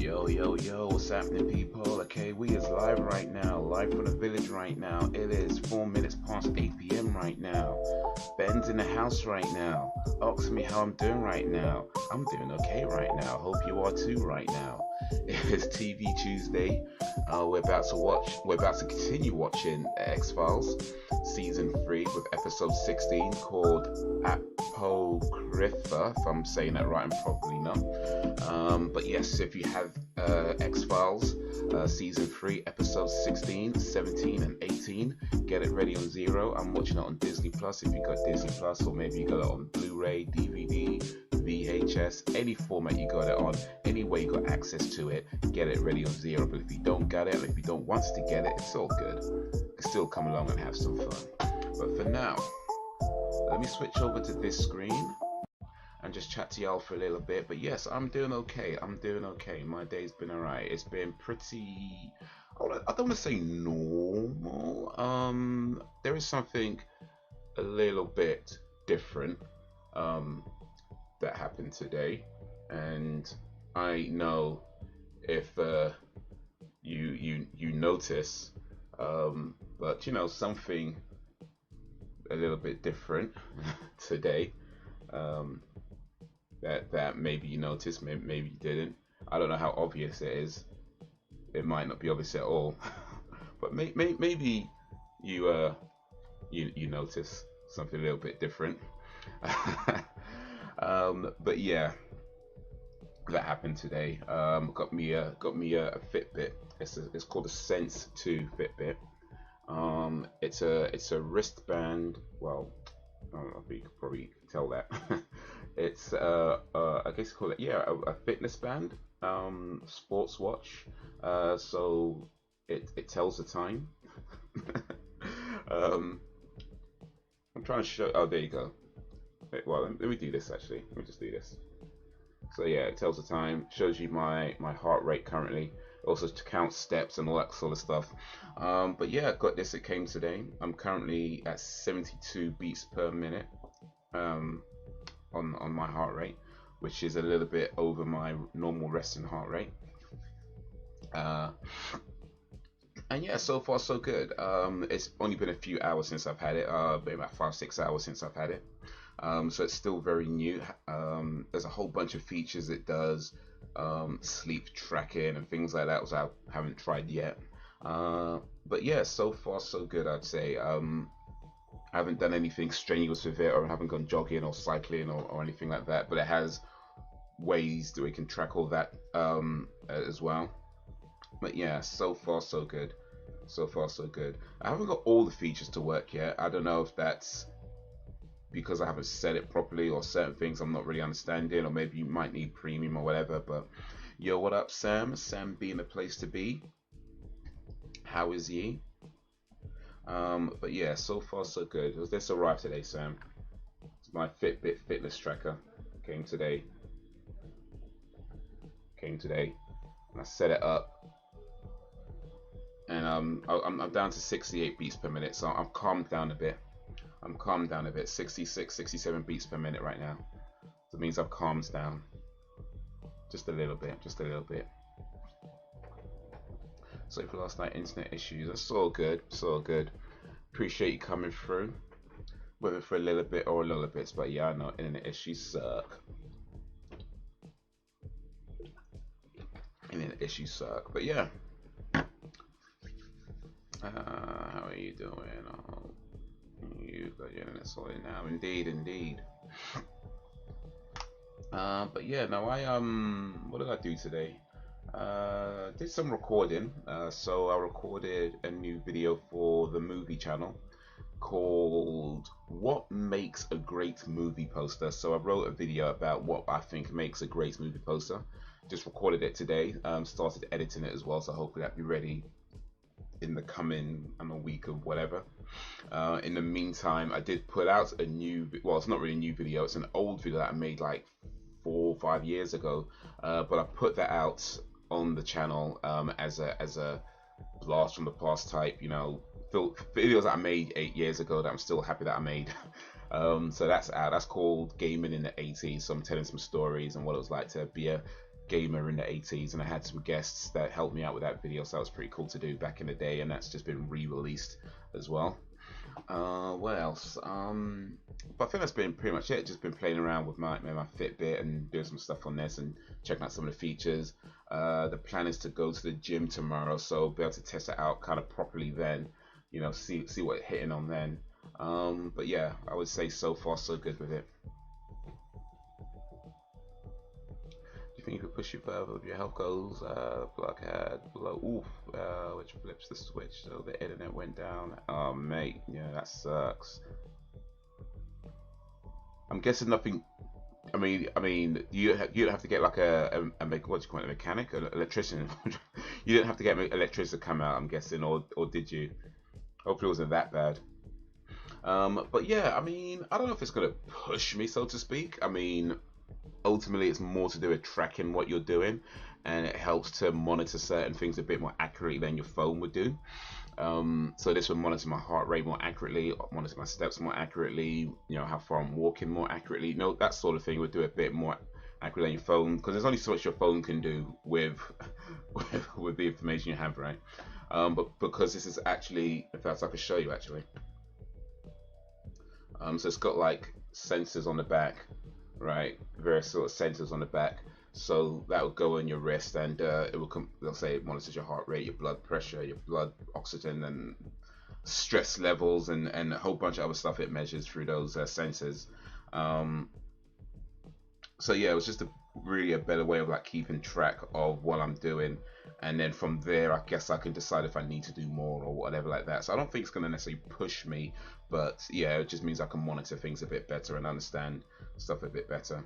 Yo, yo, yo, what's happening, people? Okay, we is live right now, live from the village right now. It is 4 minutes past 8 p.m. right now. Ben's in the house right now. Ask me how I'm doing right now. I'm doing okay right now. Hope you are too right now. It's TV Tuesday. We're about to continue watching X-Files season 3 with episode 16 called Apocrypha, if I'm saying that right. I'm probably not. But yes, if you have X-Files season 3 episodes 16, 17 and 18, get it ready on Zero. I'm watching it on Disney Plus if you got Disney Plus, or maybe you got it on Blu-ray, DVD, VHS, any format you got it on, any way you got access to it, get it ready on Zero. But if you don't got it, or if you don't want to get it, it's all good. You can still come along and have some fun. But for now, let me switch over to this screen and just chat to y'all for a little bit. But yes, I'm doing okay. My day's been alright. It's been pretty, I don't want to say normal. There is something a little bit different that happened today, and I know if you notice, but you know, something a little bit different today. That maybe you noticed, maybe you didn't. I don't know how obvious it is. It might not be obvious at all, but maybe you notice something a little bit different. But yeah, that happened today. Got me a Fitbit. It's called a Sense 2 Fitbit. It's a wristband. Well, I don't know if you could probably tell that. It's I guess you call it, yeah, a fitness band, sports watch. So it tells the time. I'm trying to show. Oh, there you go. Wait, well, let me do this actually. Let me just do this. So yeah, it tells the time, shows you my heart rate currently, also to count steps and all that sort of stuff. But yeah, I got this. It came today. I'm currently at 72 beats per minute on my heart rate, which is a little bit over my normal resting heart rate. And yeah, so far so good. It's only been a few hours since I've had it, maybe about 5-6 hours since I've had it. So it's still very new. There's a whole bunch of features it does, sleep tracking and things like that, which I haven't tried yet. But yeah, so far so good, I'd say. I haven't done anything strenuous with it, or I haven't gone jogging or cycling or anything like that, but it has ways that we can track all that as well. But yeah, so far so good. So far so good. I haven't got all the features to work yet. I don't know if that's because I haven't set it properly, or certain things I'm not really understanding, or maybe you might need premium or whatever. But yo, what up, Sam? Sam being the place to be. How is ye? But yeah, so far so good. This arrived today, Sam. It's my Fitbit fitness tracker. Came today. And I set it up, and I'm down to 68 beats per minute. So I've calmed down a bit. 66, 67 beats per minute right now. So it means I've calmed down just a little bit. So for last night, internet issues. That's all good. Appreciate you coming through, whether for a little bit or a little bit. But yeah, I know internet issues suck. But yeah, how are you doing? Oh, you got your internet sorted now. Indeed. But yeah, no, what did I do today? Did some recording. So I recorded a new video for the movie channel called "What Makes a Great Movie Poster." So I wrote a video about what I think makes a great movie poster. Just recorded it today. Started editing it as well, so hopefully that'll be ready in the coming week or whatever. In the meantime, I did put out a new, well, it's not really a new video, it's an old video that I made like 4 or 5 years ago, but I put that out on the channel as a blast from the past type, you know, videos that I made 8 years ago that I'm still happy that I made. So that's out. That's called Gaming in the 80s. So I'm telling some stories and what it was like to be a gamer in the 80s, and I had some guests that helped me out with that video, so that was pretty cool to do back in the day, and that's just been re-released as well. What else? But I think that's been pretty much it. Just been playing around with my Fitbit and doing some stuff on this and checking out some of the features. The plan is to go to the gym tomorrow, so be able to test it out kind of properly then. You know, see what it's hitting on then. But yeah, I would say so far so good with it. Do you think you could push it further with your health goals? Blockhead below. Oof. Which flips the switch, so the internet went down. Oh mate, yeah, that sucks. I'm guessing nothing. I mean, you don't have to get like a what do you call it, a mechanic, an electrician. You didn't have to get an electrician to come out, I'm guessing, or did you? Hopefully it wasn't that bad. But yeah, I mean, I don't know if it's gonna push me, so to speak. I mean, ultimately it's more to do with tracking what you're doing, and it helps to monitor certain things a bit more accurately than your phone would do. So this will monitor my heart rate more accurately, monitor my steps more accurately, you know, how far I'm walking more accurately, you know, that sort of thing would do a bit more accurately than your phone, because there's only so much your phone can do with with the information you have, right? But because this is actually, in fact I could show you actually. So it's got like sensors on the back, right? Various sort of sensors on the back. So that will go on your wrist, and it will they'll say it monitors your heart rate, your blood pressure, your blood oxygen, and stress levels, and a whole bunch of other stuff it measures through those sensors. So yeah, it was just really a better way of like keeping track of what I'm doing, and then from there I guess I can decide if I need to do more or whatever like that. So I don't think it's going to necessarily push me, but yeah, it just means I can monitor things a bit better and understand stuff a bit better.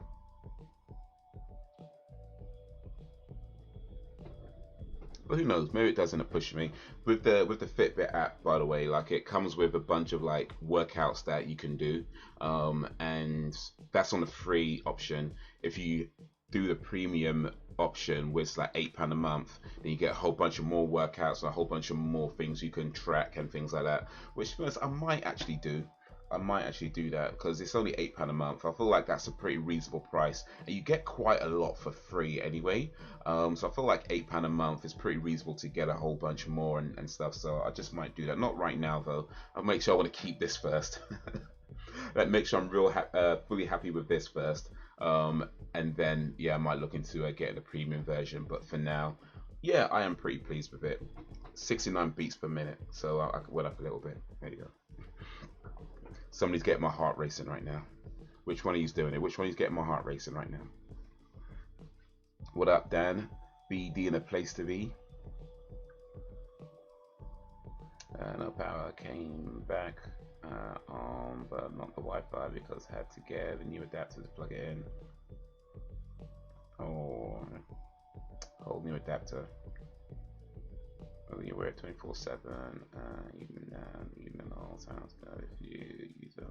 Well, who knows? Maybe it doesn't push me. With the Fitbit app, by the way, like it comes with a bunch of like workouts that you can do, and that's on the free option. If you do the premium option, which is like £8 a month, then you get a whole bunch of more workouts and a whole bunch of more things you can track and things like that. Which I might actually do. I might actually do that because it's only £8 a month. I feel like that's a pretty reasonable price, and you get quite a lot for free anyway. So I feel like £8 a month is pretty reasonable to get a whole bunch more and stuff. So I just might do that. Not right now though. I'll make sure I want to keep this first. Like make sure I'm fully happy with this first, and then yeah, I might look into getting a premium version. But for now, yeah, I am pretty pleased with it. 69 beats per minute, so I went up a little bit. There you go. Somebody's getting my heart racing right now. Which one of you's doing it? Which one of you's getting my heart racing right now? What up, Dan? BD in a place to be. No power came back on, but not the Wi-Fi because I had to get a new adapter to plug it in. Oh, whole new adapter. You wear it 24/7, even all sounds good if you use it.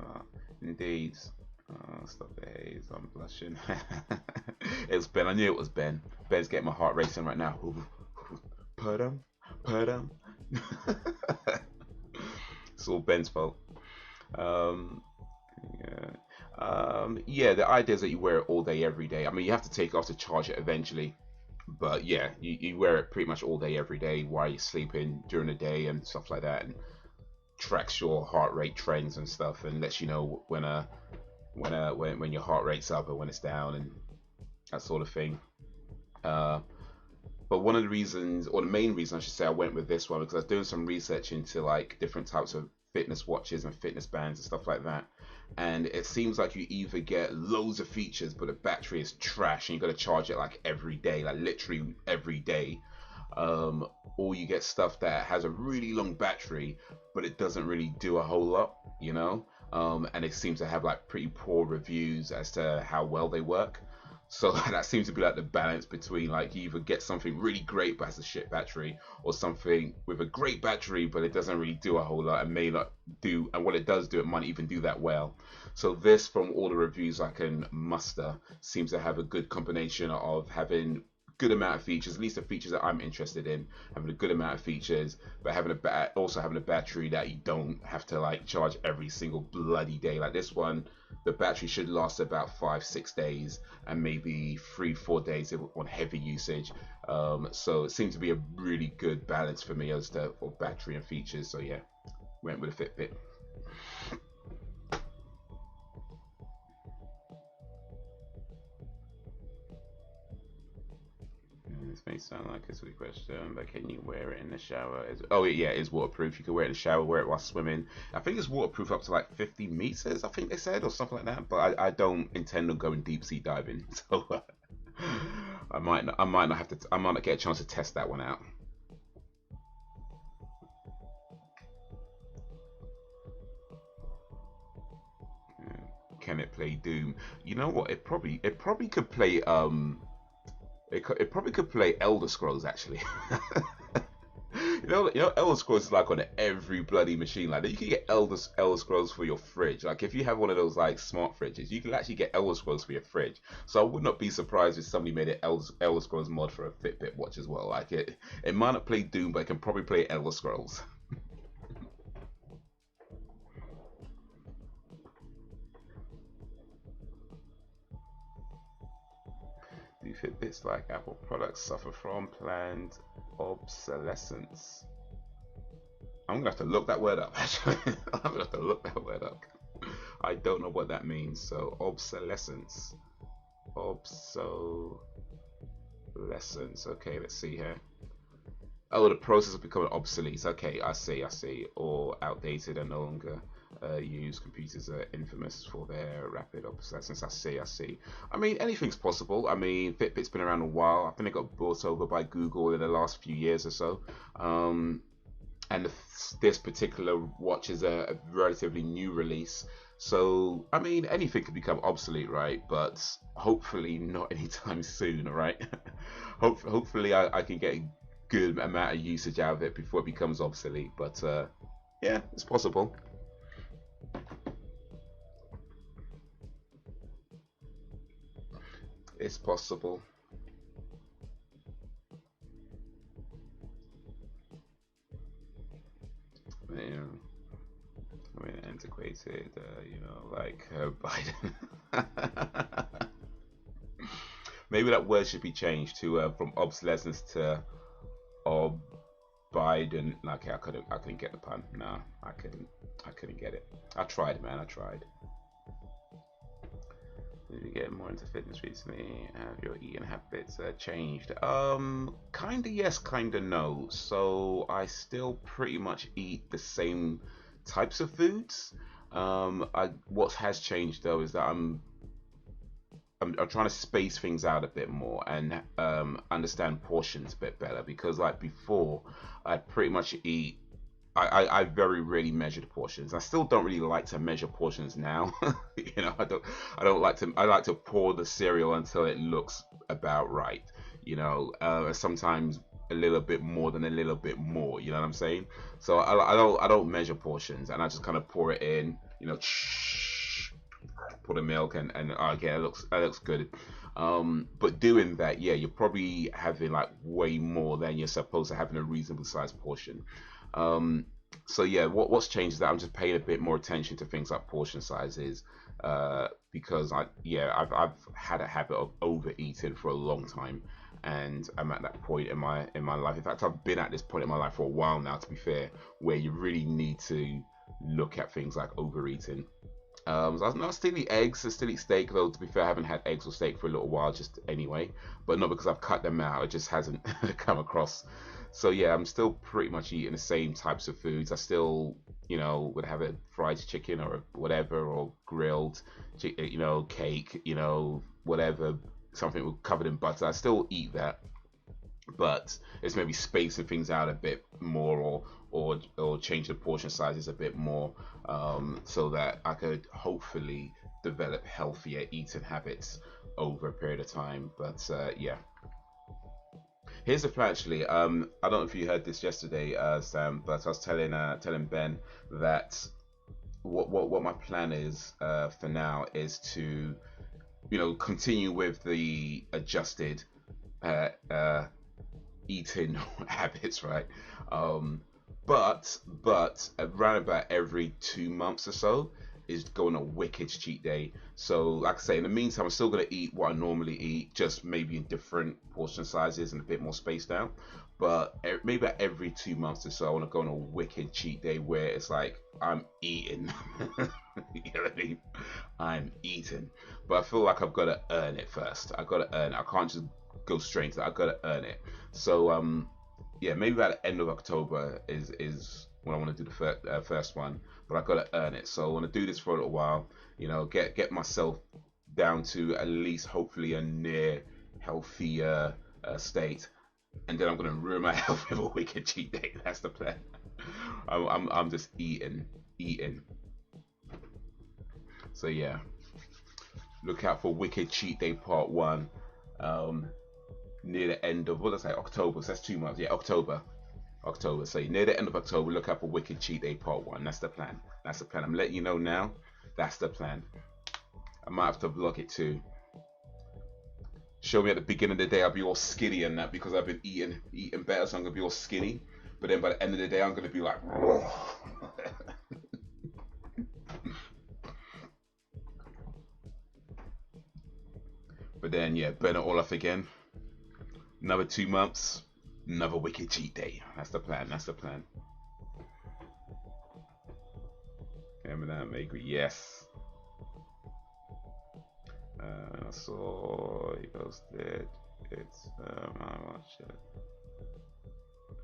Indeed. Stop the haze, I'm blushing. It was Ben, I knew it was Ben. Ben's getting my heart racing right now. Put him. It's all Ben's fault. Yeah, the idea is that you wear it all day, every day. I mean, you have to take it off to charge it eventually. But yeah, you wear it pretty much all day, every day while you're sleeping during the day and stuff like that, and tracks your heart rate trends and stuff, and lets you know when your heart rate's up or when it's down and that sort of thing. But one of the reasons, or the main reason I should say, I went with this one because I was doing some research into like different types of fitness watches and fitness bands and stuff like that, and it seems like you either get loads of features but the battery is trash and you got to charge it like every day, like literally every day, or you get stuff that has a really long battery but it doesn't really do a whole lot, you know, and it seems to have like pretty poor reviews as to how well they work. So that seems to be like the balance between like you either get something really great but has a shit battery, or something with a great battery but it doesn't really do a whole lot and may not do, and what it does do, it might even do that well. So this, from all the reviews I can muster, seems to have a good combination of having good amount of features, at least the features that I'm interested in, having a good amount of features, but having also having a battery that you don't have to like charge every single bloody day. Like this one, the battery should last about 5-6 days, and maybe 3-4 days on heavy usage. So it seemed to be a really good balance for me as to for battery and features. So yeah, went with a Fitbit. This may sound like a sweet question, but can you wear it in the shower? Oh yeah, it is waterproof. You can wear it in the shower, wear it while swimming. I think it's waterproof up to like 50 meters, I think they said, or something like that. But I don't intend on going deep sea diving, so I might not have to. I might not get a chance to test that one out. Can it play Doom? You know what? It probably could play it probably could play Elder Scrolls actually. Elder Scrolls is like on every bloody machine like that. You can get Elder Scrolls for your fridge. Like if you have one of those like smart fridges, you can actually get Elder Scrolls for your fridge. So I would not be surprised if somebody made an Elder Scrolls mod for a Fitbit watch as well. Like it might not play Doom, but it can probably play Elder Scrolls. Do Fitbits like Apple products suffer from planned obsolescence? I'm gonna have to look that word up. Actually, I'm gonna have to look that word up. I don't know what that means. So obsolescence, obsolescence. Okay, let's see here. Oh, the process of becoming obsolete. Okay, I see. Or outdated and no longer used. Computers are infamous for their rapid obsolescence. I see. I mean, anything's possible. I mean, Fitbit's been around a while. I think it got bought over by Google in the last few years or so. And this particular watch is a relatively new release. So, I mean, anything could become obsolete, right? But hopefully not anytime soon, right? Hopefully I can get good amount of usage out of it before it becomes obsolete, but yeah, it's possible. It's possible. Yeah, I mean, antiquated, like Biden. Maybe that word should be changed to from obsolescence to or Biden. Okay, I couldn't get the pun. No, I couldn't get it. I tried, man. I tried. Did you get more into fitness recently? Have your eating habits changed? Kinda yes, kinda no. So I still pretty much eat the same types of foods. What has changed though is that I'm trying to space things out a bit more and understand portions a bit better, because like before I pretty much eat I very rarely measured portions. I still don't really like to measure portions now. I don't like to. I like to pour the cereal until it looks about right. Sometimes a little bit more than a little bit more. You know what I'm saying? So I don't measure portions, and I just kind of pour it in. Pour the milk, and okay, it looks good. But doing that, yeah, you're probably having like way more than you're supposed to have in a reasonable sized portion. So yeah, what's changed is that I'm just paying a bit more attention to things like portion sizes, because I've had a habit of overeating for a long time, and I'm at that point in my life. In fact, I've been at this point in my life for a while now, to be fair, where you really need to look at things like overeating. So I still eat eggs, I still eat steak, though to be fair I haven't had eggs or steak for a little while just anyway, but not because I've cut them out, it just hasn't come across. So yeah, I'm still pretty much eating the same types of foods. I still, would have a fried chicken or whatever, or grilled, cake, whatever, something covered in butter. I still eat that, but it's maybe spacing things out a bit more, or change the portion sizes a bit more, so that I could hopefully develop healthier eating habits over a period of time. But yeah, here's the plan actually. I don't know if you heard this yesterday, Sam, but I was telling Ben that what my plan is for now is to continue with the adjusted uh, uh, eating habits, right? Um, but around about every 2 months or so is going a wicked cheat day. So like I say, in the meantime, I'm still gonna eat what I normally eat, just maybe in different portion sizes and a bit more spaced out. But maybe about every 2 months or so, I want to go on a wicked cheat day where it's like I'm eating. You know what I mean? I'm eating, but I feel like I've got to earn it first. I got to earn it. I can't just go straight into it. I got to earn it. So yeah, maybe by the end of October is when I want to do the first one, but I got to earn it. So I want to do this for a little while. You know, get myself down to at least hopefully a near healthy state, and then I'm gonna ruin my health with a wicked cheat day. That's the plan. I'm just eating. So yeah, look out for Wicked Cheat Day Part One. Um, Near the end of what did I say? October. So that's 2 months. Yeah, October. So near the end of October, look out for Wicked Cheat Day Part One. That's the plan. That's the plan. I'm letting you know now. That's the plan. I might have to vlog it too. Show me at the beginning of the day I'll be all skinny and that because I've been eating better, so I'm gonna be all skinny. But then by the end of the day, I'm gonna be like. But then yeah, burn it all off again. Another 2 months, another wicked cheat day. That's the plan. That's the plan. Eminem, agree. Yes. I saw he posted. It's I watch it.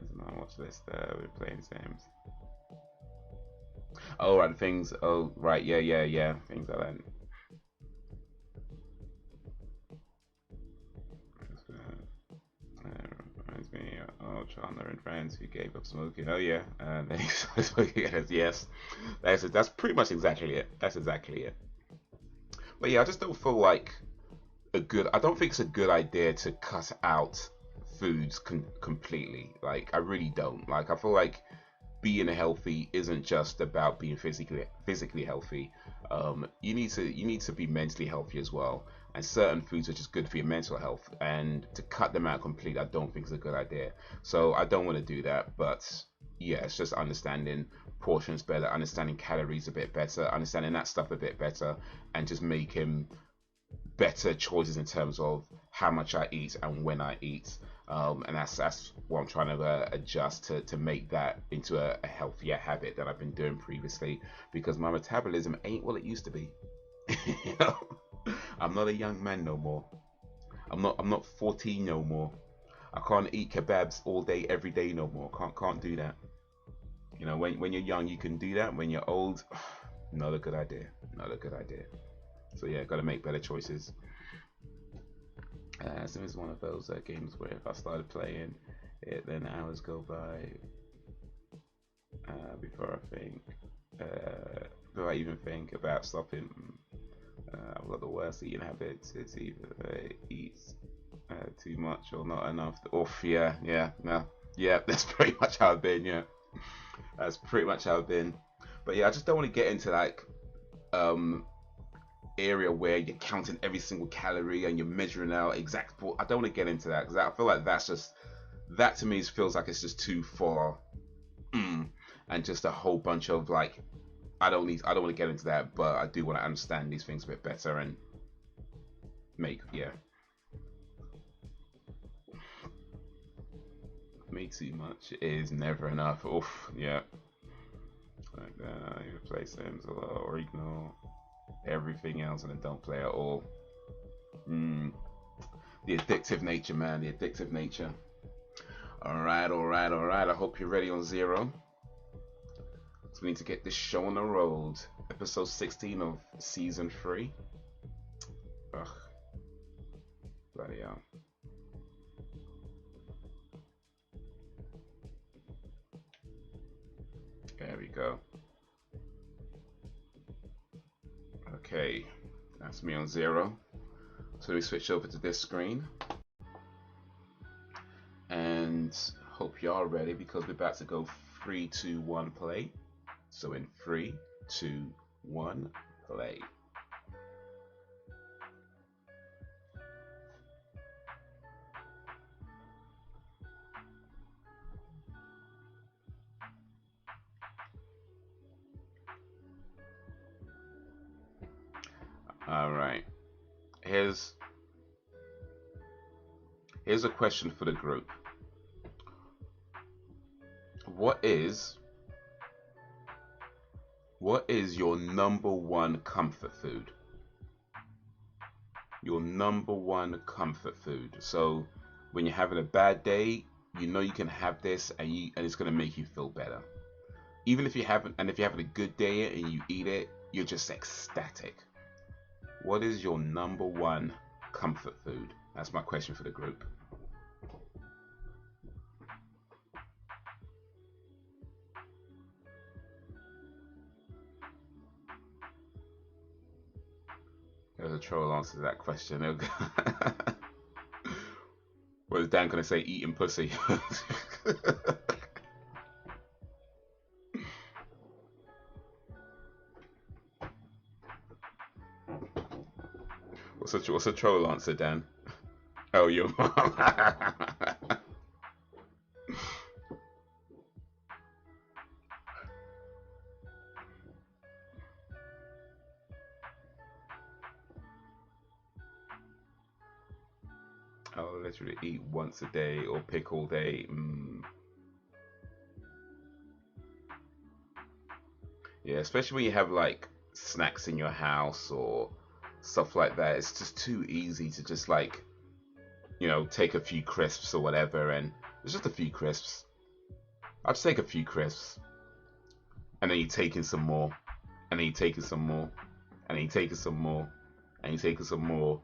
It's my watch list. We're playing Sims. Oh right, things. Oh right, yeah. Things like that. Reminds me of Chandler and friends who gave up smoking. Oh yeah, yes, that's pretty much exactly it. That's exactly it. But yeah, I just don't feel like I don't think it's a good idea to cut out foods completely. Like I really don't. Like I feel like being healthy isn't just about being physically healthy. You need to be mentally healthy as well. And certain foods are just good for your mental health. And to cut them out completely, I don't think is a good idea. So I don't want to do that. But yeah, it's just understanding portions better, understanding calories a bit better, understanding that stuff a bit better, and just making better choices in terms of how much I eat and when I eat. And that's what I'm trying to adjust to make that into a healthier habit than I've been doing previously because my metabolism ain't what it used to be. You know? I'm not a young man no more. I'm not 14 no more. I can't eat kebabs all day every day no more. Can't do that. You know, when you're young you can do that. When you're old, not a good idea. Not a good idea. So yeah, got to make better choices. Sim is one of those games where if I started playing it, then hours go by before I think, before I even think about stopping. I've got the worst eating habits. It's either eat too much or not enough. No, yeah. That's pretty much how I've been. Yeah, that's pretty much how I've been. But yeah, I just don't want to get into like um area where you're counting every single calorie and you're measuring out exact. I don't want to get into that because I feel like that to me feels like it's just too far, and just a whole bunch of like I don't want to get into that, but I do want to understand these things a bit better and make too much is never enough. Oof, yeah. Like that, you play Sims or ignore everything else and then don't play at all. The addictive nature, man. The addictive nature. All right. I hope you're ready on zero. So we need to get this show on the road. Episode 16 of season 3. Ugh. Bloody hell. There we go. Okay. That's me on zero. So we switch over to this screen. And hope y'all ready because we're about to go 3, 2, 1, play. So in 3, 2, 1, play. here's a question for the group. What is your #1 comfort food? Your #1 comfort food. So when you're having a bad day, you know you can have this, and it's gonna make you feel better. Even if you haven't, and if you're having a good day and you eat it, you're just ecstatic. What is your #1 comfort food? That's my question for the group. There's a troll answer to that question. What is Dan gonna say? Eating pussy. What's a troll answer, Dan? Oh, your mom. I'll literally eat once a day or pick all day. Yeah, especially when you have like snacks in your house or stuff like that. It's just too easy to just like, you know, take a few crisps or whatever, and it's just a few crisps. I'll just take a few crisps, and then you take in some more, and then you take in some more, and then you take in some more, and you take in some more,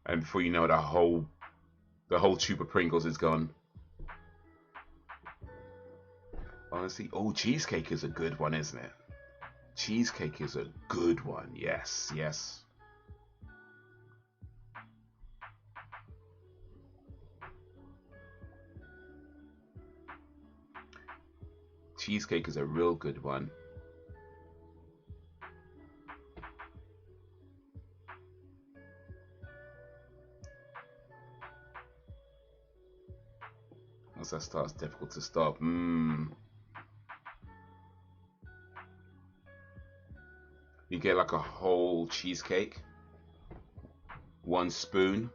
and before you know it, the whole tube of Pringles is gone. Honestly, oh, cheesecake is a good one, isn't it? Cheesecake is a good one. Yes, yes. Cheesecake is a real good one. Once that starts, difficult to stop. You get like a whole cheesecake, 1 spoon.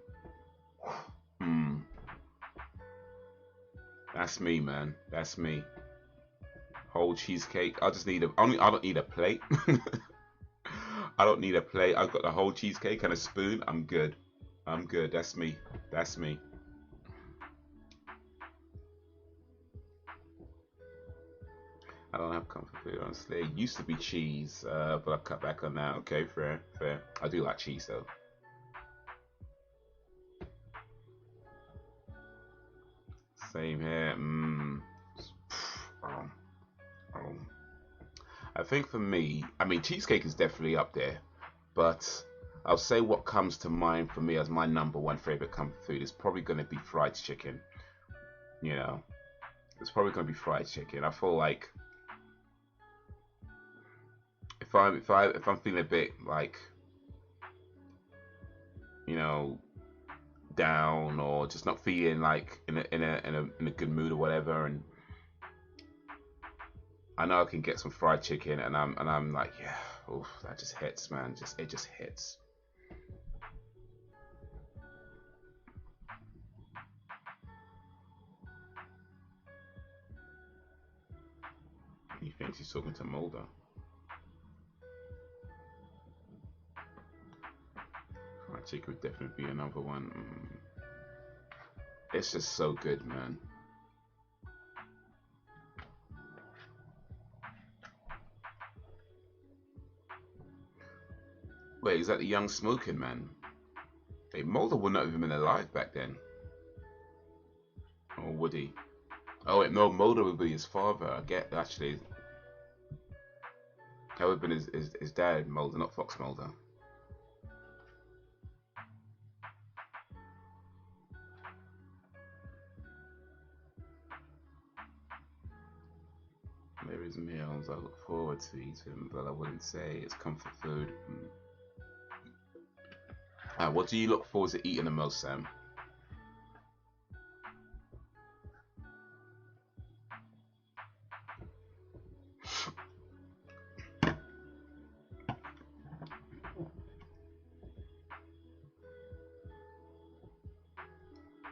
That's me, man. That's me. Whole cheesecake. I just need a. I don't need a plate. I don't need a plate. I've got the whole cheesecake and a spoon. I'm good. I'm good. That's me. That's me. I don't have comfort food, honestly. It used to be cheese, but I've cut back on that. Okay, fair, fair. I do like cheese though. Same here. I think for me, I mean, cheesecake is definitely up there, but I'll say what comes to mind for me as my #1 favorite comfort food is probably going to be fried chicken. You know, it's probably going to be fried chicken. I feel like if I'm feeling a bit like, you know, down or just not feeling like in a good mood or whatever, and I know I can get some fried chicken, and I'm like, yeah, oof, that just hits, man. It just hits. He thinks he's talking to Mulder. Fried chicken would definitely be another one. It's just so good, man. Wait, is that the young smoking man? Hey, Mulder would not have even been alive back then. Or would he? Oh wait, no, Mulder would be his father. I get, actually. That would have been his dad, Mulder, not Fox Mulder. There is meals I look forward to eating, but I wouldn't say it's comfort food. What do you look forward to eating the most, Sam?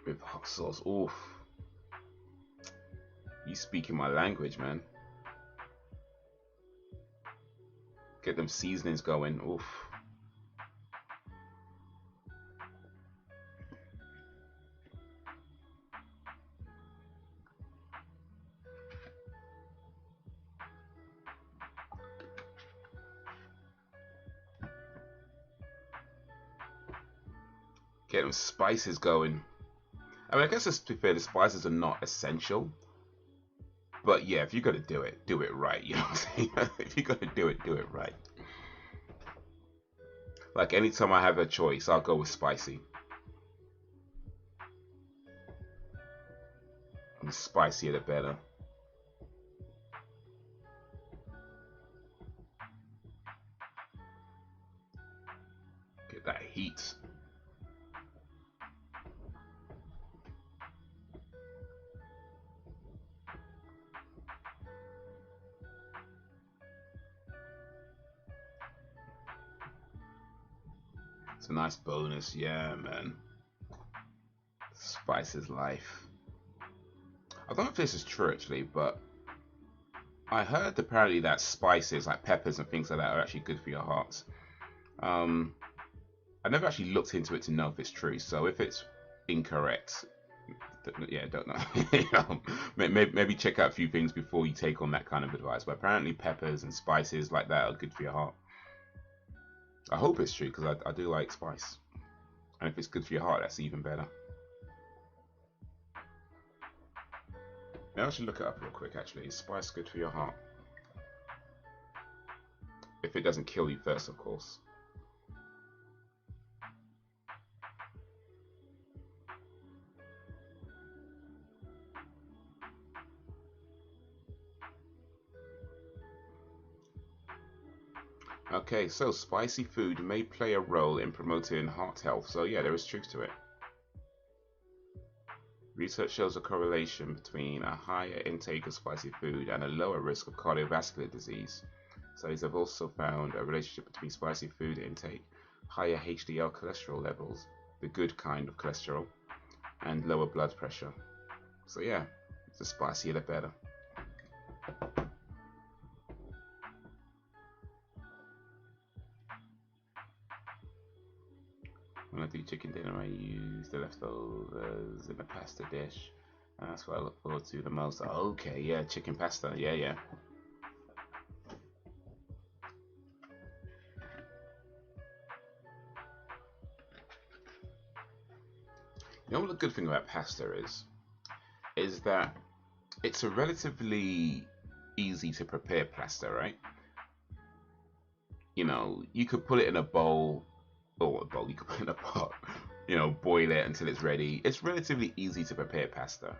with hot sauce. Oof. You speaking my language, man. Get them seasonings going. Oof. Get them spices going. I mean, I guess to be fair, the spices are not essential. But yeah, if you're gonna do it right. You know what I'm saying? If you're gonna do it right. Like anytime I have a choice, I'll go with spicy. And the spicier the better. Get that heat. It's a nice bonus, yeah, man. Spice is life. I don't know if this is true actually, but I heard apparently that spices like peppers and things like that are actually good for your heart. I never actually looked into it to know if it's true, so if it's incorrect, yeah, don't know. Maybe check out a few things before you take on that kind of advice. But apparently peppers and spices like that are good for your heart. I hope it's true because I do like spice. And if it's good for your heart, that's even better. Now I should look it up real quick actually. Is spice good for your heart? If it doesn't kill you first, of course. Okay, so spicy food may play a role in promoting heart health. So yeah, there is truth to it. Research shows a correlation between a higher intake of spicy food and a lower risk of cardiovascular disease. Studies have also found a relationship between spicy food intake, higher HDL cholesterol levels, the good kind of cholesterol, and lower blood pressure. So yeah, the spicier the better. When I do chicken dinner, I use the leftovers in a pasta dish, and that's what I look forward to the most. Okay, yeah, chicken pasta, yeah. You know what the good thing about pasta is that it's a relatively easy to prepare pasta, right? You know, you could put it in a bowl, or a bowl, you could put it in a pot, you know, boil it until it's ready. It's relatively easy to prepare pasta.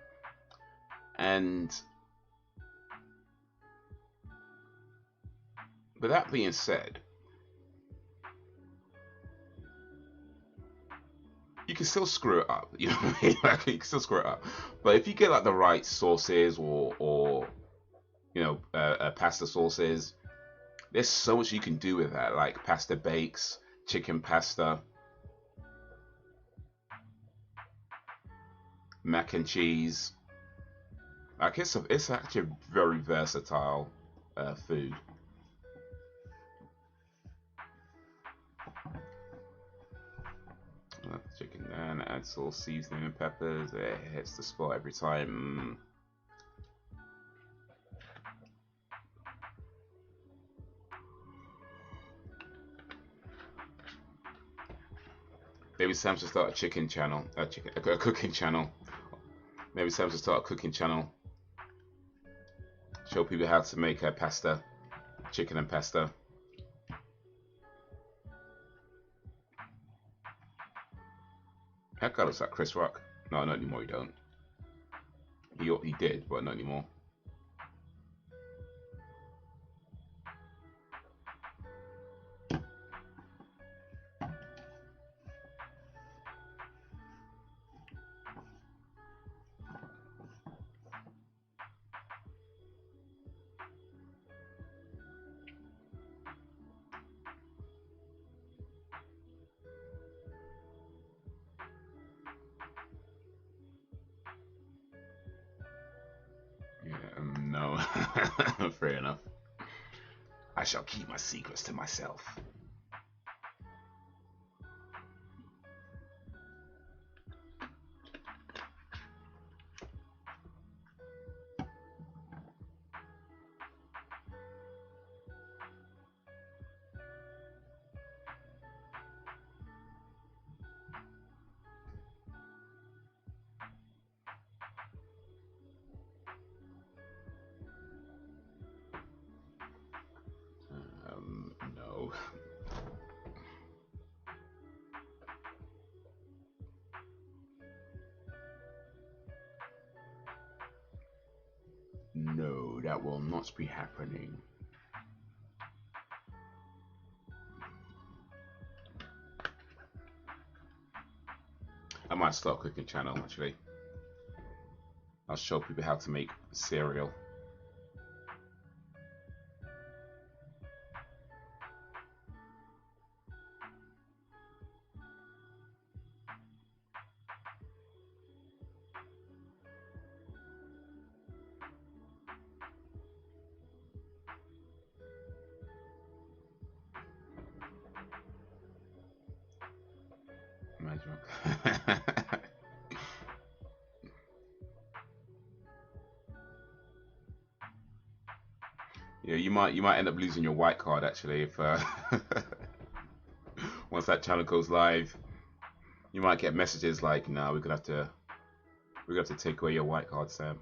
And with that being said, you can still screw it up, you know what I mean? Like, you can still screw it up. But if you get like the right sauces or you know, pasta sauces, there's so much you can do with that, like pasta bakes, chicken pasta, mac and cheese. Like it's actually a very versatile food. Chicken and add sauce, seasoning, and peppers. It hits the spot every time. Maybe Sam should start a cooking channel. Maybe Sam should start a cooking channel. Show people how to make pasta, chicken and pasta. That guy looks like Chris Rock. No, not anymore. He don't. He did, but not anymore. Fair enough. I shall keep my secrets to myself. No. No, that will not be happening. I might start a cooking channel actually. I'll show people how to make cereal. Yeah, you might end up losing your white card actually if once that channel goes live. You might get messages like, "No, we're gonna have to take away your white card, Sam."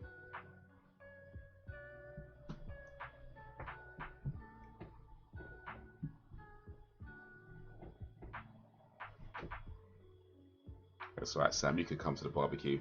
That's right, Sam. You could come to the barbecue.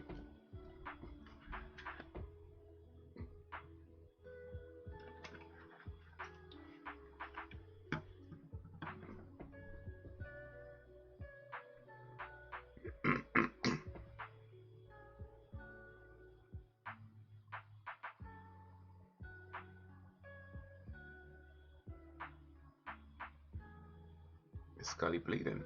Is Scully bleeding?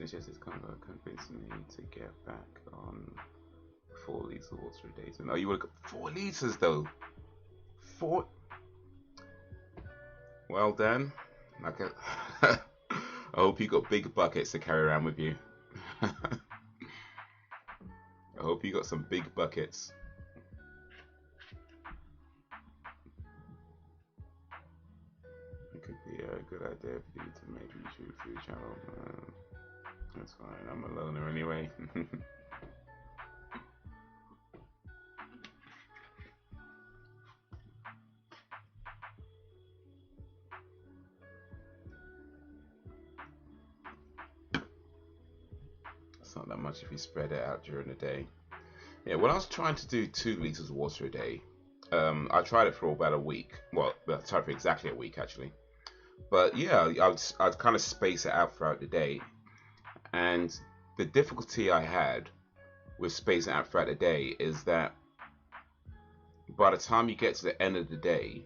It's just it's kind of convincing me to get back on 4 liters of water a day. So, no, you would have got 4 liters though. 4. Well, Dan, like I hope you got big buckets to carry around with you. I hope you got some big buckets. It could be a good idea for you to maybe shoot a food channel. That's fine, I'm a loner anyway. It's not that much if you spread it out during the day. Yeah, when I was trying to do 2 liters of water a day, I tried it for about a week. Well, I tried for exactly a week actually. But yeah, I'd kind of space it out throughout the day. And the difficulty I had with spacing out throughout the day is that by the time you get to the end of the day,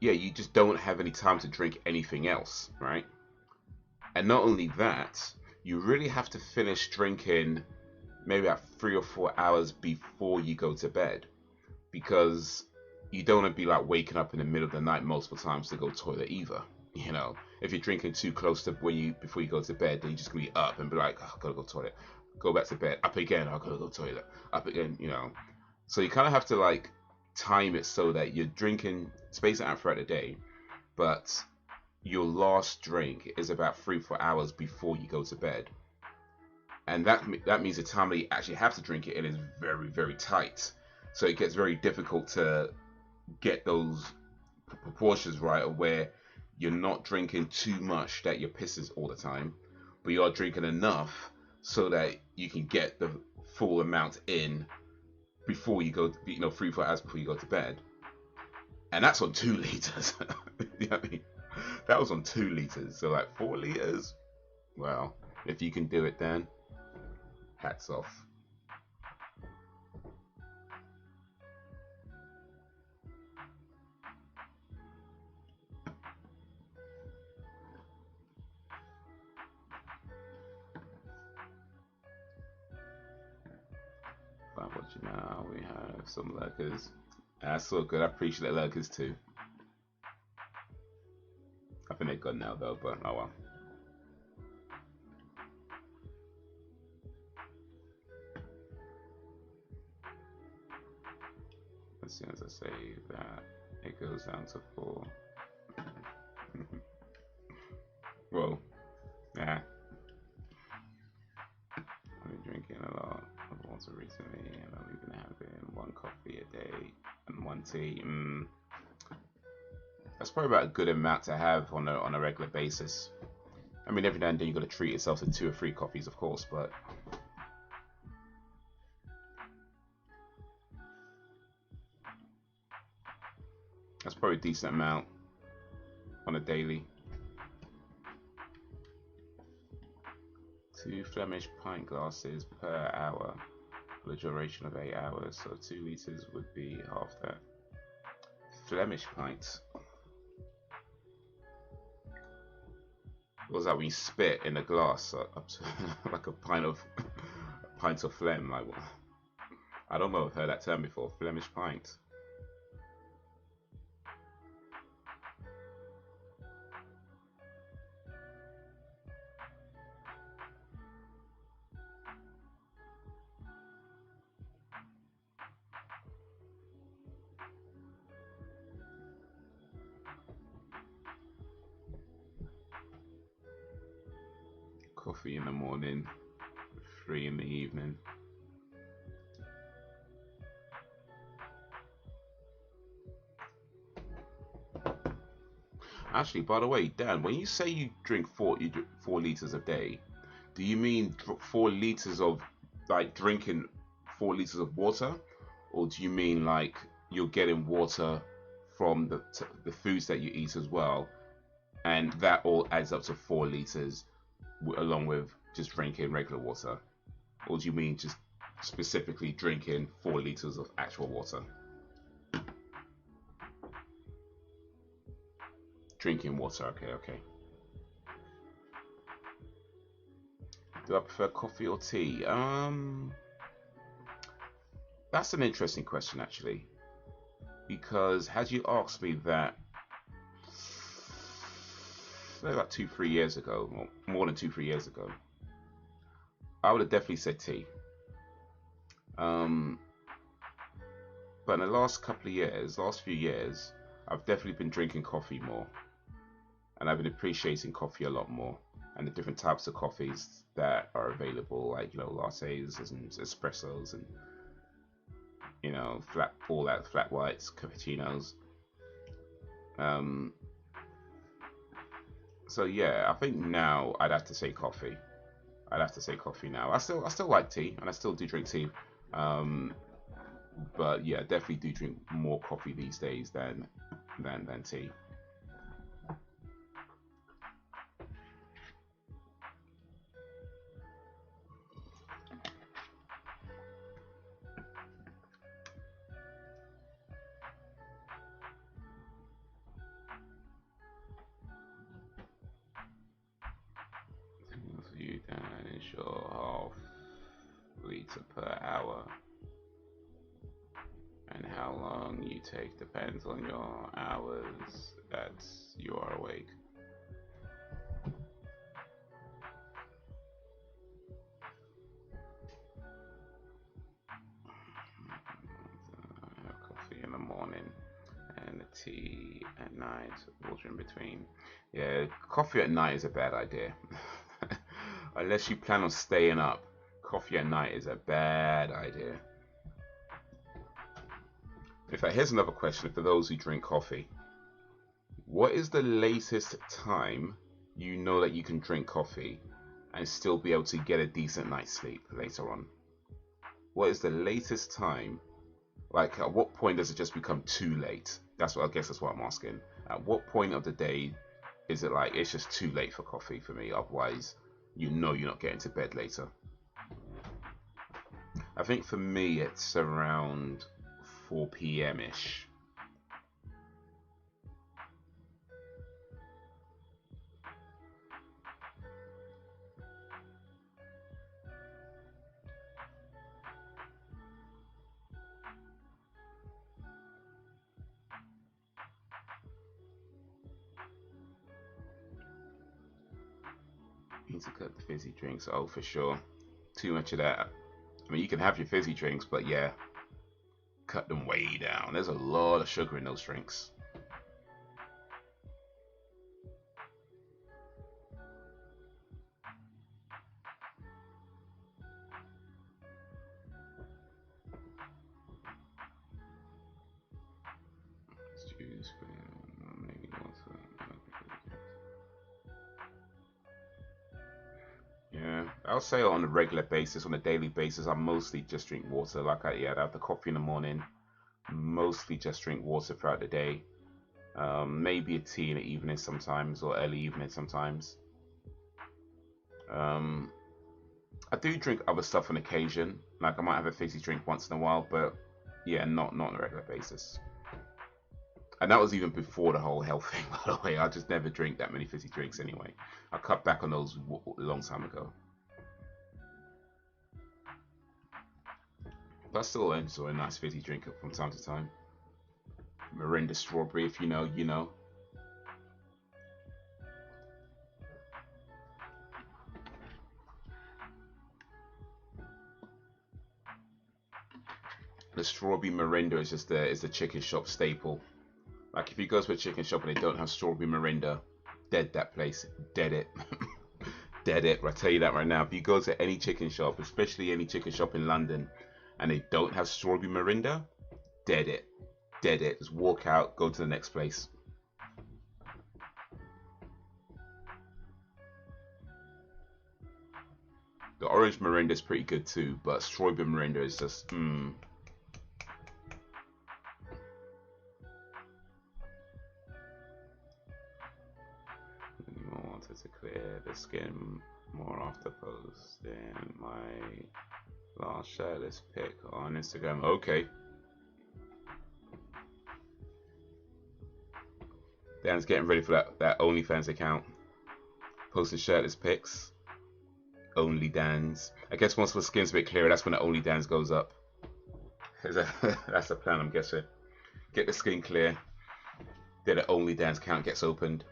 yeah, you just don't have any time to drink anything else, right? And not only that, you really have to finish drinking maybe about 3 or 4 hours before you go to bed, because you don't want to be like waking up in the middle of the night multiple times to go toilet either. You know, if you're drinking too close to before you go to bed, then you're just gonna be up and be like, oh, I gotta go toilet, go back to bed, up again, I gotta go toilet, up again, you know. So you kind of have to like time it so that you're drinking, space it out throughout the day, but your last drink is about 3-4 hours before you go to bed, and that means the time that you actually have to drink it in is very, very tight. So it gets very difficult to get those proportions right, of where you're not drinking too much that you're pisses all the time, but you are drinking enough so that you can get the full amount in before you go, 3-4 hours before you go to bed. And that's on 2 liters. You know what I mean? That was on 2 liters. So like 4 liters, well, If you can do it, Dan, hats off. Fine, watching now. We have some lurkers. That's all good. I appreciate the lurkers too. I think they're gone now though, but oh well. As soon as I say that, it goes down to 4. Whoa. Yeah. I've been drinking a lot of water recently, and I'm even having 1 coffee a day and 1 tea. That's probably about a good amount to have on a regular basis. I mean, every now and then you got to treat yourself to 2 or 3 coffees, of course, but that's probably a decent amount on a daily. 2 Flemish pint glasses per hour for the duration of 8 hours, so 2 liters would be half that. Flemish pints. What was that when you spit in a glass up to like a pint of phlegm? Like, I don't know if I've heard that term before. Flemish pint. Coffee in the morning, 3 in the evening. Actually, by the way, Dan, when you say you drink 4 liters a day, do you mean 4 liters of like drinking 4 liters of water, or do you mean like you're getting water from the foods that you eat as well, and that all adds up to 4 liters along with just drinking regular water? Or do you mean just specifically drinking 4 liters of actual water? Drinking water, okay. Do I prefer coffee or tea? That's an interesting question actually, because had you asked me that about 2-3 years ago, or more than 2-3 years ago, I would have definitely said tea. But in the last few years, I've definitely been drinking coffee more, and I've been appreciating coffee a lot more, and the different types of coffees that are available, like, you know, lattes and espressos and, you know, flat whites, cappuccinos. So yeah, I think now I'd have to say coffee. I'd have to say coffee now. I still like tea, and I still do drink tea. But yeah, definitely do drink more coffee these days than tea. You then ensure half liter per hour, and how long you take depends on your hours that you are awake. Coffee in the morning and tea at night, water in between. Yeah, coffee at night is a bad idea. Unless you plan on staying up, coffee at night is a bad idea. In fact, here's another question for those who drink coffee. What is the latest time you know that you can drink coffee and still be able to get a decent night's sleep later on? What is the latest time? Like, at what point does it just become too late? I guess that's what I'm asking. At what point of the day is it like it's just too late for coffee for me? Otherwise, you know you're not getting to bed later. I think for me it's around 4 p.m. ish. Need to cut the fizzy drinks. Oh, for sure. Too much of that. I mean, you can have your fizzy drinks, but yeah, cut them way down. There's a lot of sugar in those drinks. Yeah, I'll say on a regular basis, on a daily basis, I mostly just drink water. Like I have the coffee in the morning, mostly just drink water throughout the day. Maybe a tea in the evening sometimes, or early evening sometimes. I do drink other stuff on occasion. Like I might have a fizzy drink once in a while, but yeah, not on a regular basis. And that was even before the whole health thing, by the way. I just never drink that many fizzy drinks anyway. I cut back on those a long time ago. But I still enjoy a nice fizzy drink from time to time. Mirinda strawberry, if you know, you know. The strawberry Mirinda is just a chicken shop staple. Like if you go to a chicken shop and they don't have strawberry Mirinda, dead that place, dead it. Dead it. I tell you that right now. If you go to any chicken shop, especially any chicken shop in London, and they don't have strawberry Mirinda, dead it. Dead it. Just walk out, go to the next place. The orange Mirinda is pretty good too, but strawberry Mirinda is just I wanted to clear the skin more after posting my last shirtless pic on Instagram. Okay. Dan's getting ready for that OnlyFans account. Posting shirtless pics. Only Dan's. I guess once the skin's a bit clearer, that's when the Only Dan's goes up. That's the plan, I'm guessing. Get the skin clear. Then the Only Dan's account gets opened.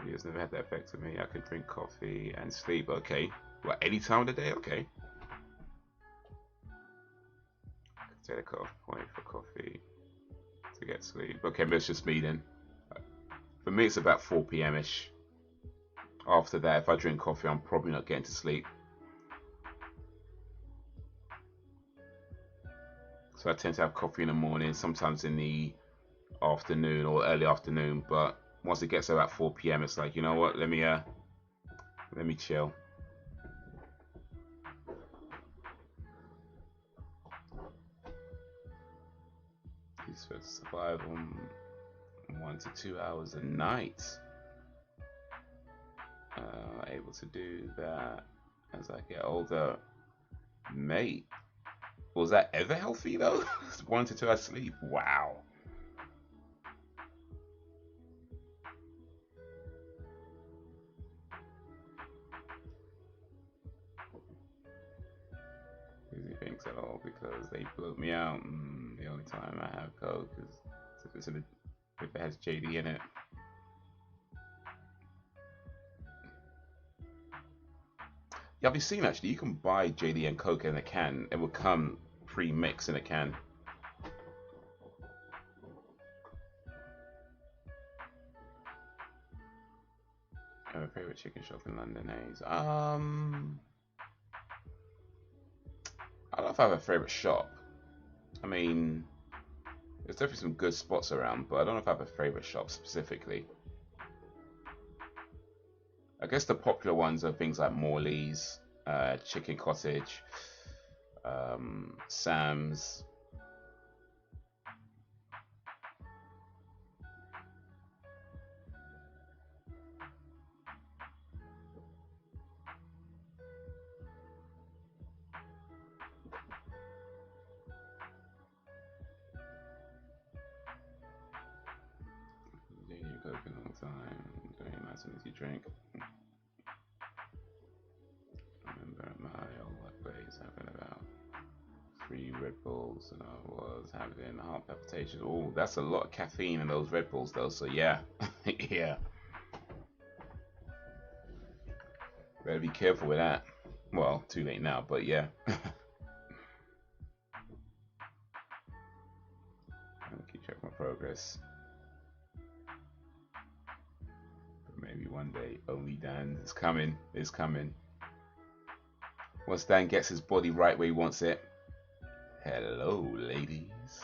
It's never had that effect on me. I could drink coffee and sleep. Okay. What, any time of the day? Okay. I could take a cut off point for coffee to get sleep. Okay, but it's just me then. For me, it's about 4 p.m. ish. After that, if I drink coffee, I'm probably not getting to sleep. So I tend to have coffee in the morning, sometimes in the afternoon or early afternoon. But once it gets about 4 p.m., it's like, you know what? Let me chill. He's supposed to survive on 1 to 2 hours a night. Able to do that as I get older. Mate, was that ever healthy though? 1 to 2 hours sleep? Wow. Easy things at all because they bloat me out. The only time I have Coke is if it has JD in it. Yeah, have you seen actually? You can buy JD and Coke in a can. It will come pre-mixed in a can. I have a favorite chicken shop in London, Haze. I don't know if I have a favorite shop. I mean, there's definitely some good spots around, but I don't know if I have a favorite shop specifically. I guess the popular ones are things like Morley's, Chicken Cottage, Sam's. Nice and easy drink. Remember my old workplace having about 3 Red Bulls, and I was having heart palpitations. Oh, that's a lot of caffeine in those Red Bulls, though. So yeah, yeah. Better be careful with that. Well, too late now, but yeah. I'll keep checking my progress. But maybe one day, only Dan is coming. Is coming. Once Dan gets his body right where he wants it. Hello, ladies.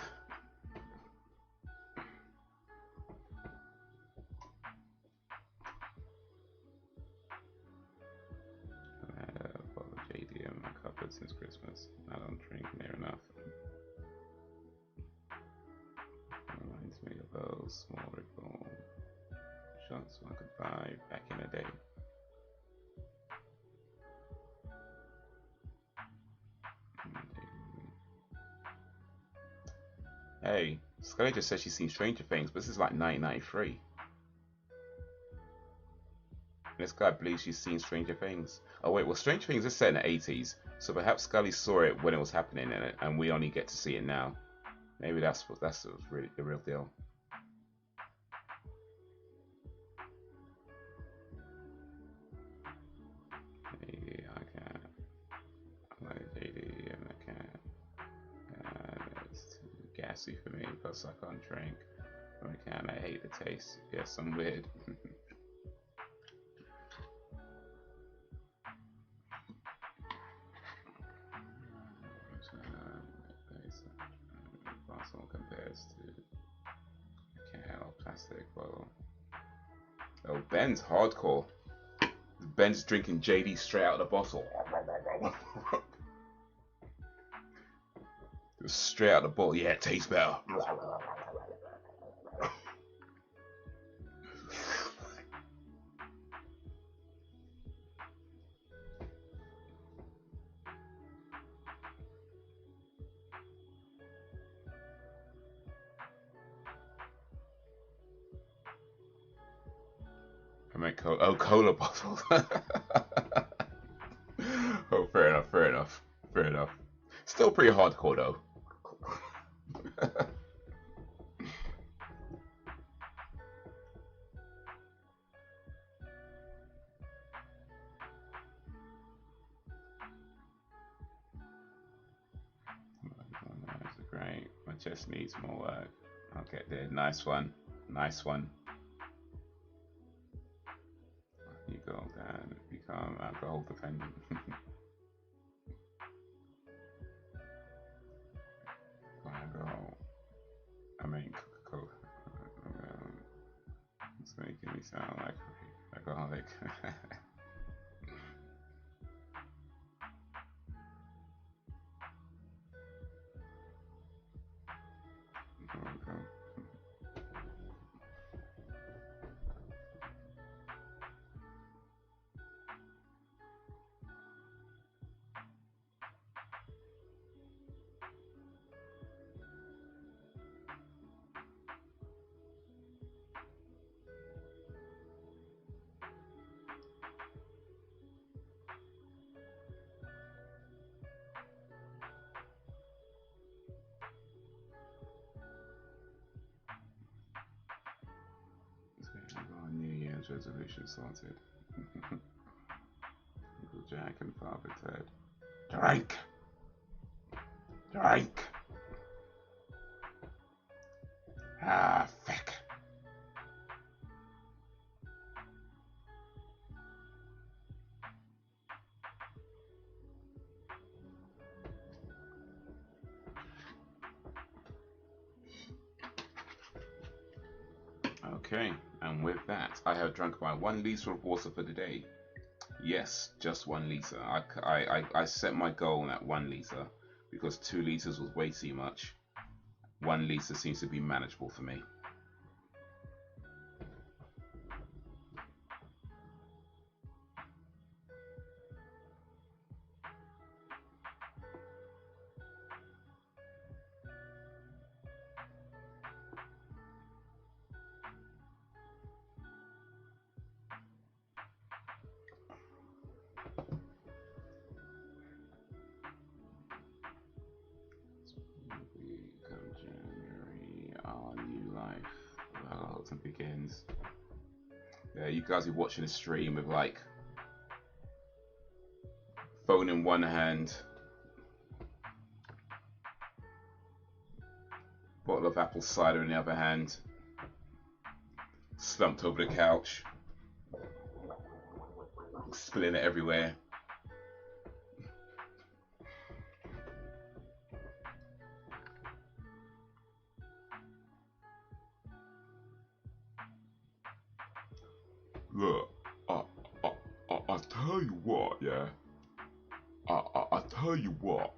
I've had a bottle of JD in my cupboard since Christmas. I don't drink near enough. Reminds me of those small ripple shots one could buy back in the day. Hey, Scully just said she's seen Stranger Things, but this is like 1993. This guy believes she's seen Stranger Things. Oh wait, well Stranger Things is set in the 80s, so perhaps Scully saw it when it was happening in it, and we only get to see it now. Maybe that's really the real deal. Maybe I can't. Like JD and I can't. It's too gassy for me, plus I can't drink. I can't. I hate the taste. Yes, I'm weird. Possible compares to a can or plastic bottle. Oh, Ben's hardcore. Ben's drinking JD straight out of the bottle. Straight out of the bottle. Yeah, it tastes better. I meant cola bottles. Oh, fair enough, fair enough, fair enough. Still pretty hardcore though. That's great. My chest needs more work. I'll get there. Nice one. Nice one. You go down, become alcohol dependent. I mean, Coca-Cola. It's making me sound like alcoholic. New Year's resolution sorted. Uncle Jack and Father Ted. Drink! Drink! Ah, fuck. Okay, and with that, I have drunk my 1 litre of water for the day. Yes, just 1 litre. I set my goal at 1 litre because 2 litres was way too much. 1 litre seems to be manageable for me. starts and begins. Yeah, you guys be watching a stream with like phone in one hand, bottle of apple cider in the other hand, slumped over the couch, spilling it everywhere. Look, I tell you what, yeah. I tell you what.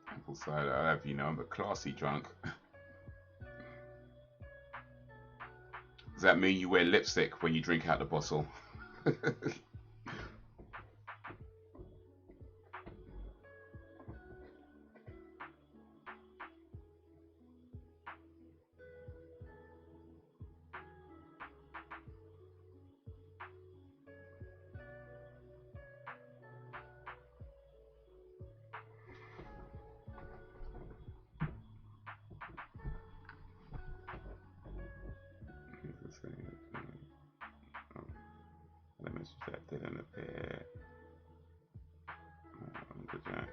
Apple cider, I have, you know, I'm a classy drunk. Does that mean you wear lipstick when you drink out the bottle? That didn't appear. Good Jack.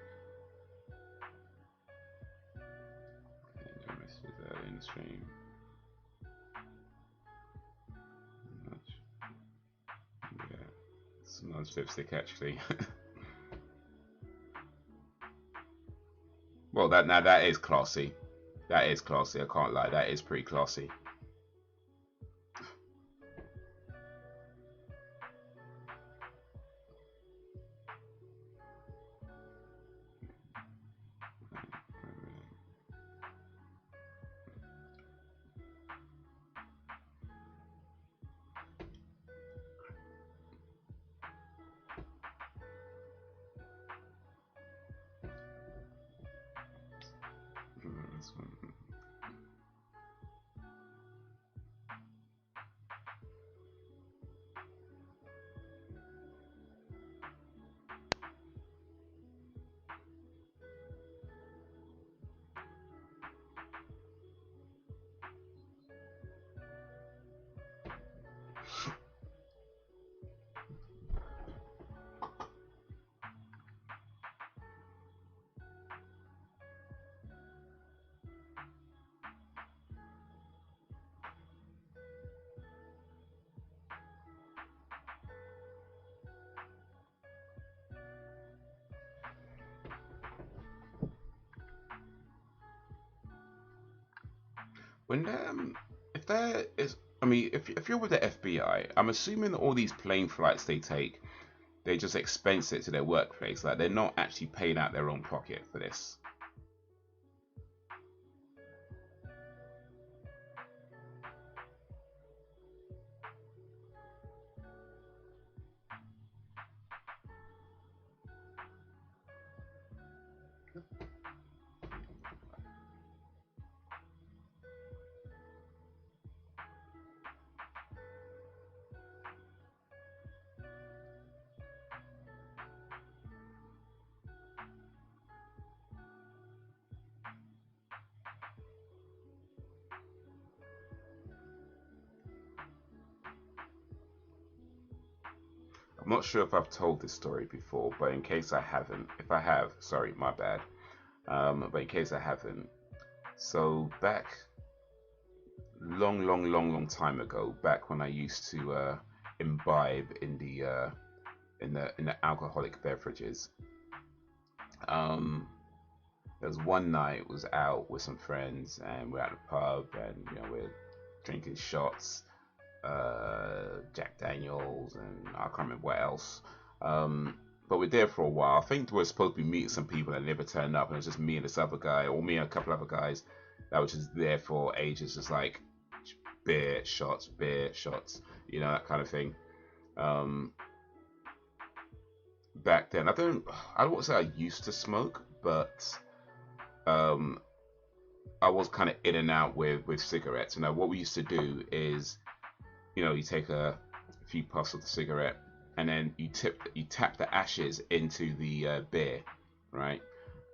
Angel messages early in the stream. Yeah, smudge lipstick actually. Well, that is classy. That is classy. I can't lie. That is pretty classy. This one. When if there is, I mean, if you're with the FBI, I'm assuming that all these plane flights they take, they just expense it to their workplace. Like they're not actually paying out their own pocket for this. I'm not sure if I've told this story before, but in case I haven't, if I have, sorry, my bad. But in case I haven't, so back long time ago, back when I used to imbibe in the alcoholic beverages, there was one night was out with some friends and we're at the pub and you know we're drinking shots, Jack Daniels and I can't remember what else. But we're there for a while. I think we're supposed to be meeting some people and they never turned up, and it was just me and this other guy, or me and a couple other guys that was just there for ages, just like beer shots, you know, that kind of thing. back then. I don't want to say I used to smoke, but um, I was kind of in and out with cigarettes. You know, what we used to do is, you know, you take a few puffs of the cigarette, and then you tap the ashes into the beer, right,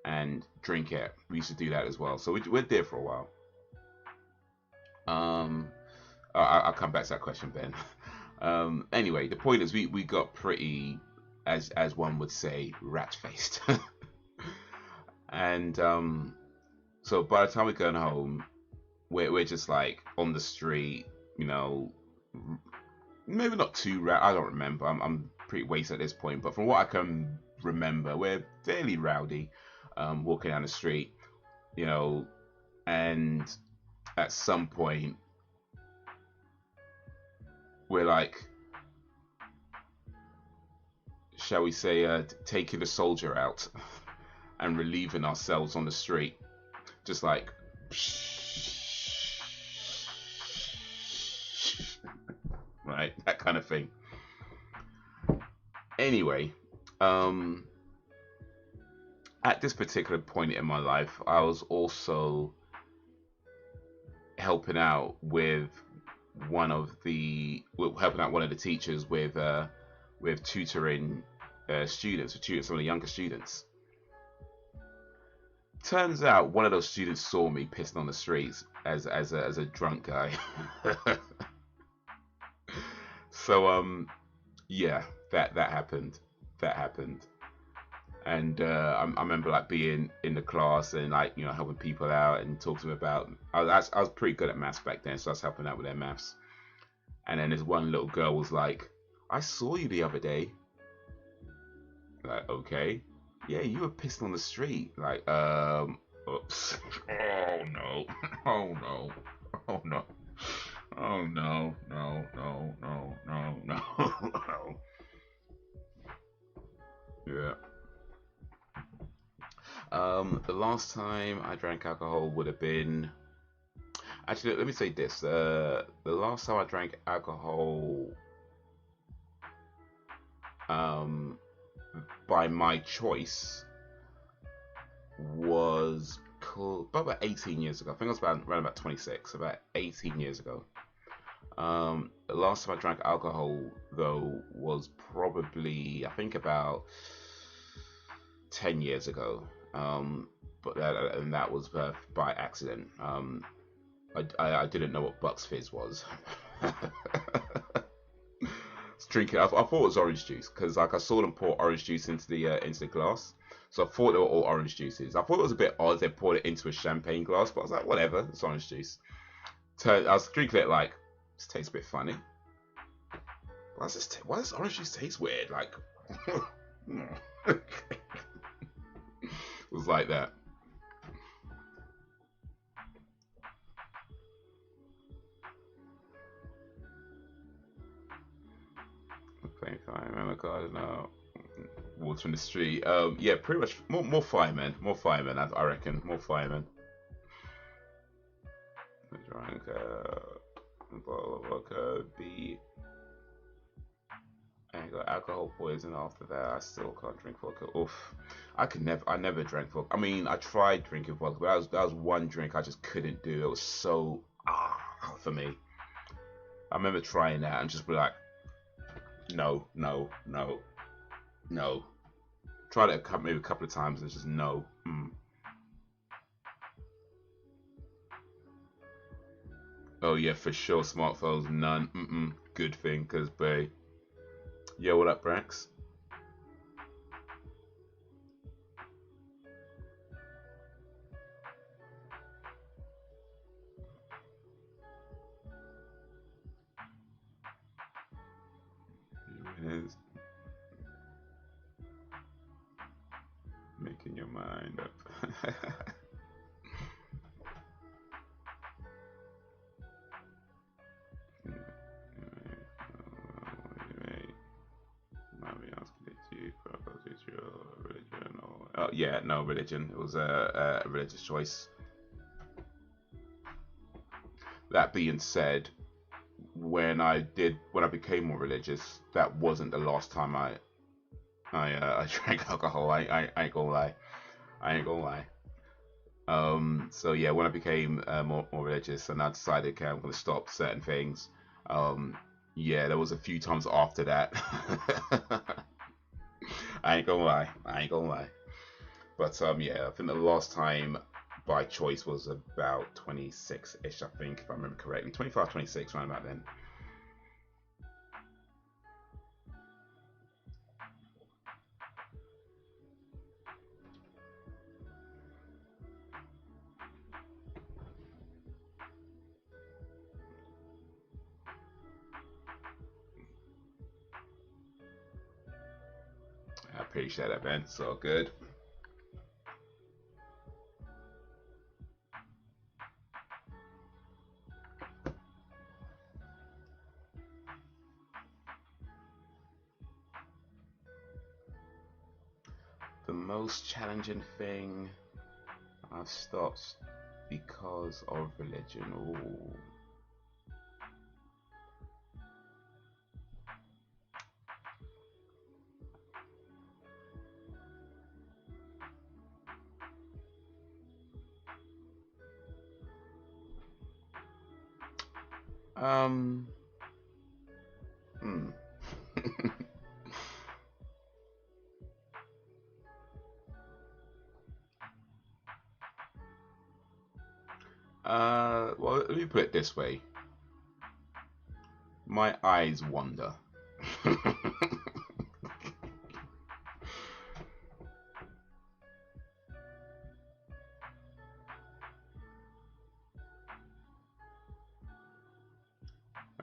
and drink it. We used to do that as well. So we did for a while. Um, I'll come back to that question, Ben. Anyway, the point is we got pretty, as one would say, rat faced, and so by the time we're going home, we're just like on the street, you know, maybe not too rat. I don't remember. I'm pretty wasted at this point, but from what I can remember, we're fairly rowdy, walking down the street, you know, and at some point we're like, shall we say, taking a soldier out and relieving ourselves on the street, just like, right, that kind of thing. Anyway, at this particular point in my life, I was also helping out one of the teachers with tutoring students, tutoring some of the younger students. Turns out one of those students saw me pissing on the streets as a drunk guy. So yeah, that happened. That happened. And I remember like being in the class and like, you know, helping people out and talking to them about. I was pretty good at maths back then, so I was helping out with their maths. And then this one little girl was like, "I saw you the other day." Like, okay, yeah, you were pissing on the street. Like, oops. Oh no. Oh no. Oh no. Oh no. No. No. No. No. No. No. Yeah. The last time I drank alcohol would have been. Actually, let me say this. The last time I drank alcohol, by my choice, was about 18 years ago. I think I was around about 26, about 18 years ago. The last time I drank alcohol, though, was probably, I think, about 10 years ago. But that was by accident. I didn't know what Bucks Fizz was. Drinking, I thought it was orange juice because like I saw them pour orange juice into the glass, so I thought they were all orange juices. I thought it was a bit odd they poured it into a champagne glass, but I was like, whatever, it's orange juice. I was drinking it like, this tastes a bit funny. Why does orange juice taste weird? Like, it was like that. Playing fire, oh my god, no. Water in the street. Yeah, pretty much more firemen. More firemen, I reckon. More firemen. I drank a bottle of vodka, B. And got alcohol poison after that. I still can't drink vodka. Oof. I never drank vodka. I mean, I tried drinking vodka, but that was one drink I just couldn't do. It was so for me. I remember trying that and just be like, no, no, no, no. Tried it maybe a couple of times and just no. Oh yeah, for sure. Smartphones, none. Good thing, cause bae. Yo, what up, Brax? Is making your mind up. Oh yeah, no religion. It was a religious choice. That being said, when I became more religious, that wasn't the last time I drank alcohol. I ain't gonna lie. I ain't gonna lie. So yeah, when I became more religious, and I decided, okay, I'm gonna stop certain things. Um, yeah, there was a few times after that. I ain't gonna lie. I ain't gonna lie. But yeah, I think the last time by choice was about 26-ish, I think, if I remember correctly. 25, 26, around about then. I appreciate that, man. So good. The most challenging thing I've stopped because of religion. Ooh. Um. Hmm. Well, let me put it this way. My eyes wander.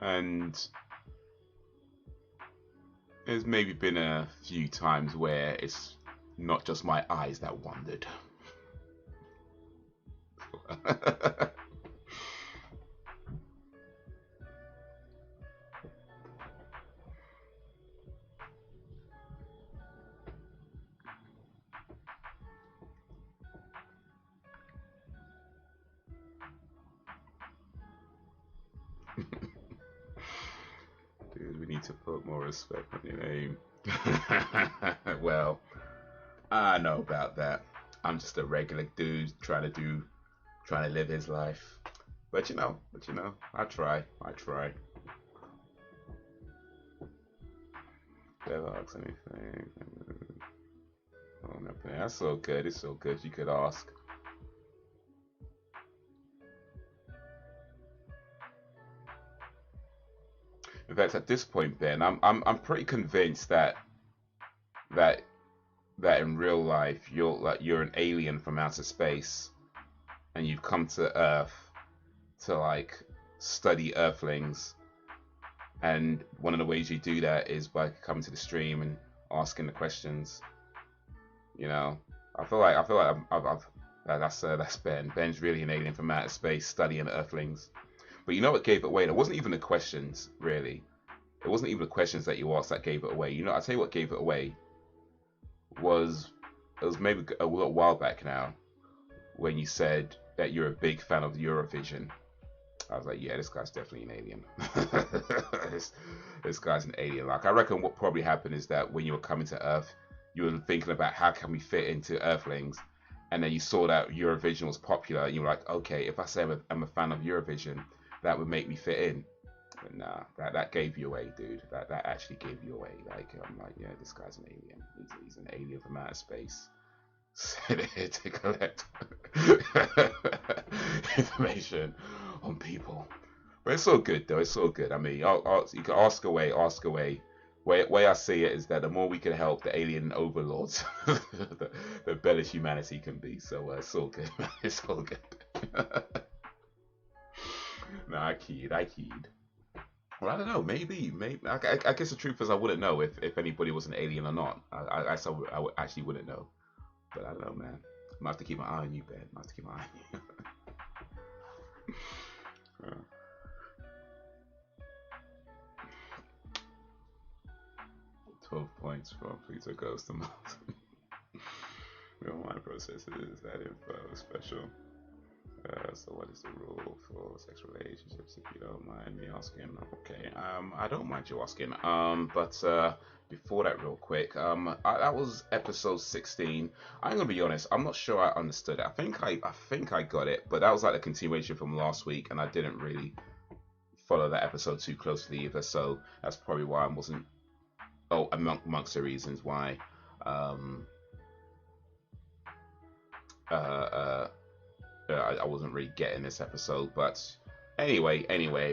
And there's maybe been a few times where it's not just my eyes that wandered. Dude, we need to put more respect on your name. Well, I know about that. I'm just a regular dude trying to live his life. But I try. Never ask anything. Oh, nothing. That's so good. It's so good. You could ask. In fact, at this point, Ben, I'm pretty convinced that that in real life you're an alien from outer space, and you've come to Earth to like study Earthlings. And one of the ways you do that is by coming to the stream and asking the questions. You know, I feel like that's Ben. Ben's really an alien from outer space studying Earthlings. But you know what gave it away? It wasn't even the questions, really. It wasn't even the questions that you asked that gave it away. You know, I'll tell you what gave it away was it was maybe a little while back now when you said that you're a big fan of Eurovision. I was like, yeah, this guy's definitely an alien. this guy's an alien. Like, I reckon what probably happened is that when you were coming to Earth, you were thinking about how can we fit into Earthlings, and then you saw that Eurovision was popular, and you were like, okay, if I say I'm a fan of Eurovision, that would make me fit in. But nah, that gave you away, dude. That actually gave you away. Like, I'm like, yeah, this guy's an alien. He's an alien from outer space. Sent here to collect information on people. But it's so good, though. It's so good. I mean, you can ask away, ask away. Way I see it is that the more we can help the alien overlords, the better humanity can be. So it's all good, man. It's all good. No, I keyed. Well, I don't know. Maybe. I guess the truth is I wouldn't know if anybody was an alien or not. I actually wouldn't know. But I don't know, man. I'm gonna have to keep my eye on you, Ben. I'm gonna have to keep my eye on you. Yeah. 12 points from Pluto goes to Mars. Real mind processors, that info special. So what is the rule for sex relationships, if you don't mind me asking? Okay, I don't mind you asking. But before that, real quick, that was episode 16. I'm gonna be honest, I'm not sure I understood it. I think I got it, but that was like a continuation from last week, and I didn't really follow that episode too closely either. So that's probably why I wasn't. Oh, amongst the reasons why. Um, uh, uh, I wasn't really getting this episode, but anyway,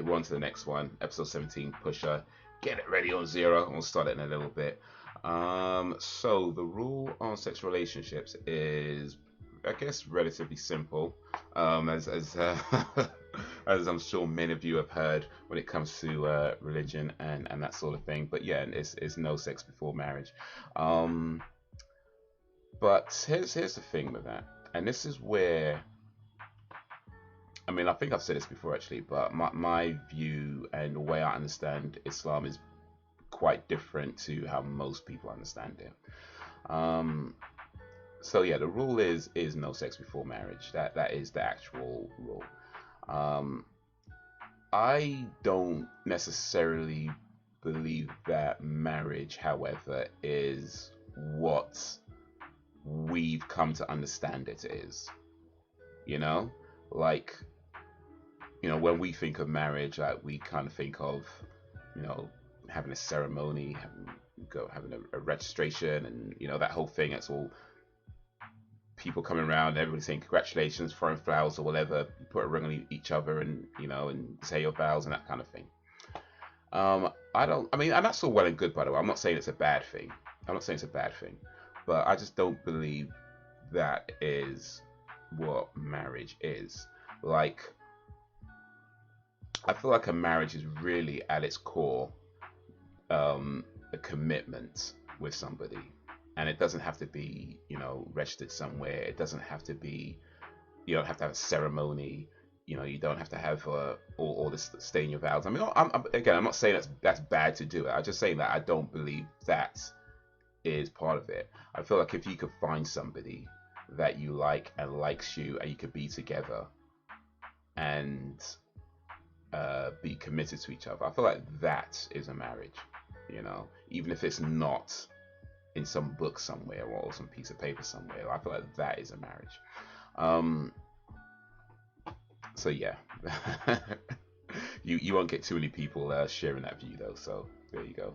we're on to the next one, episode 17, Pusher. Get it ready on zero. We'll start it in a little bit. So the rule on sex relationships is, I guess, relatively simple. As as I'm sure many of you have heard when it comes to religion and that sort of thing. But yeah, it's no sex before marriage. But here's the thing with that, and this is where, I mean, I think I've said this before actually, but my view and the way I understand Islam is quite different to how most people understand it. So yeah, the rule is no sex before marriage. That is the actual rule. I don't necessarily believe that marriage, however, is what we've come to understand it is. You know, like, when we think of marriage, like, we kind of think of, having a ceremony, having a registration, and that whole thing. It's all people coming around, everybody saying congratulations, throwing flowers or whatever, put a ring on each other, and and say your vows and that kind of thing. I mean, and that's all well and good, by the way. I'm not saying it's a bad thing. I'm not saying it's a bad thing, but I just don't believe that is what marriage is. Like, I feel like a marriage is really at its core a commitment with somebody, and it doesn't have to be registered somewhere. It doesn't have to be, you don't have to have a ceremony. You don't have to have all this staying your vows. I mean, I'm not saying that's bad to do it. I'm just saying that I don't believe that is part of it. I feel like if you could find somebody that you like and likes you, and you could be together and be committed to each other, I feel like that is a marriage. Even if it's not in some book somewhere or some piece of paper somewhere, I feel like that is a marriage. So yeah, you won't get too many people sharing that view though. So there you go.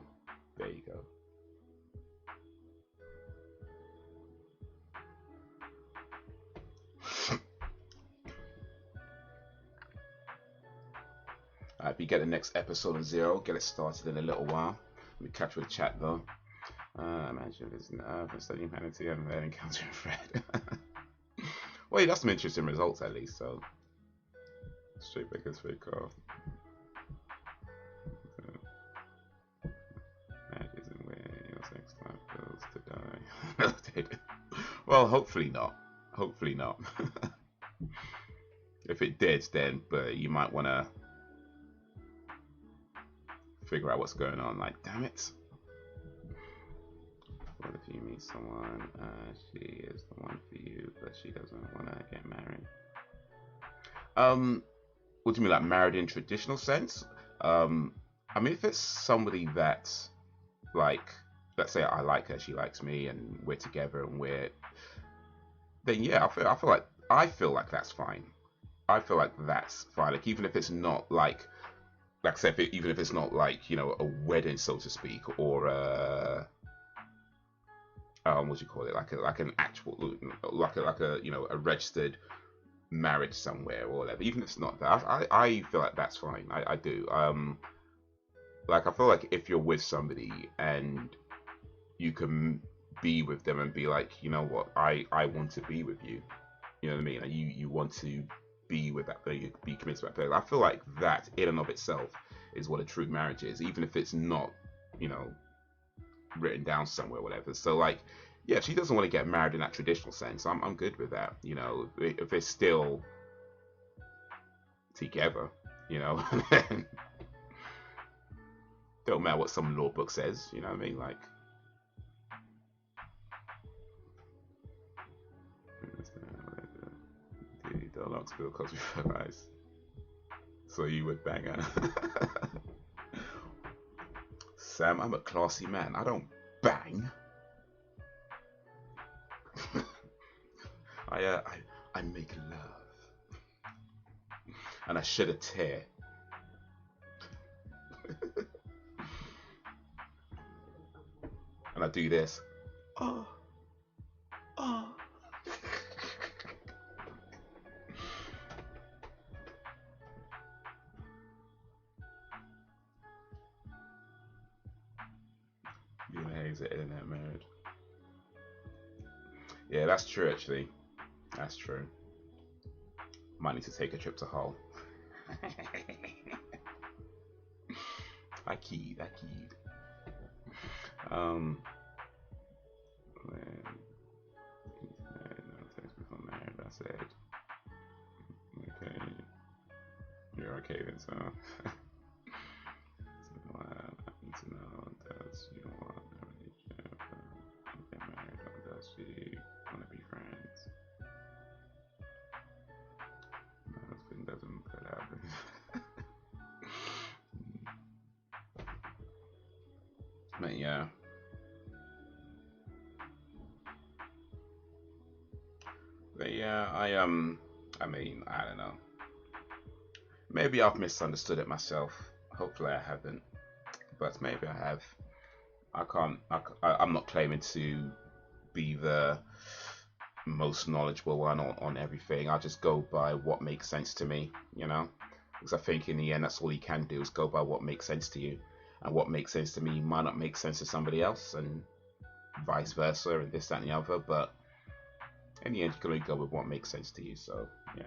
If you get the next episode of Zero, get it started in a little while. Let me catch with the chat though. Imagine this for studying humanity and then encountering Fred. Well, he got some interesting results at least. So straight back is fake off. That isn't where your sex life goes to die. Well, hopefully not. Hopefully not. If it did, then, but you might want to figure out what's going on. Like, damn it. What if you meet someone, she is the one for you, but she doesn't want to get married? What do you mean, like married in traditional sense? I mean, if it's somebody that, like, let's say I like her, she likes me, and we're together, and then yeah, I feel like that's fine. I feel like that's fine. Like, even if it's not like I said, even if it's not like a wedding, so to speak, or what do you call it? Like an actual, like a a registered marriage somewhere or whatever. Even if it's not that, I feel like that's fine. I do. Like, I feel like if you're with somebody and you can be with them and be like, you know what, I want to be with you. You know what I mean? Like, you want to be with that person, be committed to that person. I feel like that in and of itself is what a true marriage is, even if it's not, written down somewhere or whatever. So, like, yeah, if she doesn't want to get married in that traditional sense, I'm good with that. If it's still together, then don't matter what some law book says. You know what I mean? Like, The long spill because we realized. So you would bang her. Sam, I'm a classy man. I don't bang. I make love. And I shed a tear. And I do this. Oh. Oh. You and Haze are internet married. Yeah, that's true actually. That's true. Might need to take a trip to Hull. I keyed. When married, I said, okay, you're okay then, so. I need to know, does you want a relationship? Get married, or does she want to be friends? My husband doesn't put out. But yeah. But yeah, I mean, I don't know. Maybe I've misunderstood it myself. Hopefully I haven't. But maybe I have. I'm not claiming to be the most knowledgeable one on everything. I'll just go by what makes sense to me, you know? Because I think in the end, that's all you can do is go by what makes sense to you. And what makes sense to me might not make sense to somebody else, and vice versa, and this, that, and the other. But in the end, you can only go with what makes sense to you, so, yeah.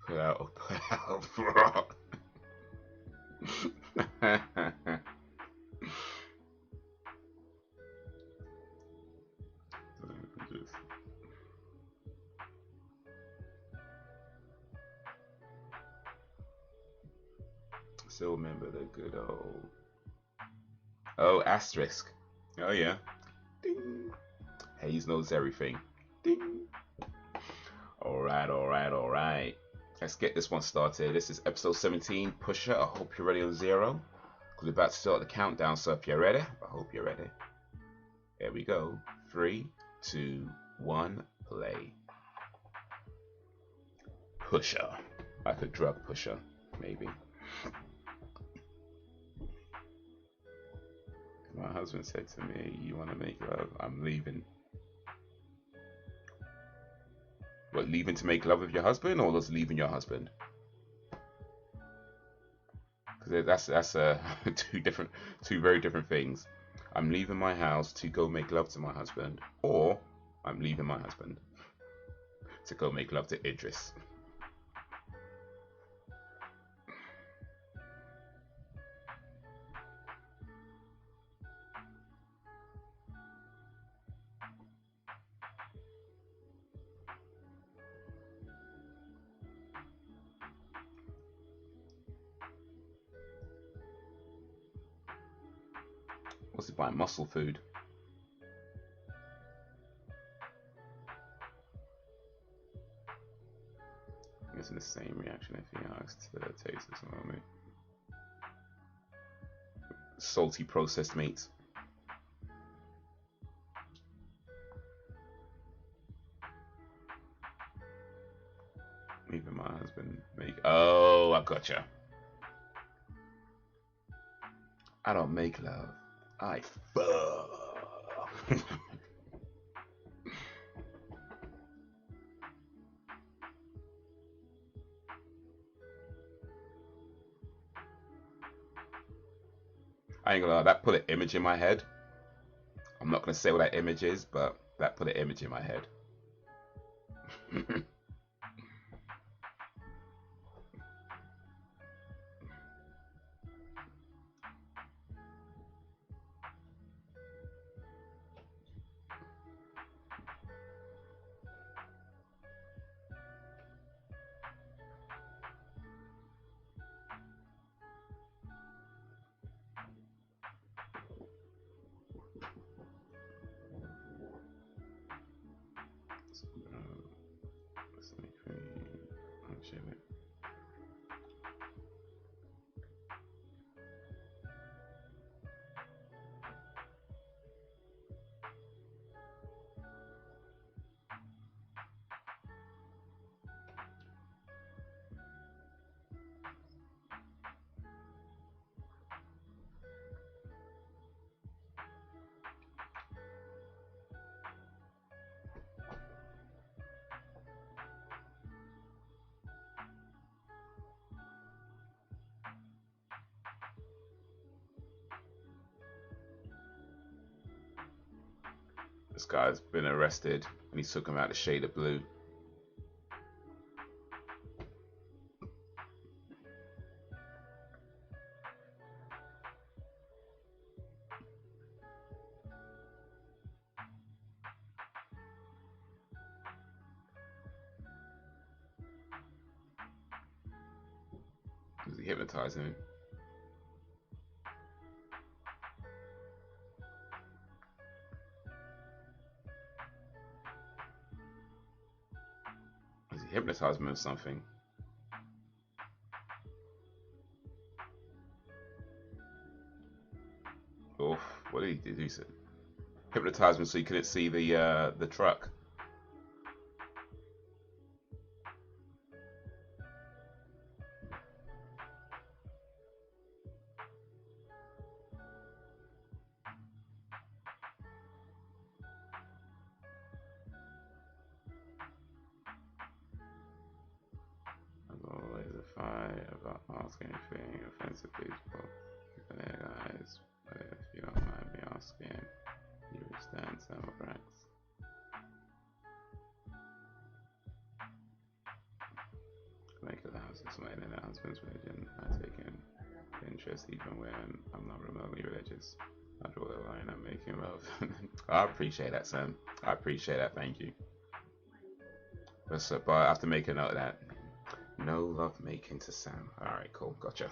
Put out, bro. Still remember the good old. Oh, asterisk. Oh yeah. Ding. Haze knows everything. Ding. Alright. Let's get this one started. This is episode 17, Pusher. I hope you're ready on 0. Because we're about to start the countdown, so if you're ready, I hope you're ready. Here we go. 3, 2, 1, play. Pusher. Like a drug pusher, maybe. My husband said to me, you want to make love? I'm leaving. What, leaving to make love with your husband, or just leaving your husband? Because that's two very different things. I'm leaving my house to go make love to my husband, or I'm leaving my husband to go make love to Idris. What's it by? Muscle food. It's the same reaction if he asked to taste this moment. Salty processed meats. Even my husband make. Oh, I gotcha. I don't make love. I fuck. I ain't gonna lie, that put an image in my head. I'm not gonna say what that image is, but that put an image in my head. This guy's been arrested and he took him out the shade of blue. Was he hypnotizing him? Was he hypnotizing him or something? Oof, what did he do? He said hypnotize him so he couldn't see the truck. Fight about asking anything offensive people. There, guys. But if you don't mind me asking, you understand some facts. Make allowances, made announcements, religion. I take in interest even when I'm not remotely religious. I draw the line I'm making relevant. I appreciate that, Sam. I appreciate that. Thank you. But I have to make a note of that. No love making to Sam. Alright, cool. Gotcha.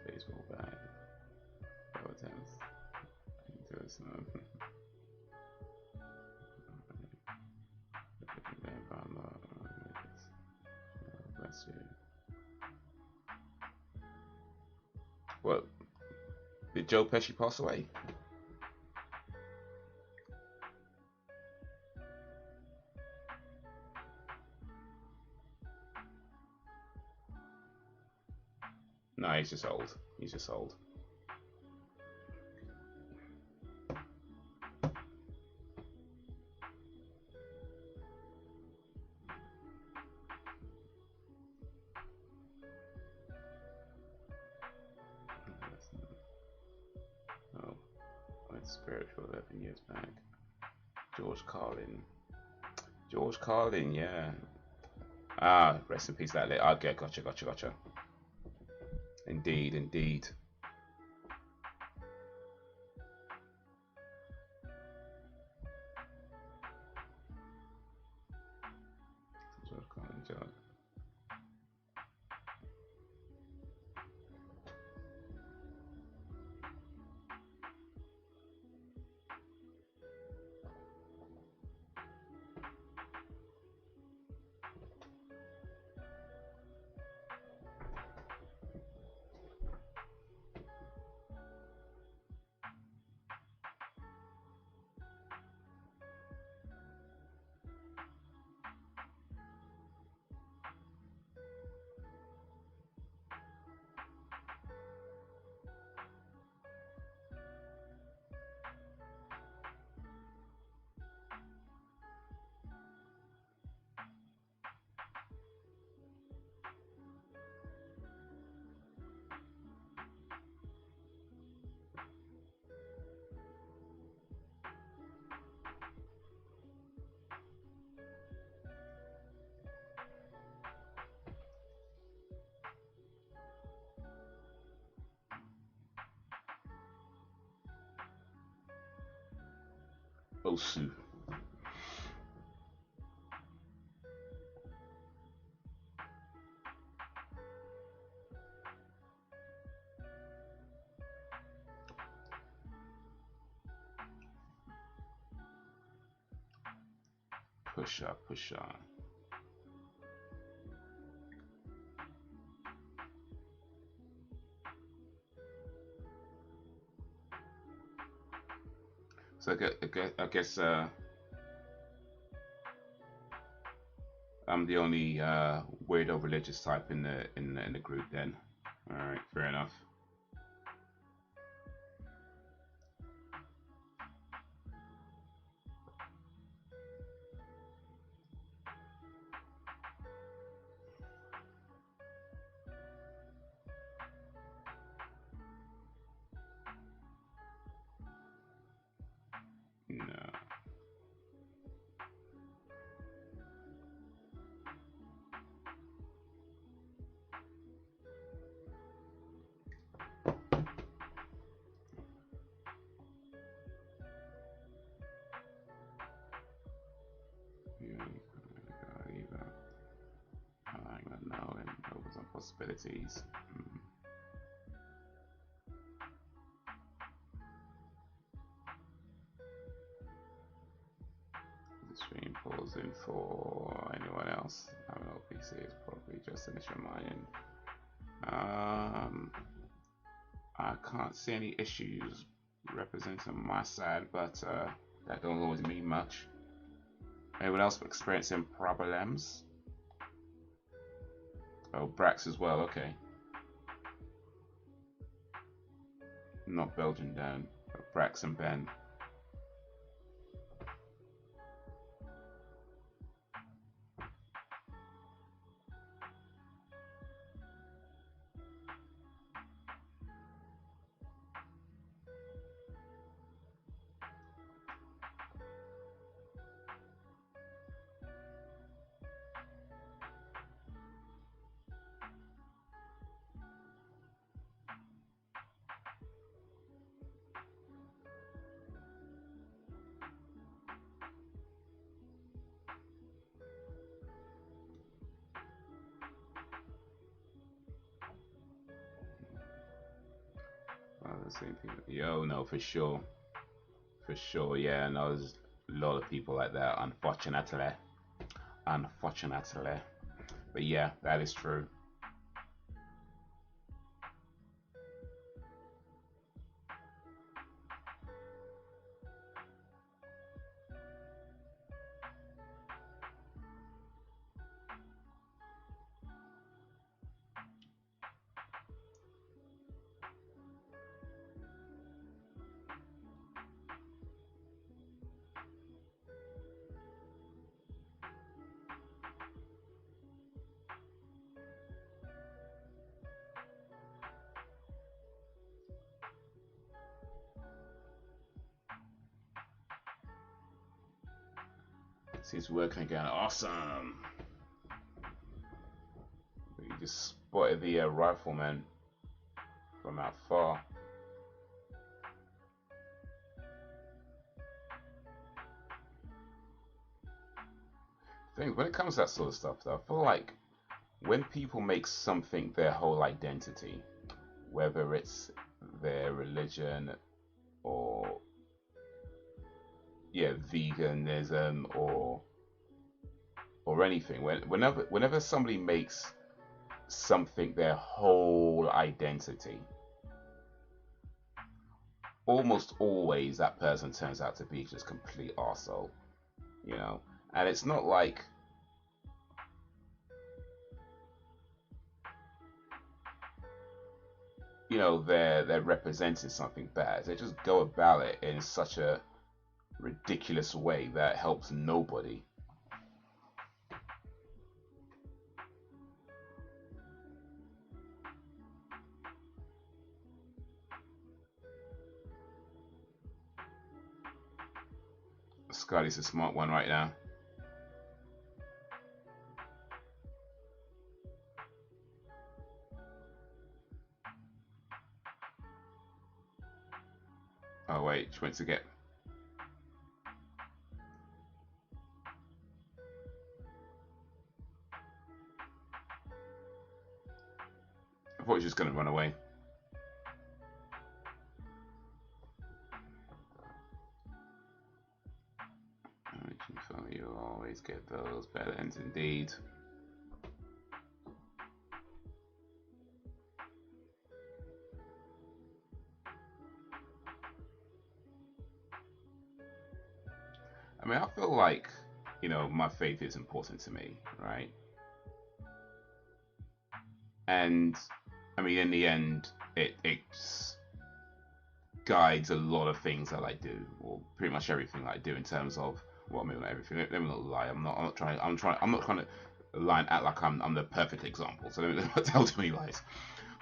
Baseball bat. Bless you. What? Did Joe Pesci pass away? No, he's just old. He's just old. Oh, it's spiritual 11 years back. George Carlin. George Carlin, yeah. Ah, rest in peace, that lit. Okay, gotcha. Indeed, indeed. George Carlin, George. Osu. Push up, push on. So I guess I'm the only weirdo religious type in the group then. All right, fair enough. No. I don't know, and open some possibilities. The stream pausing for anyone else. I don't know, PC is probably just initial mining. I can't see any issues representing my side, but that don't always mean much. Anyone else experiencing problems? Oh, Brax as well, okay. Not Belgian Dan, but Brax and Ben. The same people. Yo, no, for sure. For sure, yeah. No, there's a lot of people like that, unfortunately. Unfortunately. But yeah, that is true. Seems working again. Awesome. You just spotted the rifleman from out far. Thing when it comes to that sort of stuff, though, I feel like when people make something their whole identity, whether it's their religion or yeah, veganism or anything, whenever somebody makes something their whole identity, almost always that person turns out to be just complete arsehole, you know. And it's not like you know they're representing something bad. They just go about it in such a ridiculous way that helps nobody. Scotty's a smart one right now. Oh wait, she went to get. I thought he was just going to run away. You always get those better ends indeed. I mean, I feel like, you know, my faith is important to me, right? And I mean, in the end, it guides a lot of things that I do, or pretty much everything I do in terms of, well, I mean, not everything. Let me not lie. I'm not trying to lie and act like I'm the perfect example. So let me not tell too many lies.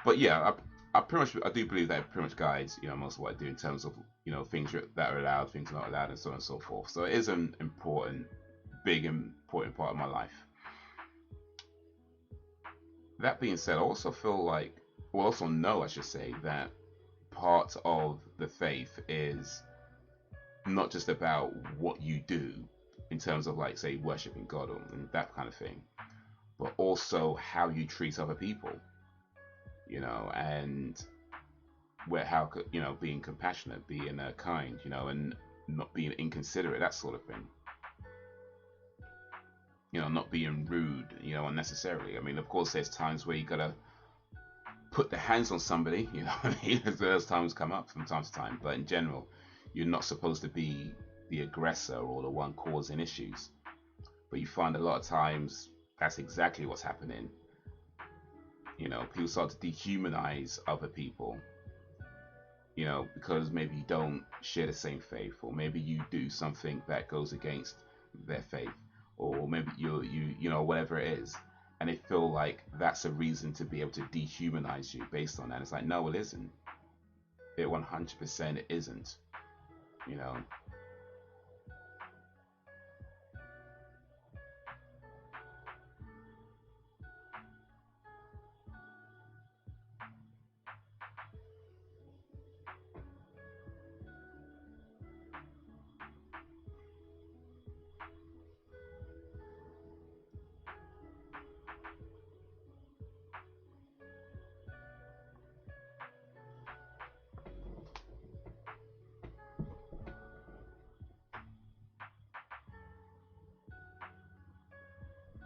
But yeah, I do believe that it pretty much guides, you know, most of what I do in terms of, you know, things that are allowed, things not allowed, and so on and so forth. So it is an important, important part of my life. That being said, I also feel like, well, also know, I should say, that part of the faith is not just about what you do in terms of, like, say, worshiping God and that kind of thing, but also how you treat other people, you know, and where, how, you know, being compassionate, being kind, you know, and not being inconsiderate, that sort of thing. You know, not being rude, you know, unnecessarily. I mean, of course, there's times where you gotta put the hands on somebody, you know. I mean, those times come up from time to time, but in general, you're not supposed to be the aggressor or the one causing issues. But you find a lot of times that's exactly what's happening. You know, people start to dehumanize other people, you know, because maybe you don't share the same faith, or maybe you do something that goes against their faith, or maybe you know, whatever it is, and they feel like that's a reason to be able to dehumanize you based on that. It's like, no, it isn't. It 100% isn't. You know.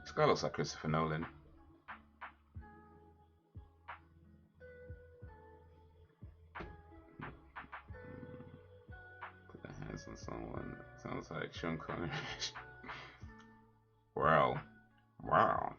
This guy looks like Christopher Nolan. Put the hands on someone. Sounds like Sean Connery. Wow. Wow.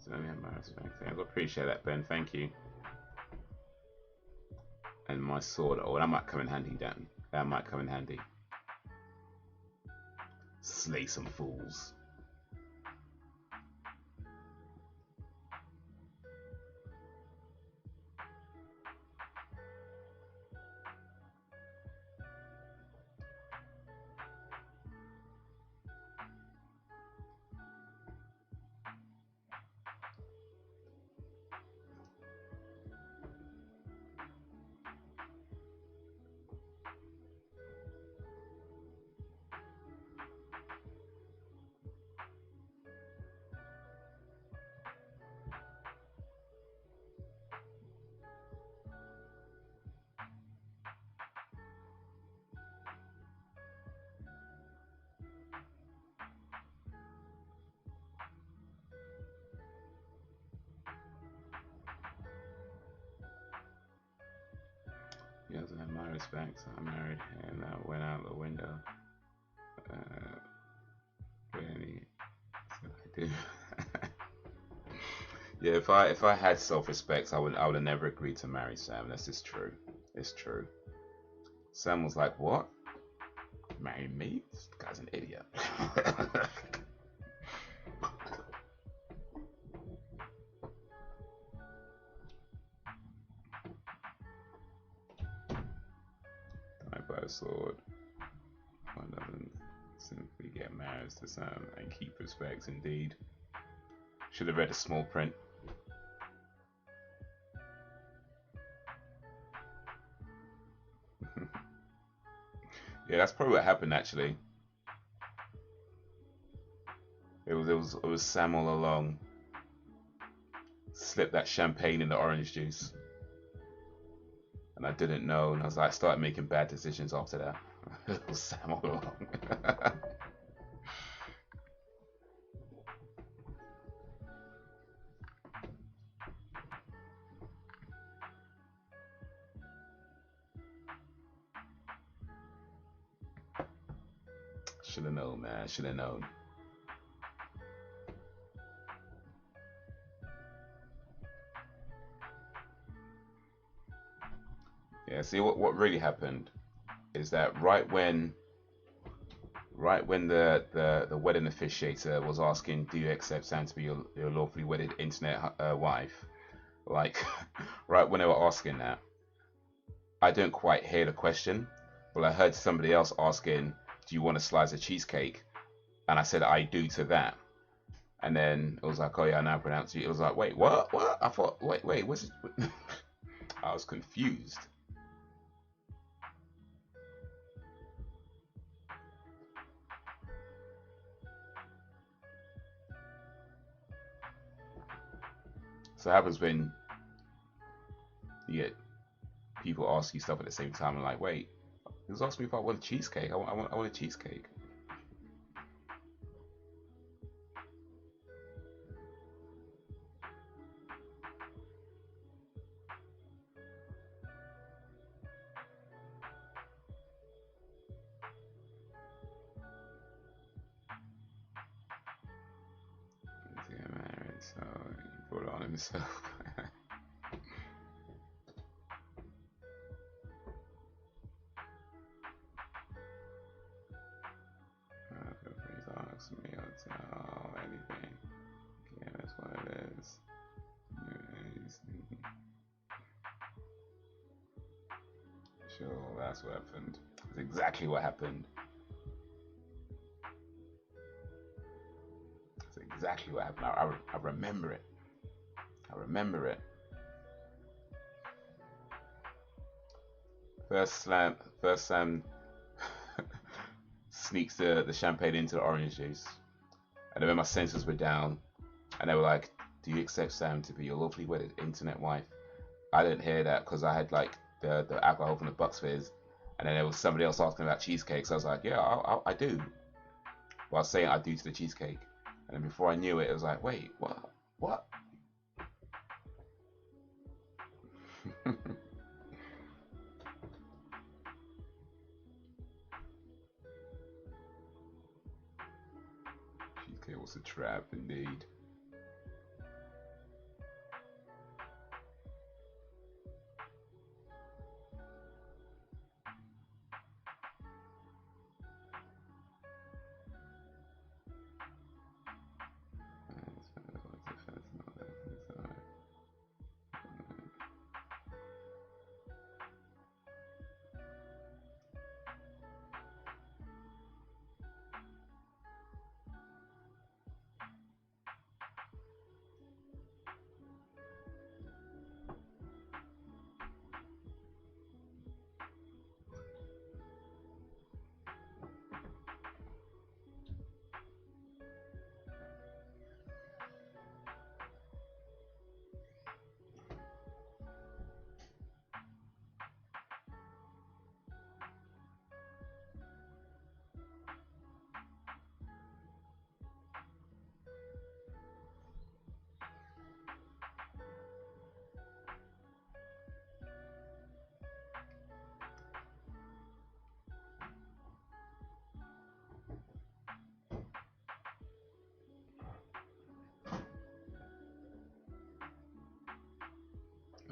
So yeah, I appreciate that, Ben. Thank you. And my sword. Oh, that might come in handy, Dan. That might come in handy. Slay some fools. respects, I'm married, and that went out the window. Really, so I do. Yeah, if I had self-respect, I would have never agreed to marry Sam. That's just true. It's true. Sam was like, "What? Marry me? This guy's an idiot." I buy a sword. One doesn't simply get married to Sam and keep respect. Indeed, should have read the small print. Yeah, that's probably what happened actually. It was Sam all along. Slipped that champagne in the orange juice, and I didn't know, and I was like, started making bad decisions after that. It was Sam all along. Should have known, man. Should have known. Yeah. See, what really happened is that right when the wedding officiator was asking, "Do you accept Sam to be your lawfully wedded internet wife?" Like, right when they were asking that, I didn't quite hear the question, but I heard somebody else asking, "Do you want a slice of cheesecake?" And I said, "I do" to that. And then it was like, "Oh yeah, I now pronounce it." It was like, "Wait, what? What?" I thought, "Wait, what's it?" I was confused. So it happens when you get people ask you stuff at the same time and like, "Wait, he was asking me if I want a cheesecake. I want a cheesecake." He's getting married, so he brought it on himself. Please ask me, I'll tell anything. Yeah, that's what it is. Sure, that's what happened. That's exactly what happened. That's exactly what happened. I remember it. I remember it. First Sam sneaks the champagne into the orange juice. And then when my senses were down, and they were like, "Do you accept Sam to be your lawfully wedded internet wife?" I didn't hear that because I had like the alcohol from the Bucks Fizz, and then there was somebody else asking about cheesecake. So I was like, "Yeah, I do." But I was saying I do to the cheesecake, and then before I knew it, it was like, "Wait, what? What?" Cheesecake was a trap, indeed.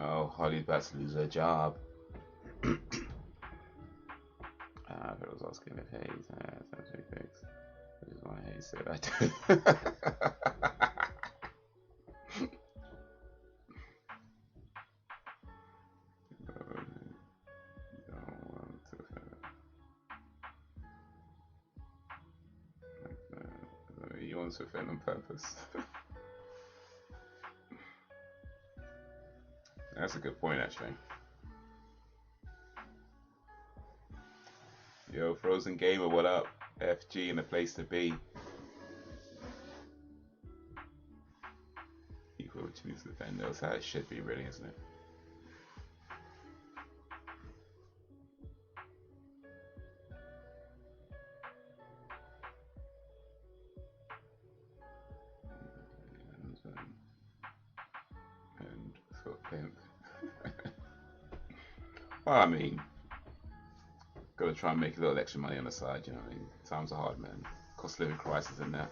Oh, Holly's about to lose her job. I was asking if Haze has something fixed. Which is why Haze said I do. He wants to offend on purpose. That's a good point, actually. Yo, Frozen Gamer, what up? FG and the place to be. Equal opportunities to defend. That's how it should be, really, isn't it? And foot pimp. Well, I mean, gotta try and make a little extra money on the side, you know what I mean? Times are hard, man. Cost of living crisis in there.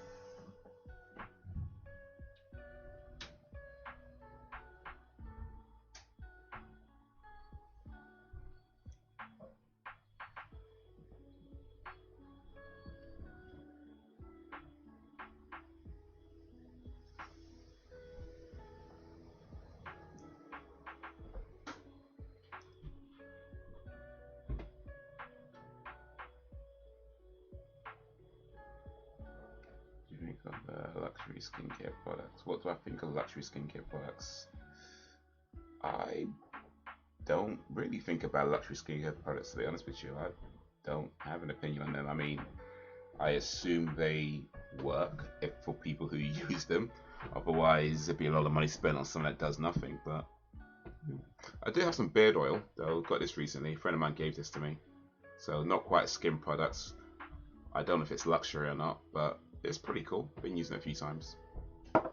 Of luxury skincare products. What do I think of luxury skincare products? I don't really think about luxury skincare products, to be honest with you. I don't have an opinion on them. I mean, I assume they work for people who use them. Otherwise, there'd be a lot of money spent on something that does nothing. But I do have some beard oil, though. Got this recently. A friend of mine gave this to me. So not quite skin products. I don't know if it's luxury or not, but it's pretty cool. Been using it a few times. That's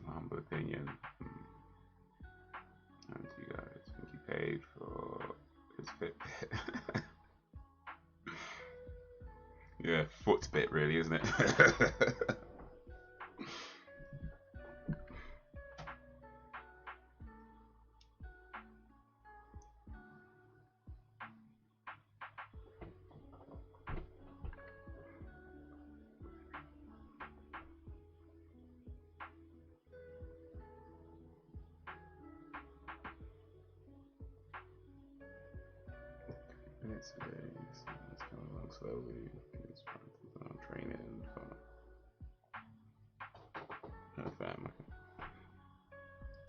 my humble opinion. And you guys think he paid for his Fitbit? Yeah, Footbit really, isn't it? It's coming along slowly. It's training for fam.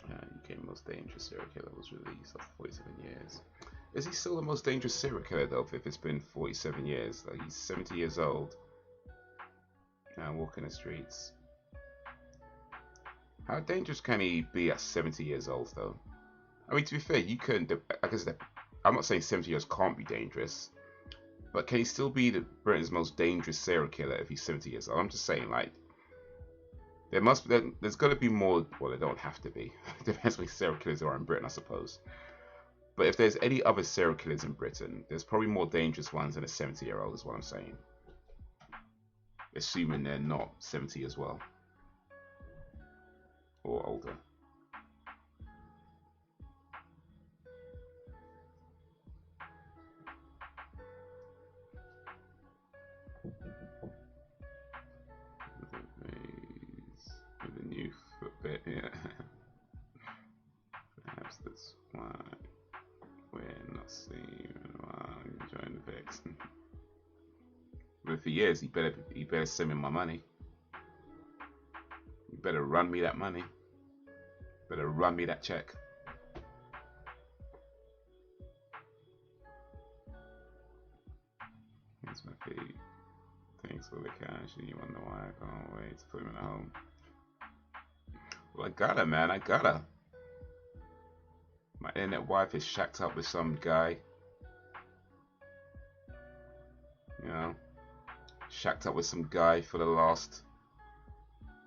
UK most dangerous serial killer was released after 47 years. Is he still the most dangerous serial killer though? If it's been 47 years, like he's 70 years old now, walking the streets. How dangerous can he be at 70 years old though? I mean, to be fair, you couldn't. I guess I'm not saying 70 years can't be dangerous, but can he still be Britain's most dangerous serial killer if he's 70 years old? I'm just saying, like, there's got to be more. Well, there don't have to be. Depends how many serial killers there are in Britain, I suppose. But if there's any other serial killers in Britain, there's probably more dangerous ones than a 70-year-old, is what I'm saying. Assuming they're not 70 as well, or older. With a new Fitbit, yeah. Perhaps that's why we're not seeing while enjoying the pics. But if he is, he better send me my money. You better run me that money. Better run me that check. Here's my feed. Thanks for the cash, and you wonder why I can't wait to put him in a home. Well, I gotta, man. I gotta. My internet wife is shacked up with some guy. You know, shacked up with some guy for the last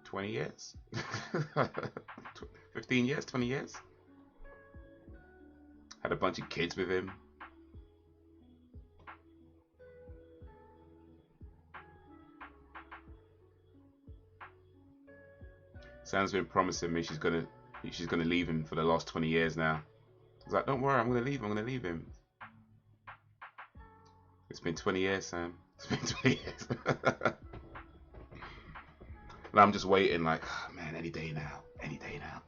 20 years. 15 years, 20 years. Had a bunch of kids with him. Sam's been promising me she's gonna leave him for the last 20 years now. I was like, don't worry, I'm gonna leave him. It's been 20 years, Sam. It's been 20 years. And I'm just waiting, like, oh, man, any day now. Any day now.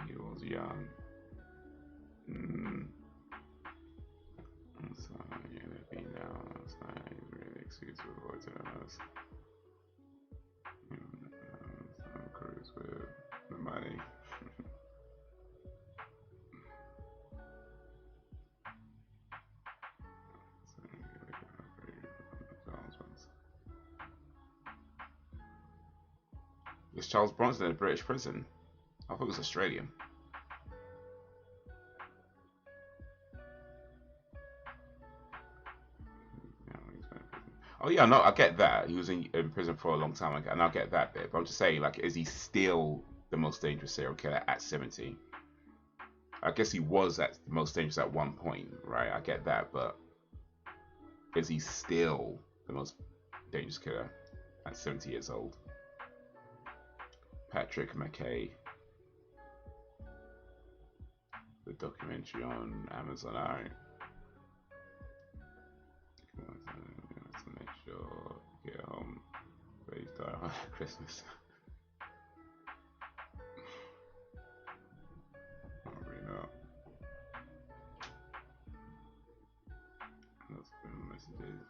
He was young. So, yeah, they've been down. It's not really excuse to avoid us. Some cruise with the money. Is Charles Bronson in a British prison? I thought it was Australian. Oh yeah, no, I get that. He was in prison for a long time, and I get that bit. But I'm just saying, like, is he still the most dangerous serial killer at 17? I guess he was at the most dangerous at one point, right? I get that, but is he still the most dangerous killer at 70 years old? Patrick McKay. The documentary on Amazon. Alright. To make sure you get home. Please die on Christmas. I don't really know. That's been messages.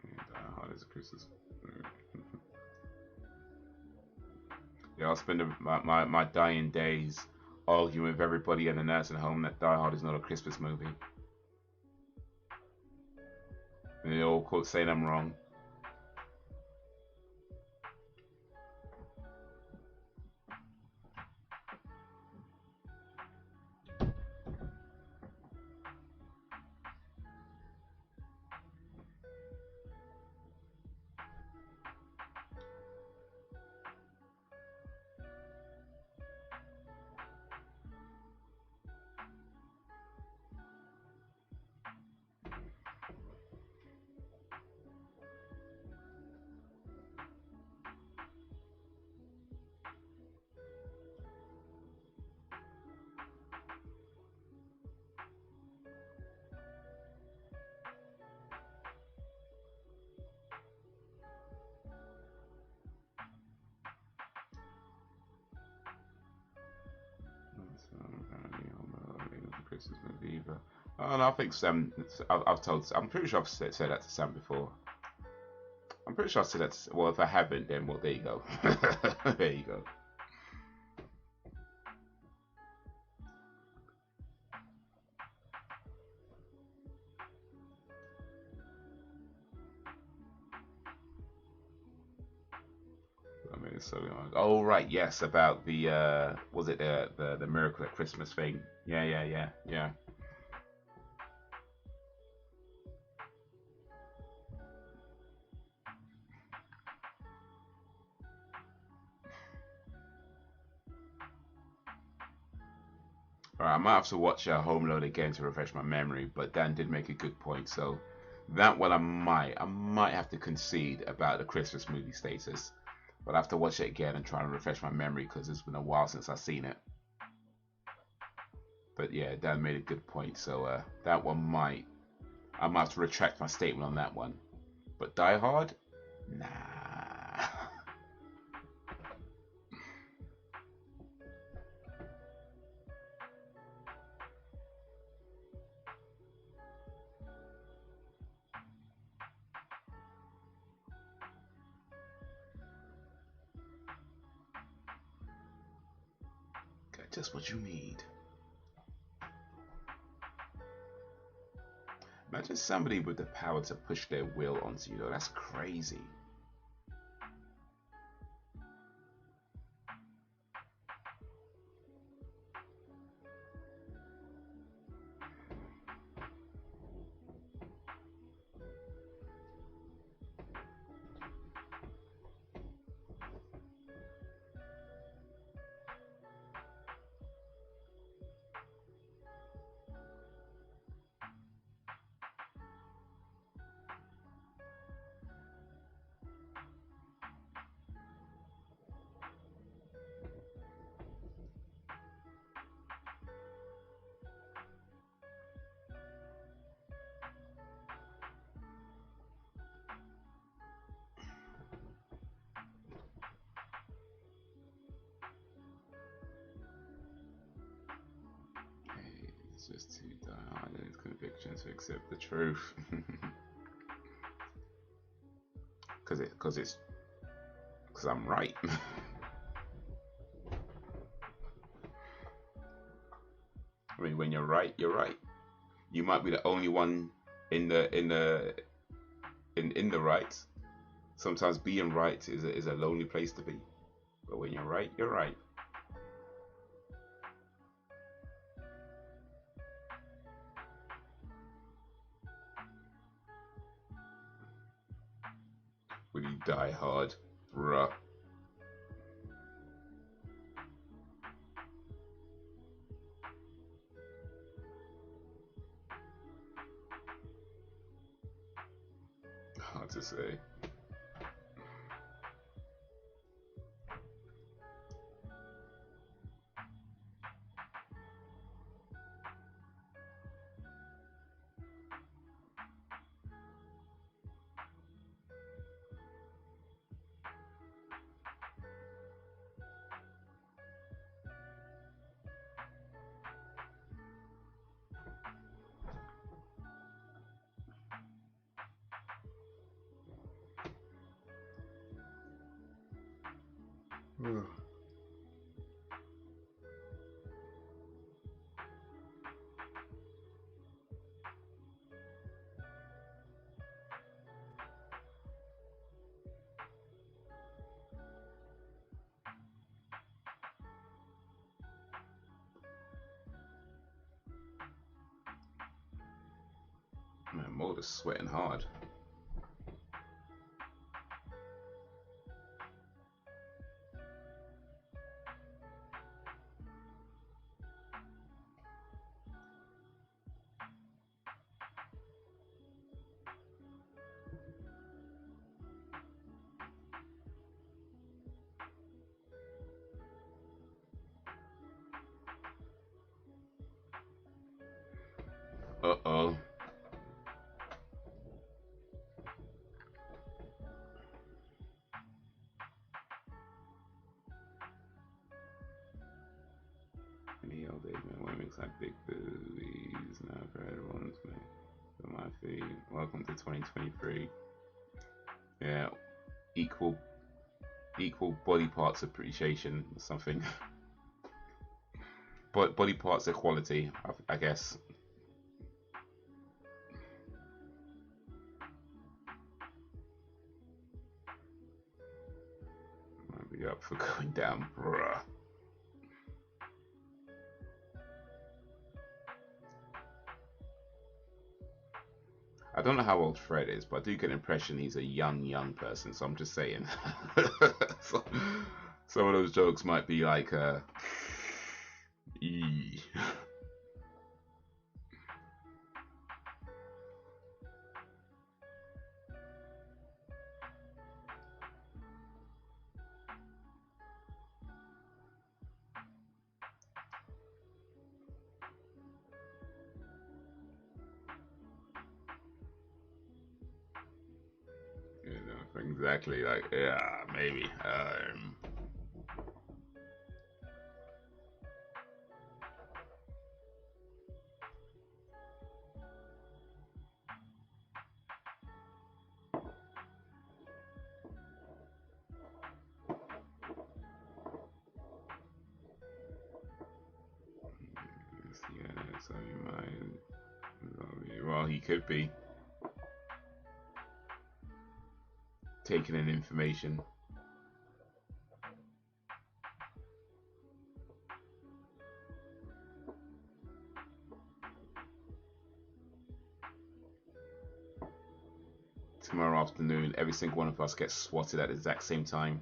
And how is Christmas? Yeah, I'll spend my dying days arguing with everybody in the nursing home that Die Hard is not a Christmas movie. And they all quote saying I'm wrong. Christmas movie either. Oh no, I think Sam. I've told. I'm pretty sure I've said that to Sam before. I'm pretty sure I said that. Well, if I haven't, then well, there you go. There you go. I mean, it's so long. Oh right, yes, about the was it the Miracle at Christmas thing? Yeah. Alright, I might have to watch Home Alone again to refresh my memory, but Dan did make a good point. So that one I might have to concede about the Christmas movie status, but I have to watch it again and try and refresh my memory because it's been a while since I've seen it. But yeah, Dan made a good point. So that one I might have to retract my statement on that one. But Die Hard, nah. just what you need. Imagine somebody with the power to push their will onto you, though. That's crazy. It's just too die-hard in its conviction to accept the truth. Because I'm right. I mean, when you're right, you're right. You might be the only one in the right. Sometimes being right is a lonely place to be. But when you're right, you're right. Will you die hard, bruh? Hard to say. Man, Motor's sweating hard. Uh-oh. Any old age man, what makes like big boobies? Now for everyone's me. On my feet. Welcome to 2023. Yeah, equal body parts appreciation or something. But body parts equality, I guess. Might be up for going down, bruh. I don't know how old Fred is, but I do get an impression he's a young person, so I'm just saying. So, some of those jokes might be like, eee. You know, exactly, like, yeah, maybe. Well, he could be taking in information. Tomorrow afternoon, every single one of us gets swatted at the exact same time.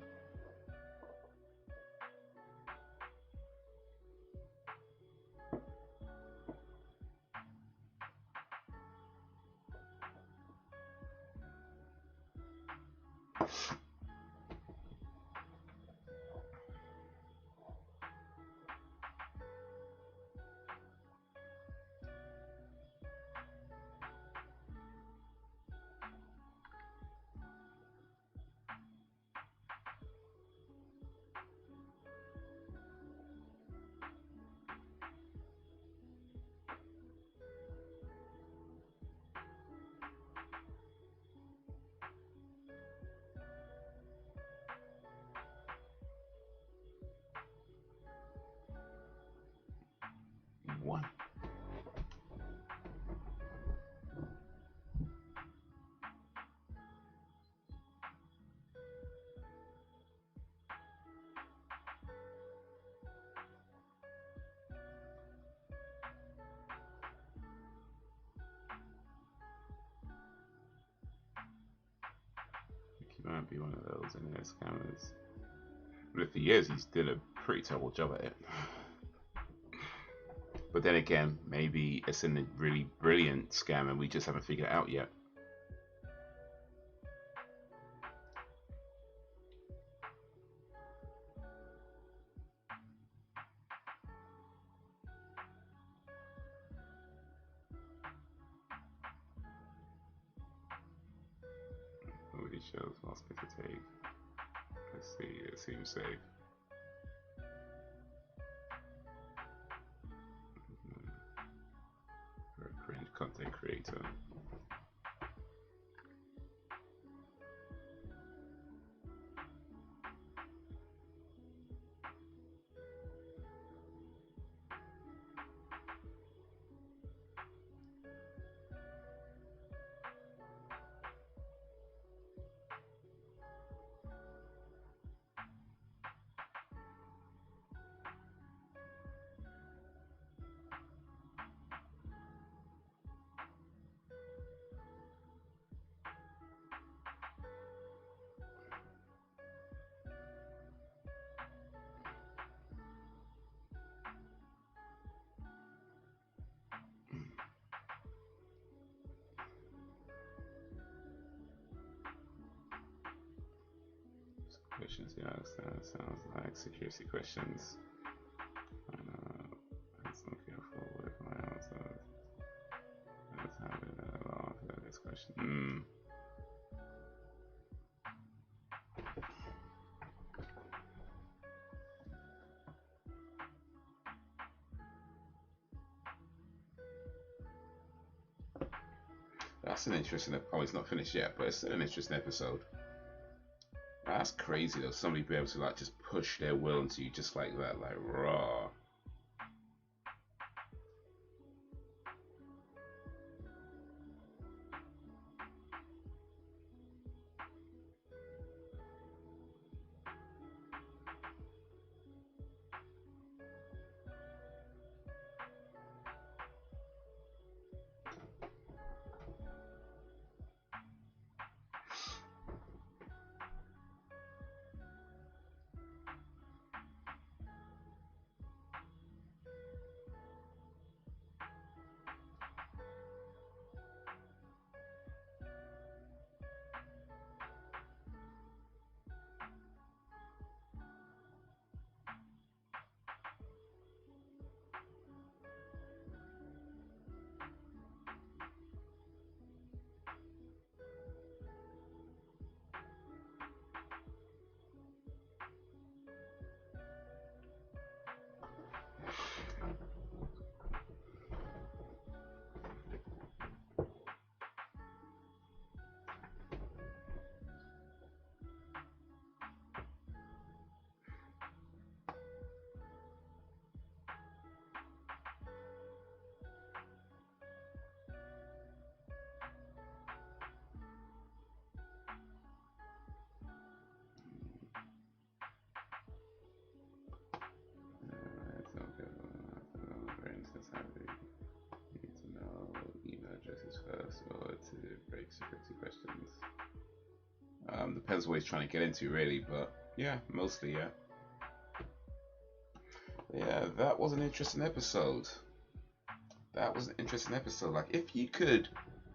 One. He might be one of those internet scammers. But if he is, he's did a pretty terrible job at it. But then again, maybe it's a really brilliant scam and we just haven't figured it out yet. Nobody shows what's going to take. Let's see, it seems safe. For a cringe content creator. Questions, yeah, that sounds like security questions. That's not careful with my answers. Let's have it for this question. That's an interesting. Oh, it's not finished yet, but it's still an interesting episode. That's crazy though. Somebody be able to like just push their will into you just like that, like raw. break security questions. Depends what he's trying to get into, really, but yeah, mostly, yeah. Yeah, that was an interesting episode. That was an interesting episode. Like, if you could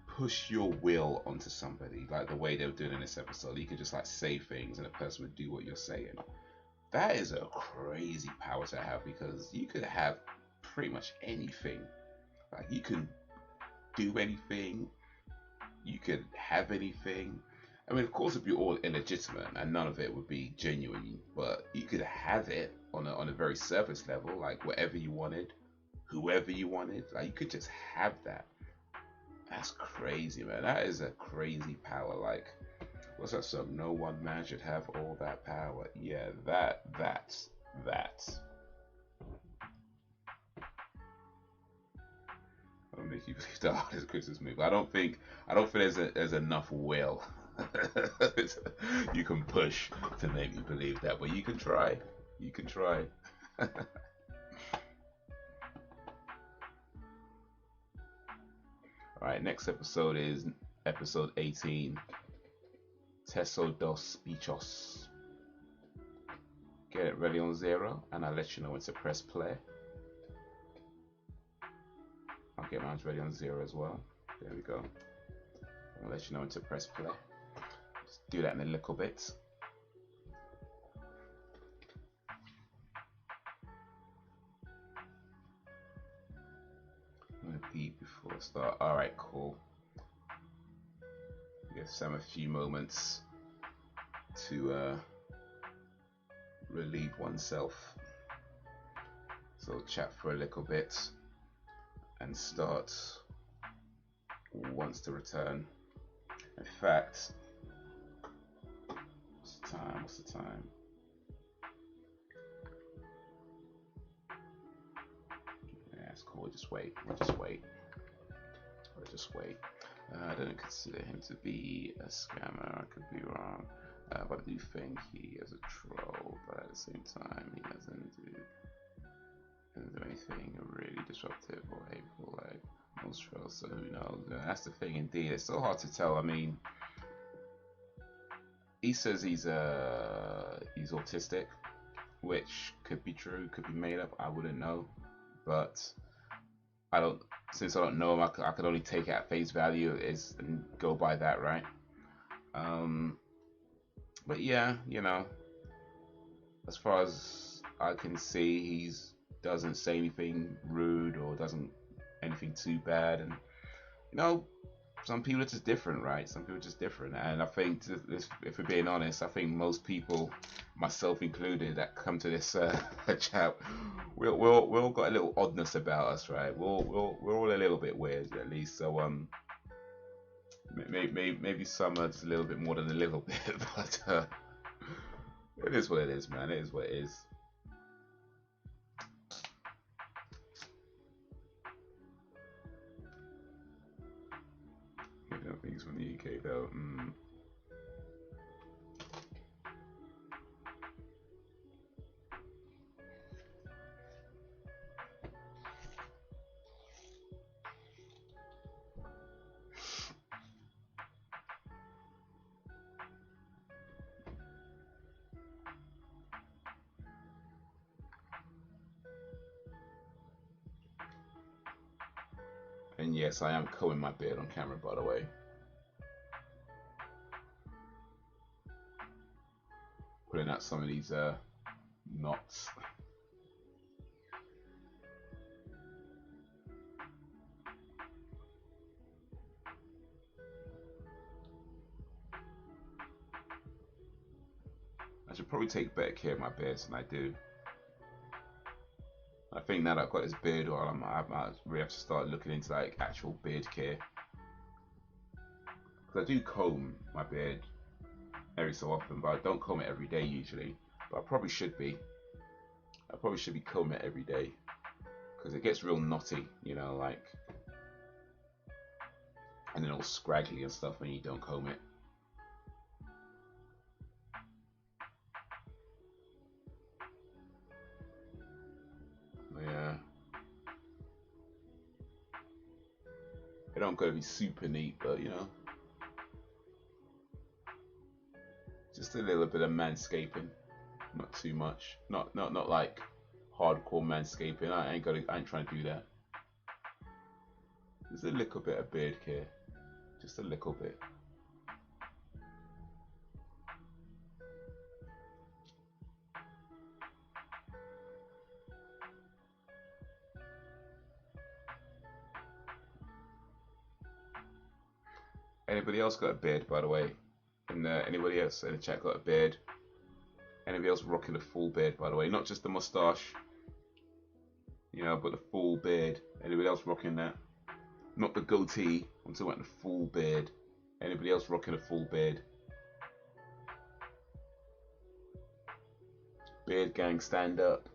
push your will onto somebody, like the way they were doing in this episode, you could just like say things and the person would do what you're saying. That is a crazy power to have, because you could have pretty much anything. Like, you can do anything, you could have anything. I mean, of course, it'd be all illegitimate and none of it would be genuine, but you could have it on a very surface level, like whatever you wanted, whoever you wanted. Like, you could just have that. That's crazy, man. That is a crazy power. Like, what's that song? No one man should have all that power. Yeah, that's. I'll make you believe the hardest Christmas movie. I don't think there's enough will you can push to make me believe that, but you can try. You can try. Alright, next episode is episode 18. Teso Dos Bichos. Get it ready on 0 and I'll let you know when to press play. I'll get mine ready on 0 as well. There we go. I'll let you know when to press play. Just do that in a little bit. I'm gonna beep before I start. Alright, cool. Give Sam a few moments to relieve oneself. So chat for a little bit and start once to return. In fact, what's the time? What's the time? Yeah, it's cool. Just wait. We'll just wait. We'll just wait. I don't consider him to be a scammer. I could be wrong, but I do think he is a troll. But at the same time, he doesn't do anything really disruptive or hateful like most trolls. So who knows? That's the thing. Indeed, it's so hard to tell. I mean, he says he's autistic, which could be true, could be made up. I wouldn't know, but since I don't know him, I could only take it at face value and go by that, right? But yeah, you know, as far as I can see, he doesn't say anything rude or doesn't anything too bad, and you know, some people are just different, right? Some people are just different, and I think, if we're being honest, I think most people, myself included, that come to this chat, we're all got a little oddness about us, right? We're all a little bit weird, at least. So maybe some are just a little bit more than a little bit, but it is what it is, man. It is what it is. I don't think he's from the UK though. And yes, I am combing my beard on camera, by the way. Putting out some of these knots. I should probably take better care of my beard than I do. I think now that I've got this beard on, I might really have to start looking into like actual beard care. Because I do comb my beard every so often, but I don't comb it every day usually. But I probably should be. I probably should be combing it every day. Because it gets real knotty, you know, like, and then all scraggly and stuff when you don't comb it. Yeah. It don't gotta be super neat, but you know, Just a little bit of manscaping, not too much. Not like hardcore manscaping. I ain't trying to do that. Just a little bit of beard care, just a little bit. Anybody else got a beard, by the way? And anybody else in the chat got a beard? Anybody else rocking a full beard, by the way? Not just the mustache, you know, but the full beard. Anybody else rocking that? Not the goatee. I'm talking about the full beard. Anybody else rocking a full beard? Beard gang, stand up.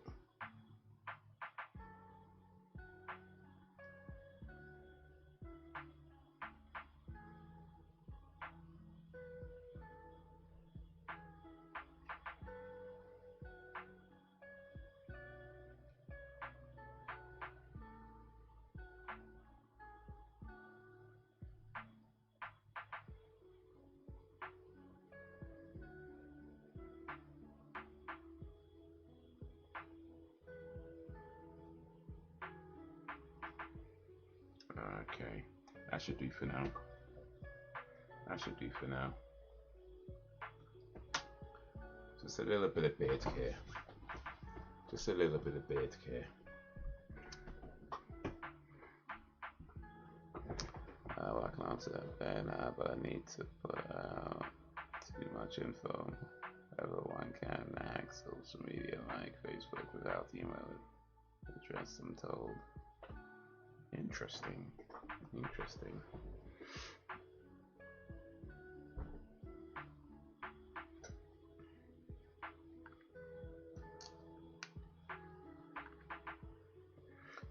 Okay, that should do for now. That should do for now. Just a little bit of beard care. Just a little bit of beard care. Well, I can answer that there now, but I need to put out too much info. Everyone can hack social media like Facebook without the email address, I'm told. Interesting. Interesting.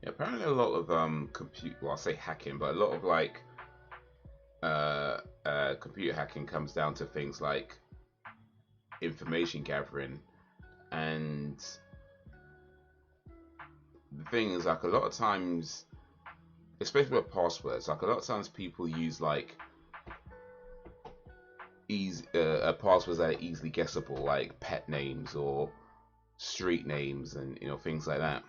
Yeah, apparently a lot of well, I'll say hacking, but a lot of like computer hacking comes down to things like information gathering, and the thing is, like, a lot of times, especially with passwords, like a lot of times people use like passwords that are easily guessable, like pet names or street names, and you know, things like that.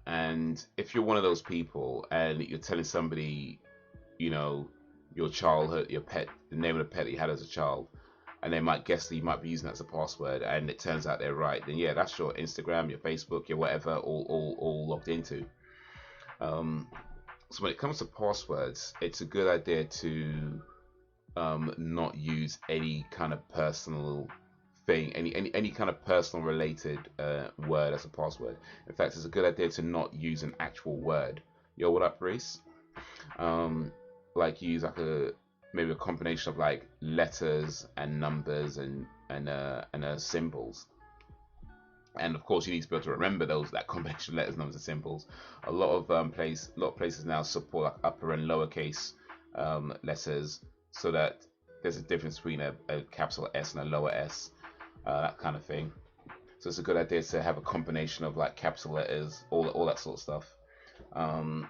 And if you're one of those people and you're telling somebody, you know, your childhood, your pet, the name of the pet that you had as a child, and they might guess that you might be using that as a password, and it turns out they're right, then yeah, that's your Instagram, your Facebook, your whatever, all logged into. So when it comes to passwords, it's a good idea to not use any kind of personal thing, any kind of personal related word as a password. In fact, it's a good idea to not use an actual word. Yo, what up, Reese? Like use like maybe a combination of like letters and numbers and symbols. And of course, you need to be able to remember that combination of letters, numbers, and symbols. A lot of places now support like upper and lowercase letters, so that there's a difference between a capital S and a lower S, that kind of thing. So it's a good idea to have a combination of like capital letters, all that sort of stuff, and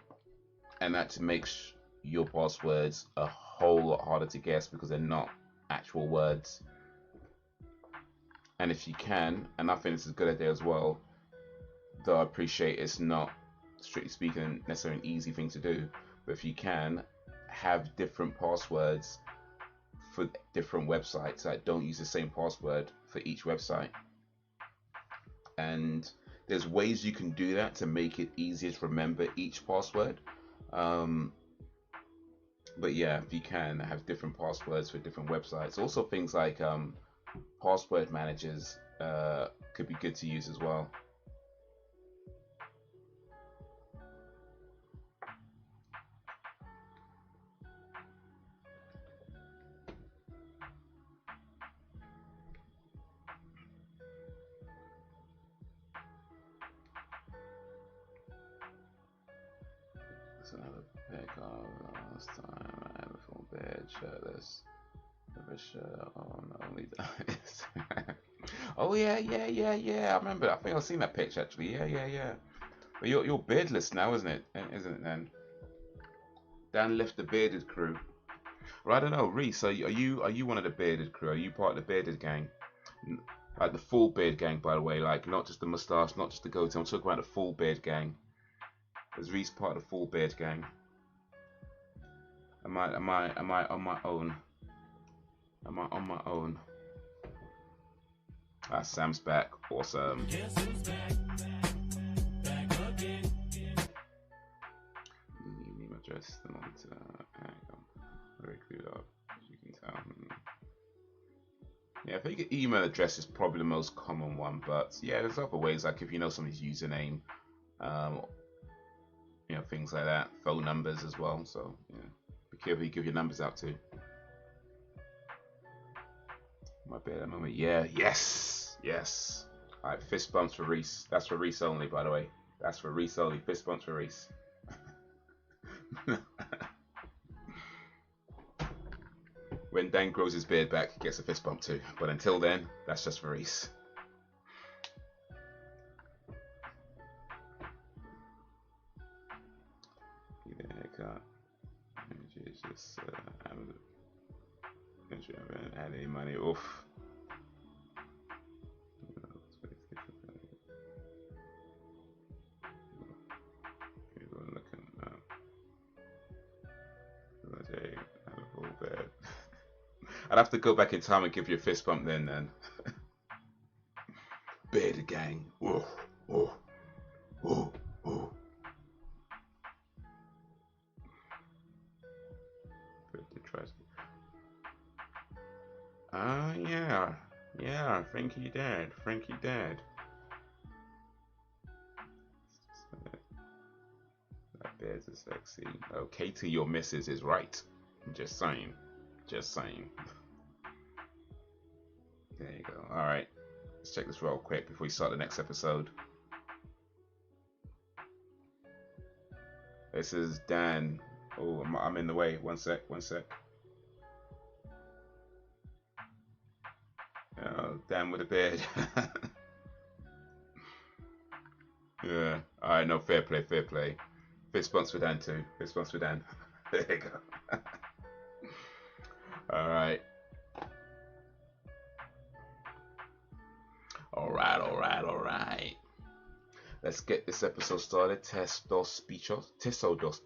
that makes your passwords a whole lot harder to guess because they're not actual words. And if you can, and I think this is a good idea as well, though I appreciate it's not, strictly speaking, necessarily an easy thing to do, but if you can, have different passwords for different websites. Like, don't use the same password for each website. And there's ways you can do that to make it easier to remember each password. But yeah, if you can, have different passwords for different websites. Also, things like password managers could be good to use as well. That's another pick of last time I had a full bed shirtless. Never shirt on, only dies. Oh yeah. I remember. I think I've seen that picture actually. Yeah. But you're beardless now, isn't it? Isn't it then? Dan left the bearded crew. Well, I don't know, Reese. Are you one of the bearded crew? Are you part of the bearded gang? Like the full beard gang, by the way. Like not just the mustache, not just the goatee. I'm talking about the full beard gang. Is Reese part of the full beard gang? Am I on my own? Am I on my own? Ah, Sam's back. Awesome. Email address. The moment. Very clued up, as you can tell. Yeah, I think email address is probably the most common one, but yeah, there's other ways. Like if you know somebody's username, you know, things like that. Phone numbers as well. So yeah, be careful who you give your numbers out to. My bad at the moment. Yeah, yes, yes. All right, fist bumps for Reese. That's for Reese only, by the way. That's for Reese only. Fist bumps for Reese. When Dan grows his beard back, he gets a fist bump too. But until then, that's just for Reese. Get a haircut. Just haven't had any money. Oof. I'd have to go back in time and give you a fist bump then. Bearded gang. Whoa, whoa, whoa, whoa. Yeah, Frankie dad. That beard's is sexy. Oh, Katie, your missus is right. Just saying. There you go. Alright. Let's check this real quick before we start the next episode. This is Dan. Oh, I'm in the way. One sec. Oh, Dan with a beard. Yeah. Alright, no, fair play. Fist bumps for Dan too. There you go. Alright. Alright. Let's get this episode started. Teso Dos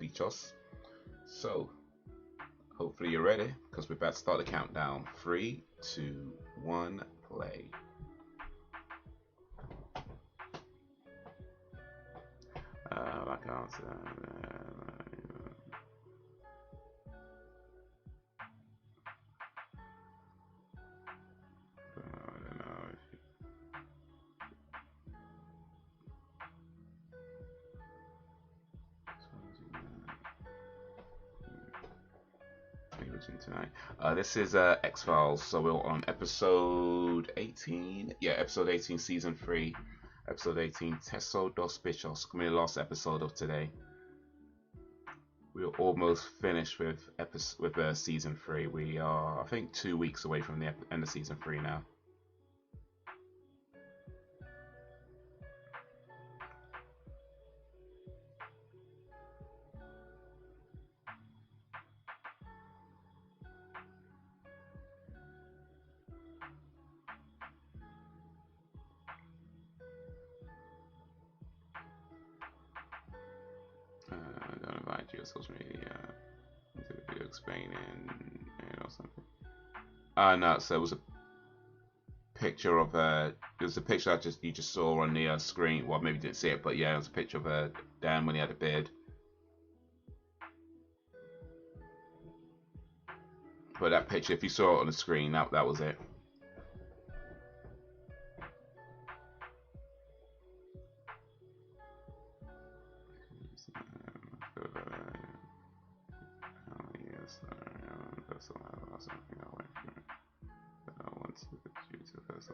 Bichos. So, hopefully you're ready, because we're about to start the countdown. 3, 2, 1, play. I can't. Tonight. This is X-Files, so we're on episode 18. Yeah, episode 18, season 3. Episode 18, Teso Dos Bichos. Gonna be the last episode of today. We're almost finished with season 3. We are, I think, 2 weeks away from the end of season 3 now. Don't invite you to social media. Into the video explaining, or something. No, so it was a picture of it was a picture you just saw on the screen. Well, maybe you didn't see it, but yeah, it was a picture of Dan when he had a beard. But that picture, if you saw it on the screen, that was it.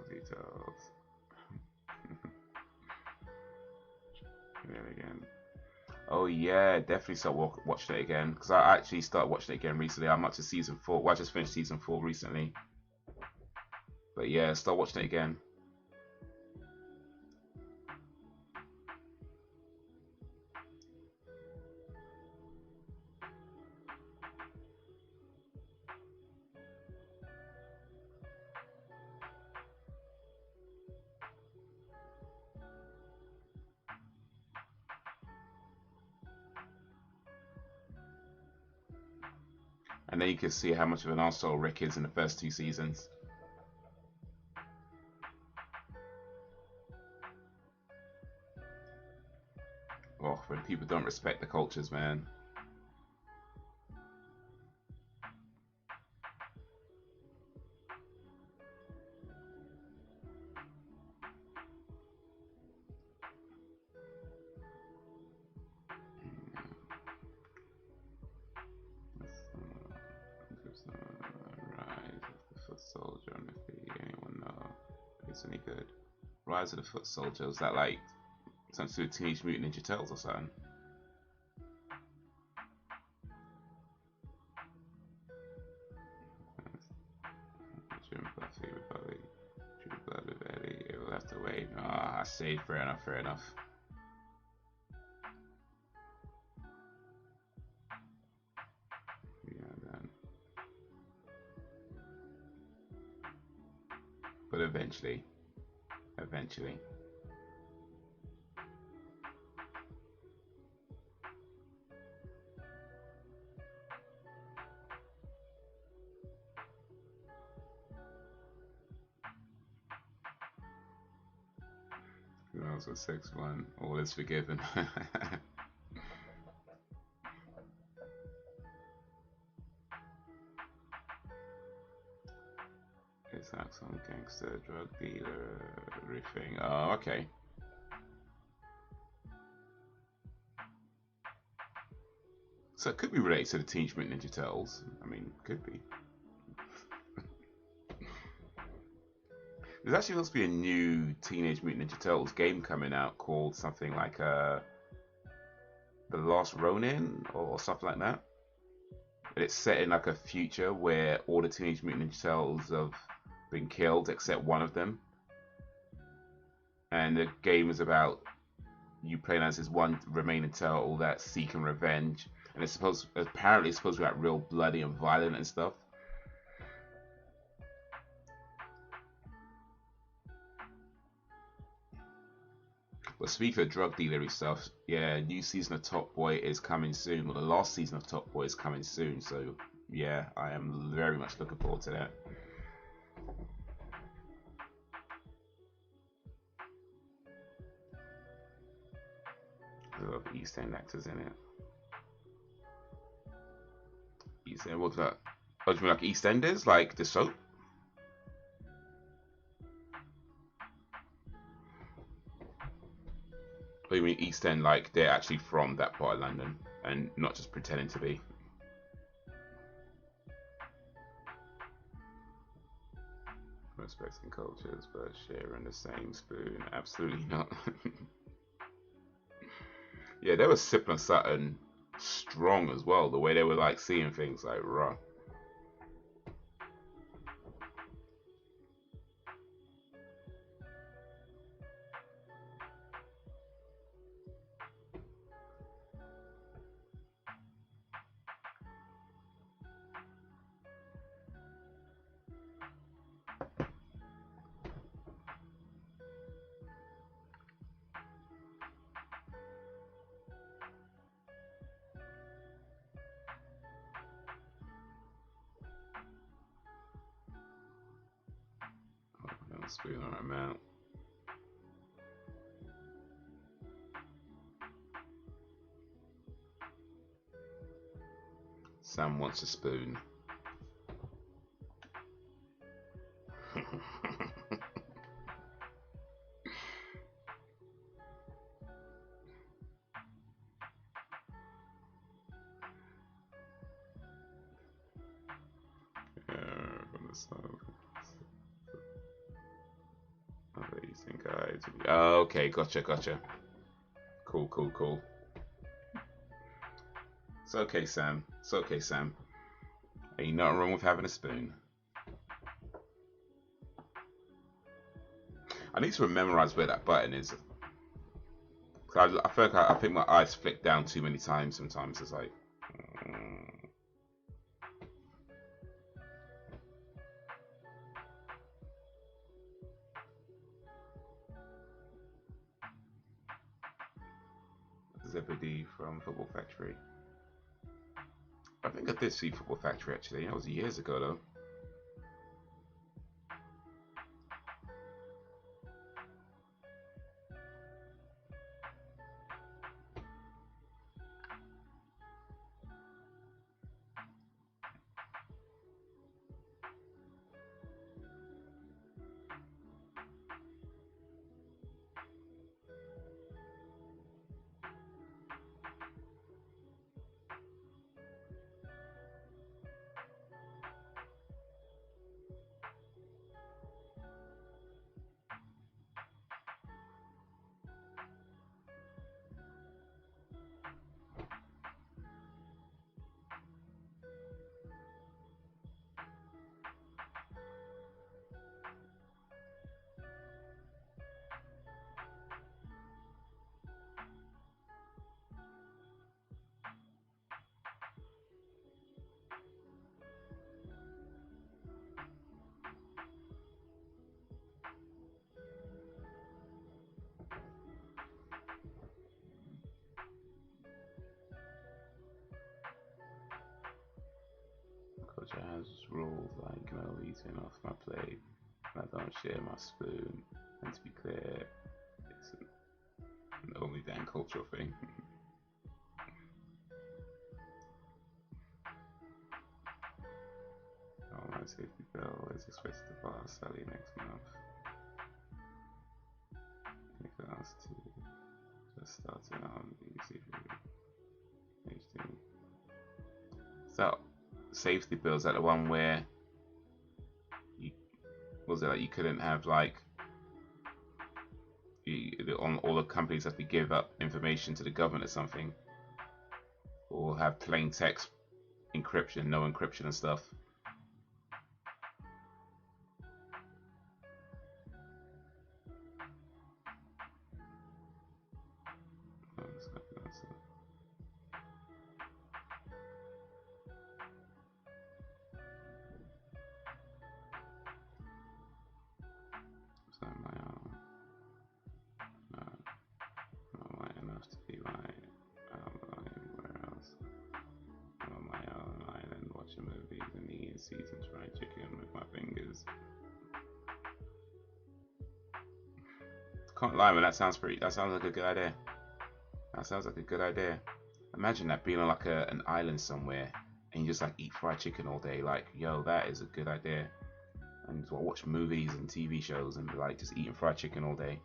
Details. Again. Oh yeah, definitely start watching it again, because I actually started watching it again recently. I'm up to season 4. Well, I just finished season 4 recently. But yeah, start watching it again. And then you can see how much of an arsehole Rick is in the first 2 seasons. Oh, when people don't respect the cultures, man. Rise of the Foot Soldier on the feed. Anyone know? It's any good? Rise of the Foot Soldier. Is that like something to do with Teenage Mutant Ninja Turtles or something? Jim Buffy with Bobby. True Blood with Eddie. It will have to wait. Ah, I see. Fair enough. Fair enough. But eventually. Who knows what 6-1? All is forgiven. It's like some gangster drug dealer riffing. Oh, okay. So it could be related to the Teenage Mutant Ninja Turtles. I mean, could be. There's actually supposed to be a new Teenage Mutant Ninja Turtles game coming out called something like The Last Ronin or something like that. And it's set in like a future where all the Teenage Mutant Ninja Turtles have been killed except one of them. And the game is about you playing as this one remaining turtle that's seeking revenge. And it's apparently it's supposed to be like real bloody and violent and stuff. But speaking of drug dealery stuff, yeah, new season of Top Boy is coming soon. Well, the last season of Top Boy is coming soon. So yeah, I am very much looking forward to that. A lot of East End actors in it. East End, what's that? Oh, do you mean like EastEnders, like the soap? Or you mean East End, like they're actually from that part of London and not just pretending to be? Respecting cultures, but sharing the same spoon? Absolutely not. Yeah, they were sipping something strong as well. The way they were like seeing things, like raw. Spoon on our mount. Sam wants a spoon. From the song. Other Eastern guys. Oh, okay, gotcha. Cool. It's okay, Sam. Ain't nothing wrong with having a spoon. I need to memorize where that button is. I feel like I think my eyes flick down too many times sometimes. It's like... Zebedee from Football Factory. I think I did see Football Factory actually. That was years ago though. Coach has rules like you can only turn off my plate. I don't share my spoon. And to be clear, it's an only damn cultural thing. Online safety bill is expected to pass early next month. Anything else to just starting on easy. So, safety bills that the one where you was it like you couldn't have like on all the companies have to give up information to the government or something, or have plain text encryption, no encryption and stuff. Seasons fried chicken with my fingers. Can't lie, man. That sounds like a good idea. That sounds like a good idea. Imagine that being on like an island somewhere and you just like eat fried chicken all day. Like, yo, that is a good idea. And just watch movies and TV shows and be like just eating fried chicken all day.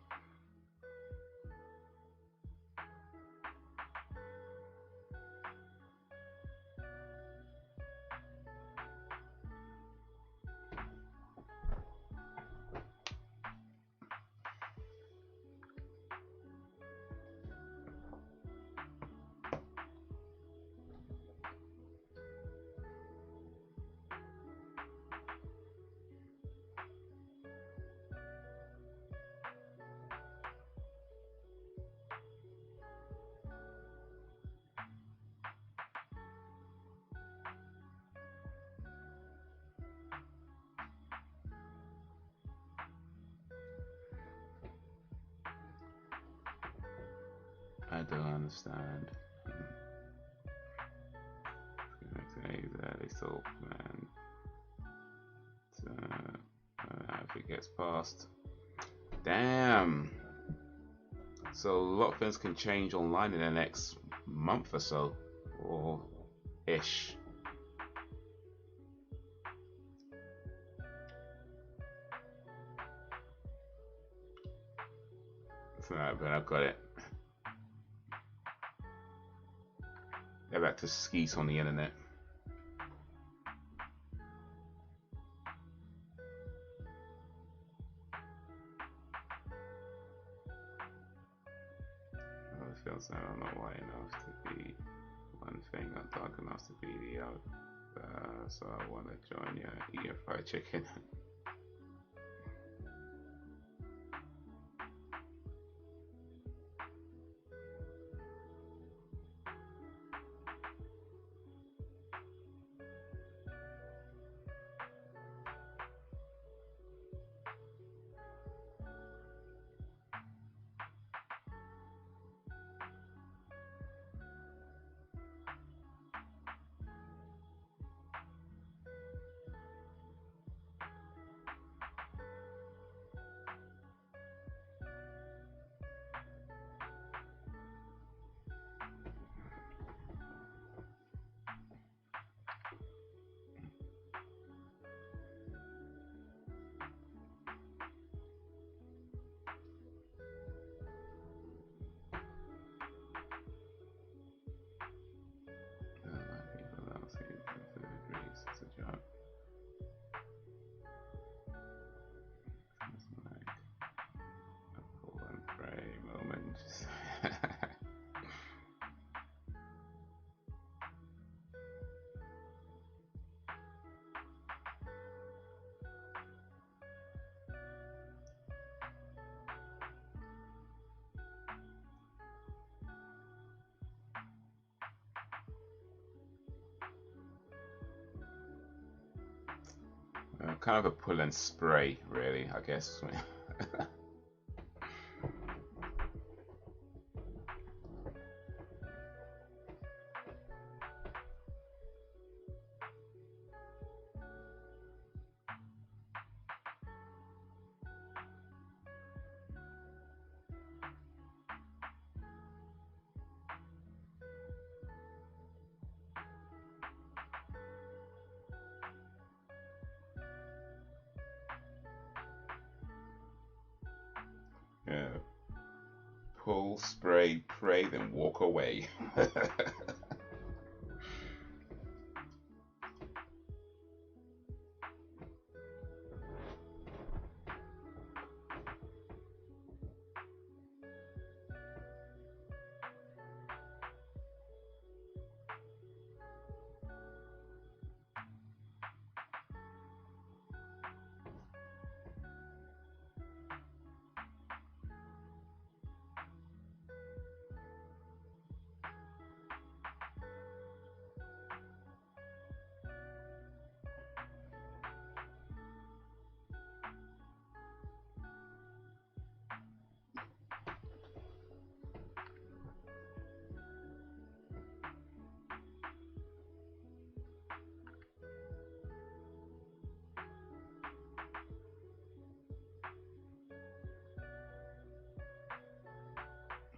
I don't understand. They still plan to, if it gets passed. Damn. So a lot of things can change online in the next month or so, or ish. Alright, but I've got it. They're back to skeet on the internet. I feel so I don't know why enough to be one thing, not dark enough to be the other. So I want to join you eating fried chicken. kind of a pull and spray, really, I guess. Yeah. Pull, spray, pray, then walk away.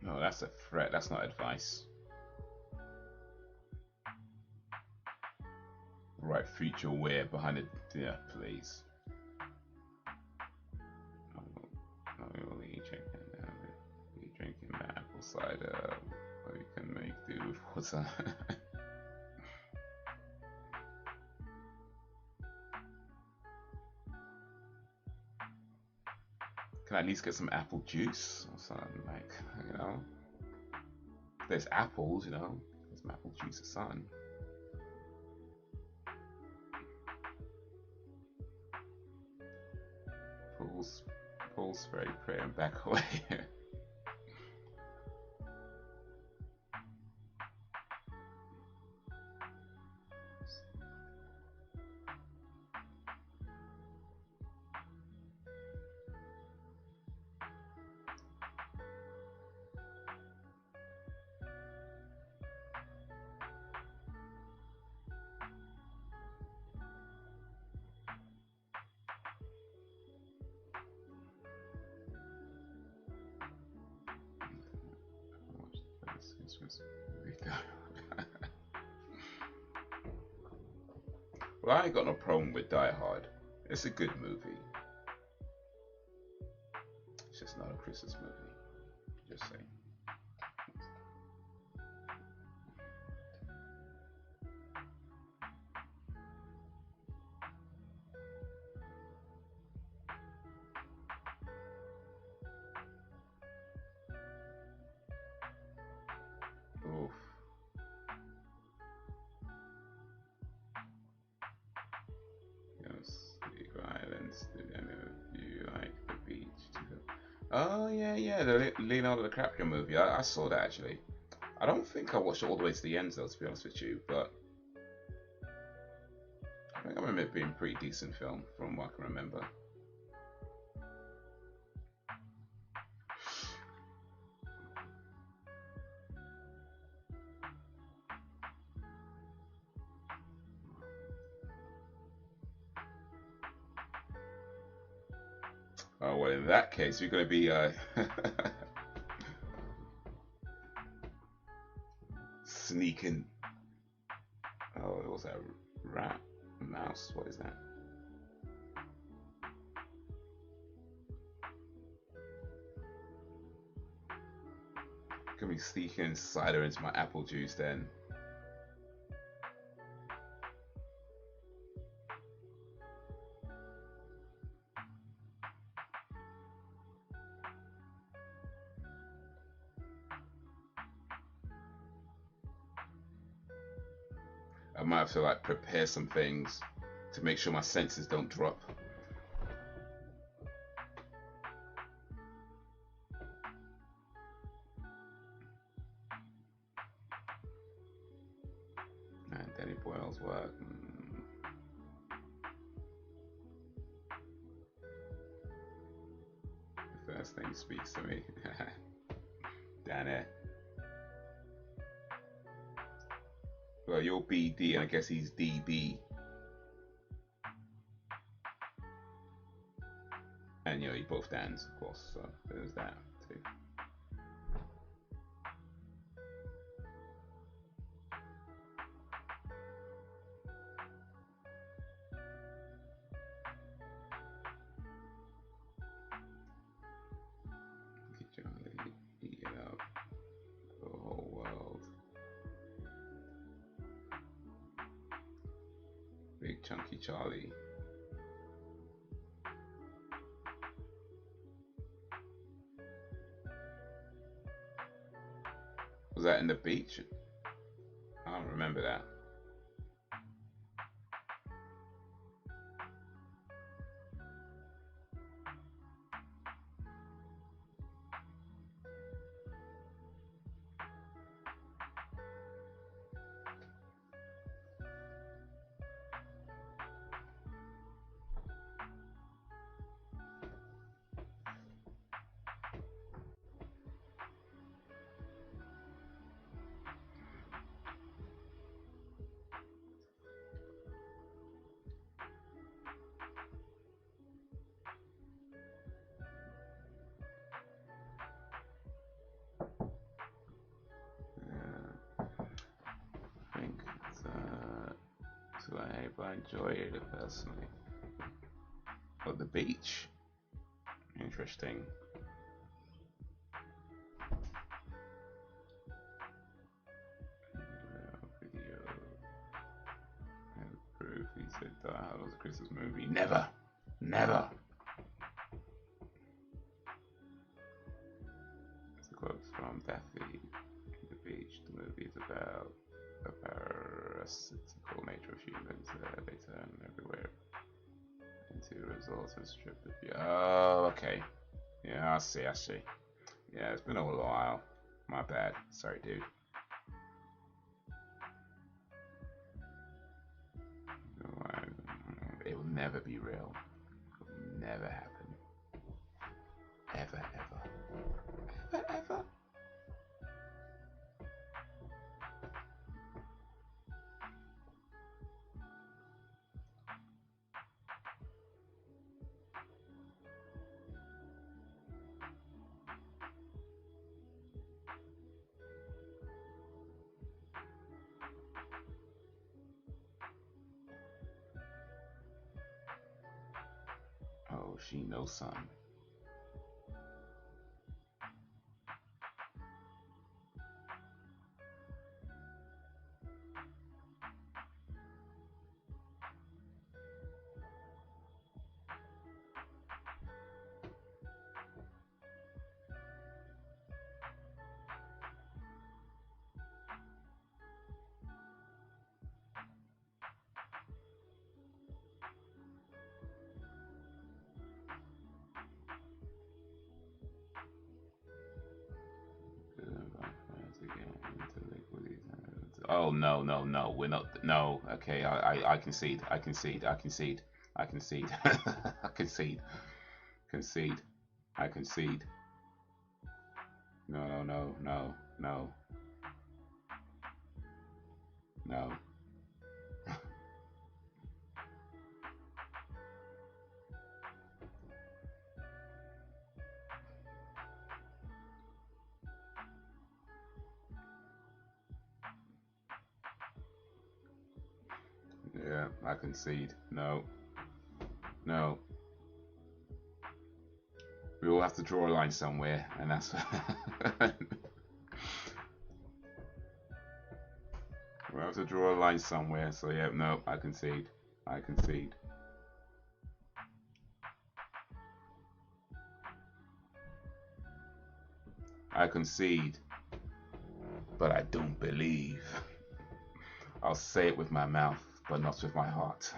No, that's a threat. That's not advice. Right, future wear behind it. Yeah, please. Oh, we drinking the apple cider. We can make do with water. Can I at least get some apple juice or something, like, you know? If there's apples, you know, there's some apple juice or something. Pulse, very pray and back away. Well, I ain't got no problem with Die Hard. It's a good movie. It's just not a Christmas movie. Just saying. Oof. Yes, the islands. Do you like the beach? Oh yeah, the Leonardo DiCaprio movie. I saw that actually. I don't think I watched it all the way to the end though, to be honest with you, but I think I remember it being a pretty decent film from what I can remember. Oh well, in that case, we're going to be sneaking. Oh, what was that? Rat? Mouse? What is that? Gonna be sneaking cider into my apple juice then. I might have to like prepare some things to make sure my senses don't drop. And Danny Boyle's work. First thing speaks to me. Down there. Well, you're BD, and I guess he's DB. And you know, you both Dans, of course, so there's that too. Eat it up. The whole world. Big chunky Charlie. Was that in the beach? I don't remember that. But I enjoyed it personally. But the beach, interesting. Video. Proof. He said that was a Christmas movie. Never, never. It's a quote from Daffy. The beach. The movie is about the parasitical nature of humans. They turn everywhere into results of strip of you. Oh, okay. Yeah, I see. Yeah, it's been a little while. My bad. Sorry, dude. It will never be real. It will never happen. Ever, ever. Ever, ever. Oh, she knows something. Oh no, we're not. No, okay, I concede. I concede. I concede. I concede. I concede. Concede. I concede. No. No. Yeah, I concede. No. We all have to draw a line somewhere, and that's. We have to draw a line somewhere. So yeah, no, I concede. I concede. I concede, but I don't believe. I'll say it with my mouth, but not with my heart.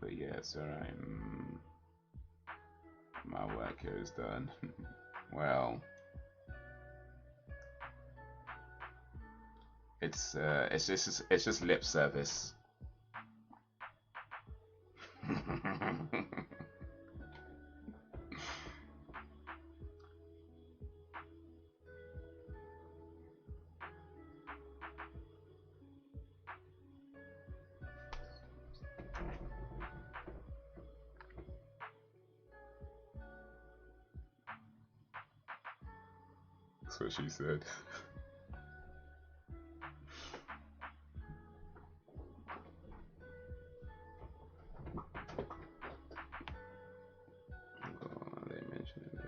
But yeah, it's alright. My work here is done. Well, it's just lip service. That's what she said. They mentioned it.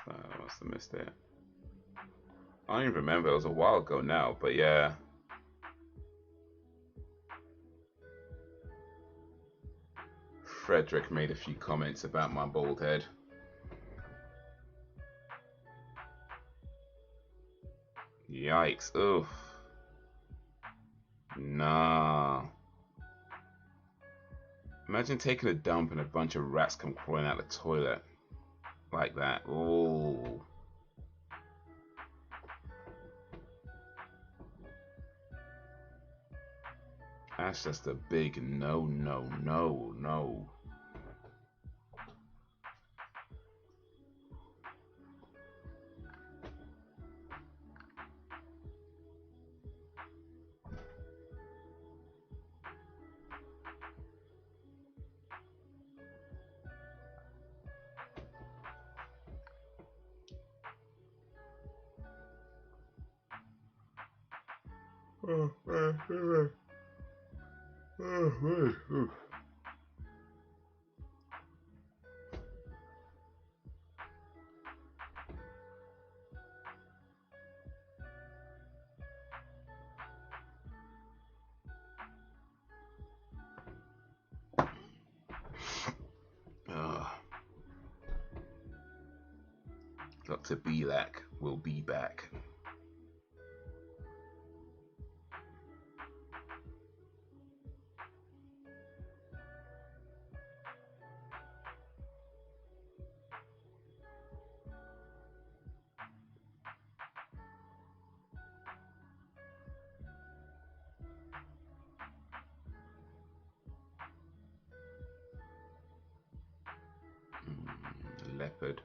I must have missed it. I don't even remember. It was a while ago now, but yeah. Frederick made a few comments about my bald head. Yikes. Oof. Nah. Imagine taking a dump and a bunch of rats come crawling out the toilet. Like that. Ooh. That's just a big no, no, no, no. Dr. Belak will be back. Leopard.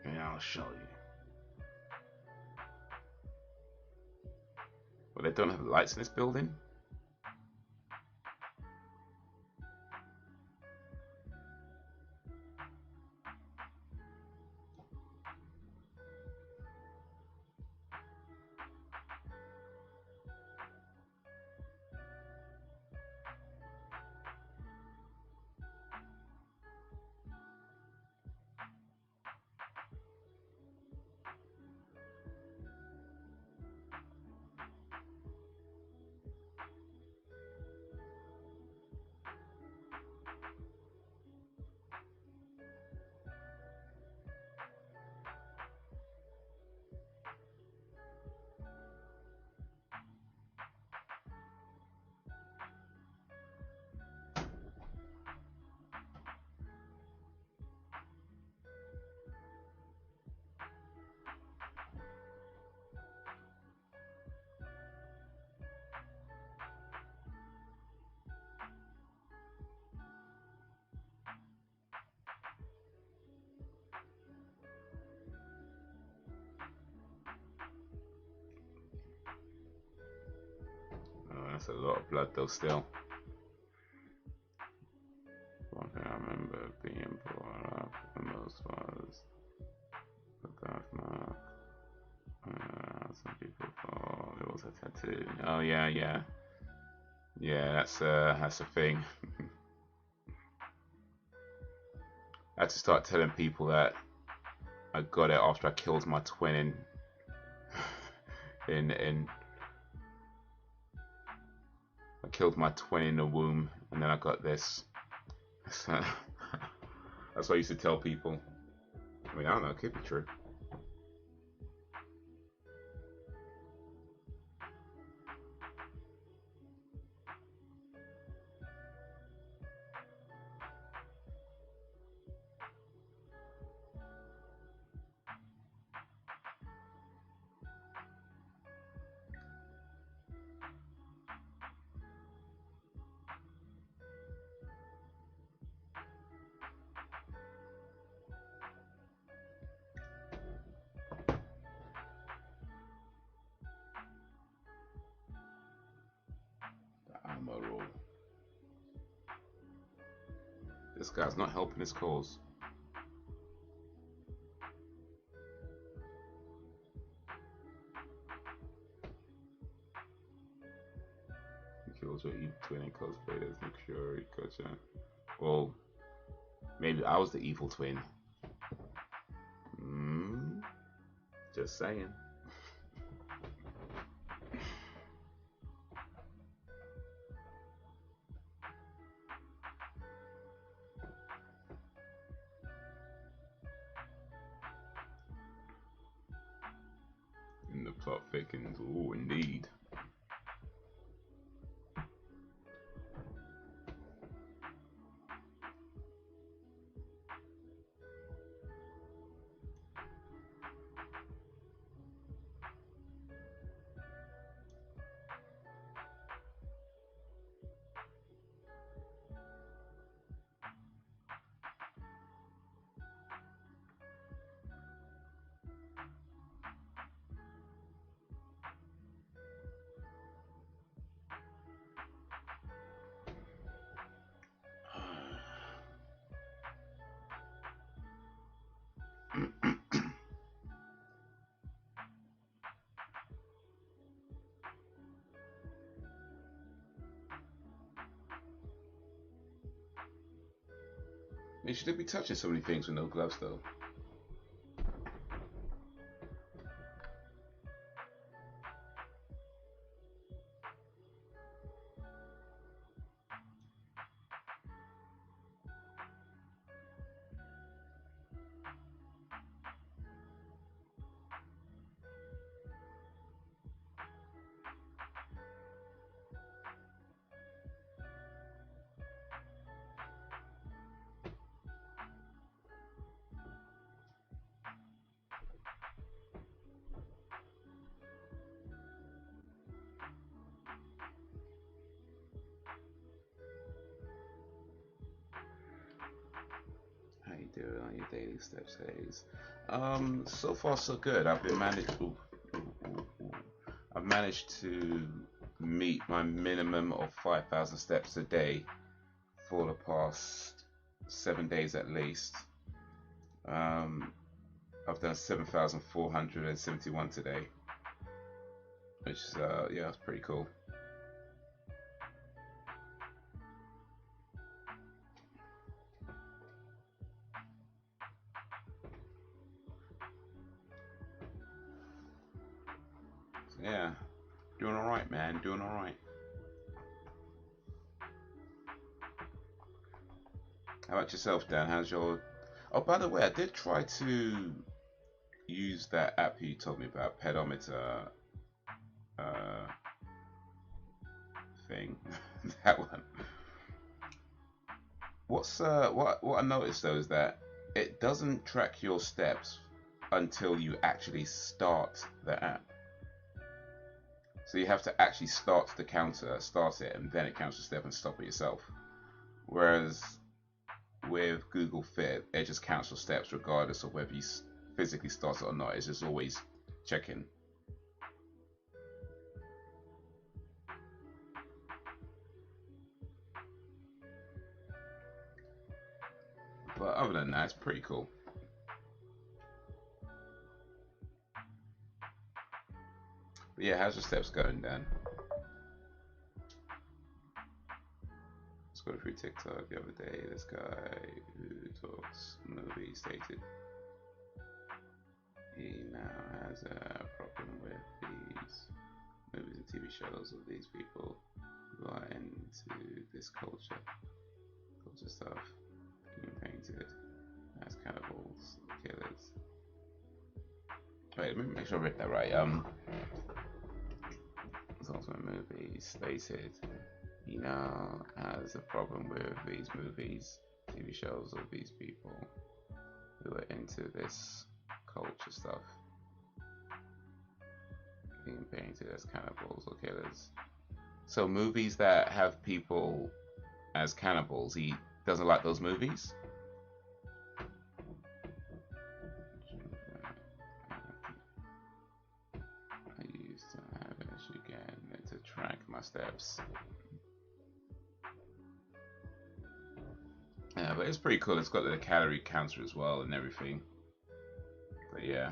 Yeah, I'll show you. Well, they don't have lights in this building? Oh, that's a lot of blood though still. One thing I remember being brought up the most was the birthmark. Some people thought it was a tattoo. Oh yeah, yeah. Yeah, that's a thing. I had to start telling people that I got it after I killed my twin in I killed my twin in the womb, and then I got this. So, that's what I used to tell people. I mean, I don't know, it could be true. Armor roll. This guy's not helping his cause. He kills your evil twin and cosplayers. Make sure he gotcha. Well, maybe I was the evil twin. Just saying. And the plot thickens. Oh, indeed. You shouldn't be touching so many things with no gloves, though. How you doing on your daily steps, Haze? So far so good. I've managed to meet my minimum of 5,000 steps a day for the past 7 days at least. I've done 7,471 today, which is yeah, that's pretty cool. Yeah, doing all right, man. Doing all right. How about yourself, Dan? How's your? Oh, by the way, I did try to use that app you told me about, pedometer thing. That one. What I noticed though is that it doesn't track your steps until you actually start the app. So you have to actually start the counter, start it, and then it counts the step and stop it yourself. Whereas with Google Fit, it just counts your steps regardless of whether you physically start it or not. It's just always checking. But other than that, it's pretty cool. But yeah, how's your steps going, Dan? It's scrolling through TikTok the other day. This guy who talks movie stated he now has a problem with these movies and TV shows of these people who are into this culture stuff being painted as cannibals, killers. Wait, let me make sure I read that right. It's also a movie stated he now has a problem with these movies, TV shows of these people who are into this culture stuff being painted as cannibals or killers. So movies that have people as cannibals, he doesn't like those movies? I used to have an issue again to track my steps. Yeah, but it's pretty cool. It's got the calorie counter as well and everything. But yeah.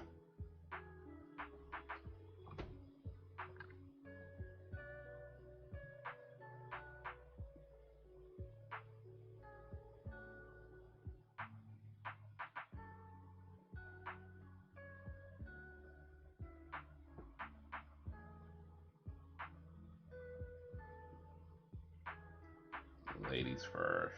Ladies first.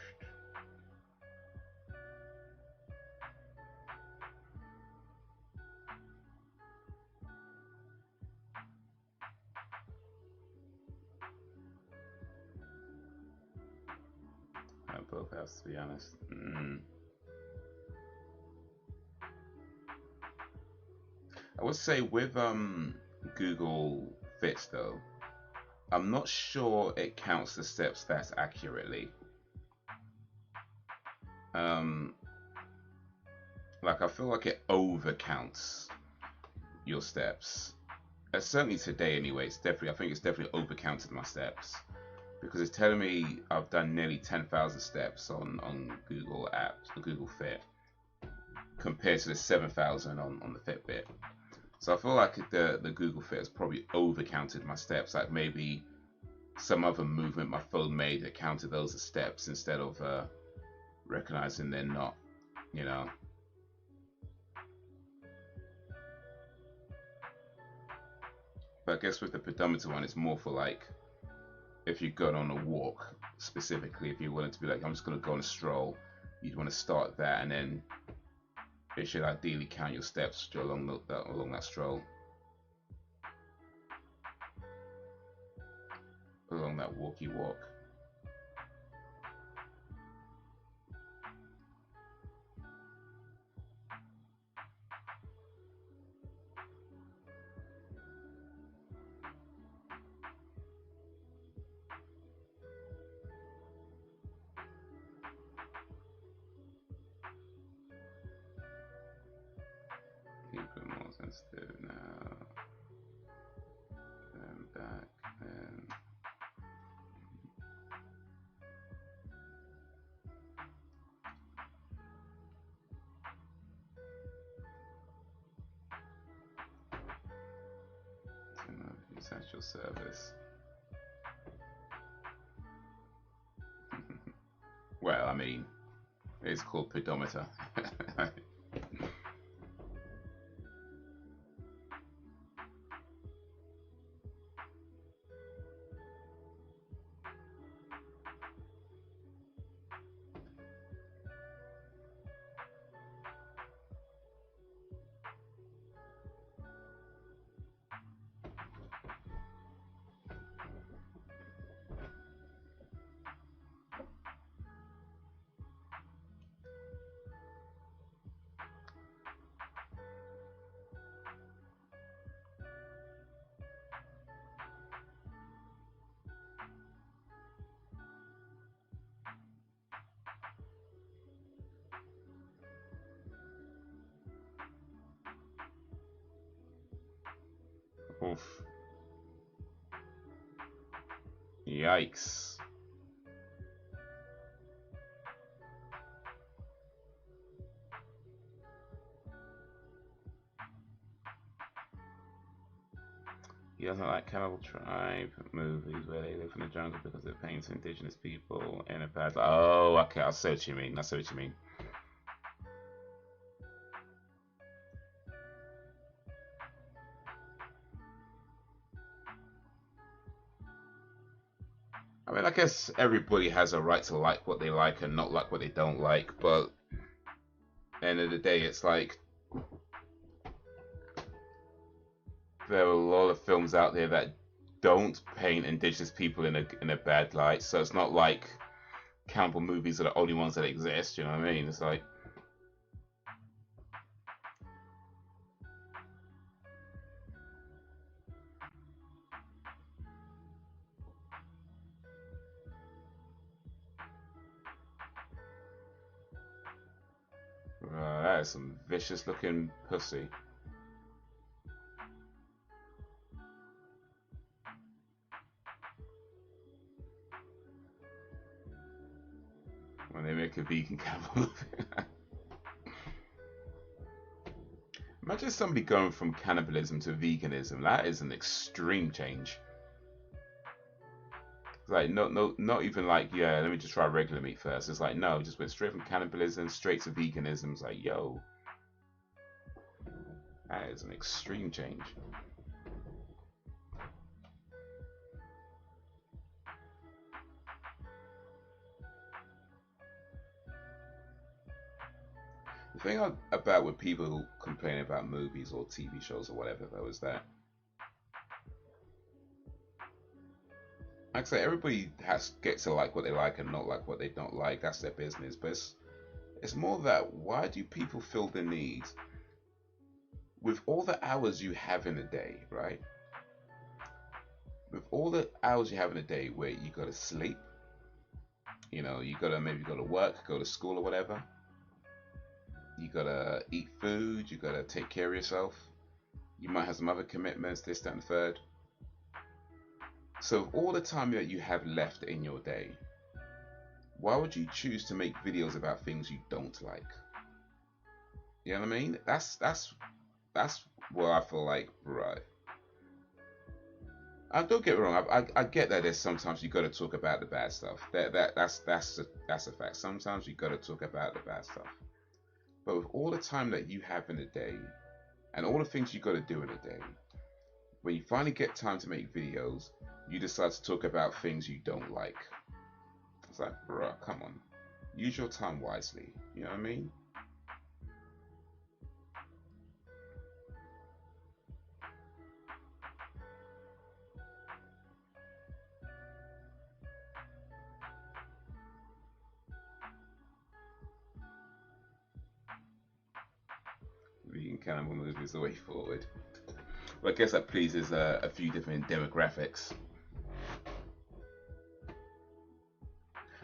Both have to be honest. I would say with Google Fits though, I'm not sure it counts the steps that accurately. Like I feel like it overcounts your steps. Certainly today anyway, I think it's definitely overcounted my steps. Because it's telling me I've done nearly 10,000 steps on Google apps, Google Fit, compared to the 7,000 on the Fitbit. So I feel like the Google Fit has probably overcounted my steps. Like maybe some other movement my phone made that counted those as steps instead of recognizing they're not, you know. But I guess with the pedometer one, it's more for like if you're going on a walk, specifically if you're willing to be like, I'm just going to go on a stroll, you'd want to start that, and then it should ideally count your steps along that stroll, along that walky walk. Keep it more sensitive now. Then back and essential service. Well, I mean, it's called pedometer. Oof. Yikes. doesn't like Cannibal Tribe movies where they live in the jungle because it paints indigenous people in a bad. Oh, okay, I see what you mean. I see what you mean. I mean, I guess everybody has a right to like what they like and not like what they don't like, but at the end of the day, it's like there are a lot of films out there that don't paint indigenous people in a bad light. So it's not like cannibal movies are the only ones that exist. You know what I mean? It's like that is some vicious looking pussy. When they make a vegan cannibal movie. Imagine somebody going from cannibalism to veganism. That is an extreme change. It's like no, not even like, yeah, let me just try regular meat first. It's like, no, just went straight from cannibalism straight to veganism. It's like, yo, that is an extreme change. The thing about with people complaining about movies or TV shows or whatever, though, is that, like I say, everybody gets to like what they like and not like what they don't like. That's their business. But it's more that, why do people feel the need, with all the hours you have in a day, right? With all the hours you have in a day where you gotta sleep, you know, you gotta maybe go to work, go to school or whatever. You gotta eat food, you gotta take care of yourself. You might have some other commitments, this, that, and the third. So all the time that you have left in your day, why would you choose to make videos about things you don't like? You know what I mean? That's where I feel like, right. Don't get me wrong. I get that there's sometimes you got to talk about the bad stuff. That's a fact. Sometimes you got to talk about the bad stuff. But with all the time that you have in a day, and all the things you got to do in a day, when you finally get time to make videos, you decide to talk about things you don't like. It's like, bruh, come on. Use your time wisely. You know what I mean? Vegan cannibal movie is the way forward. Well, I guess that pleases a few different demographics.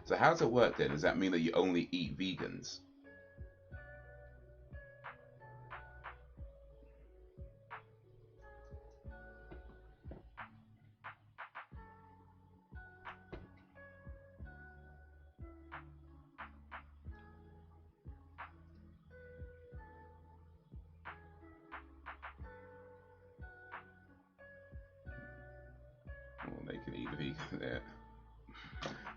So how does it work then? Does that mean that you only eat vegans? Well, they can eat the vegan there.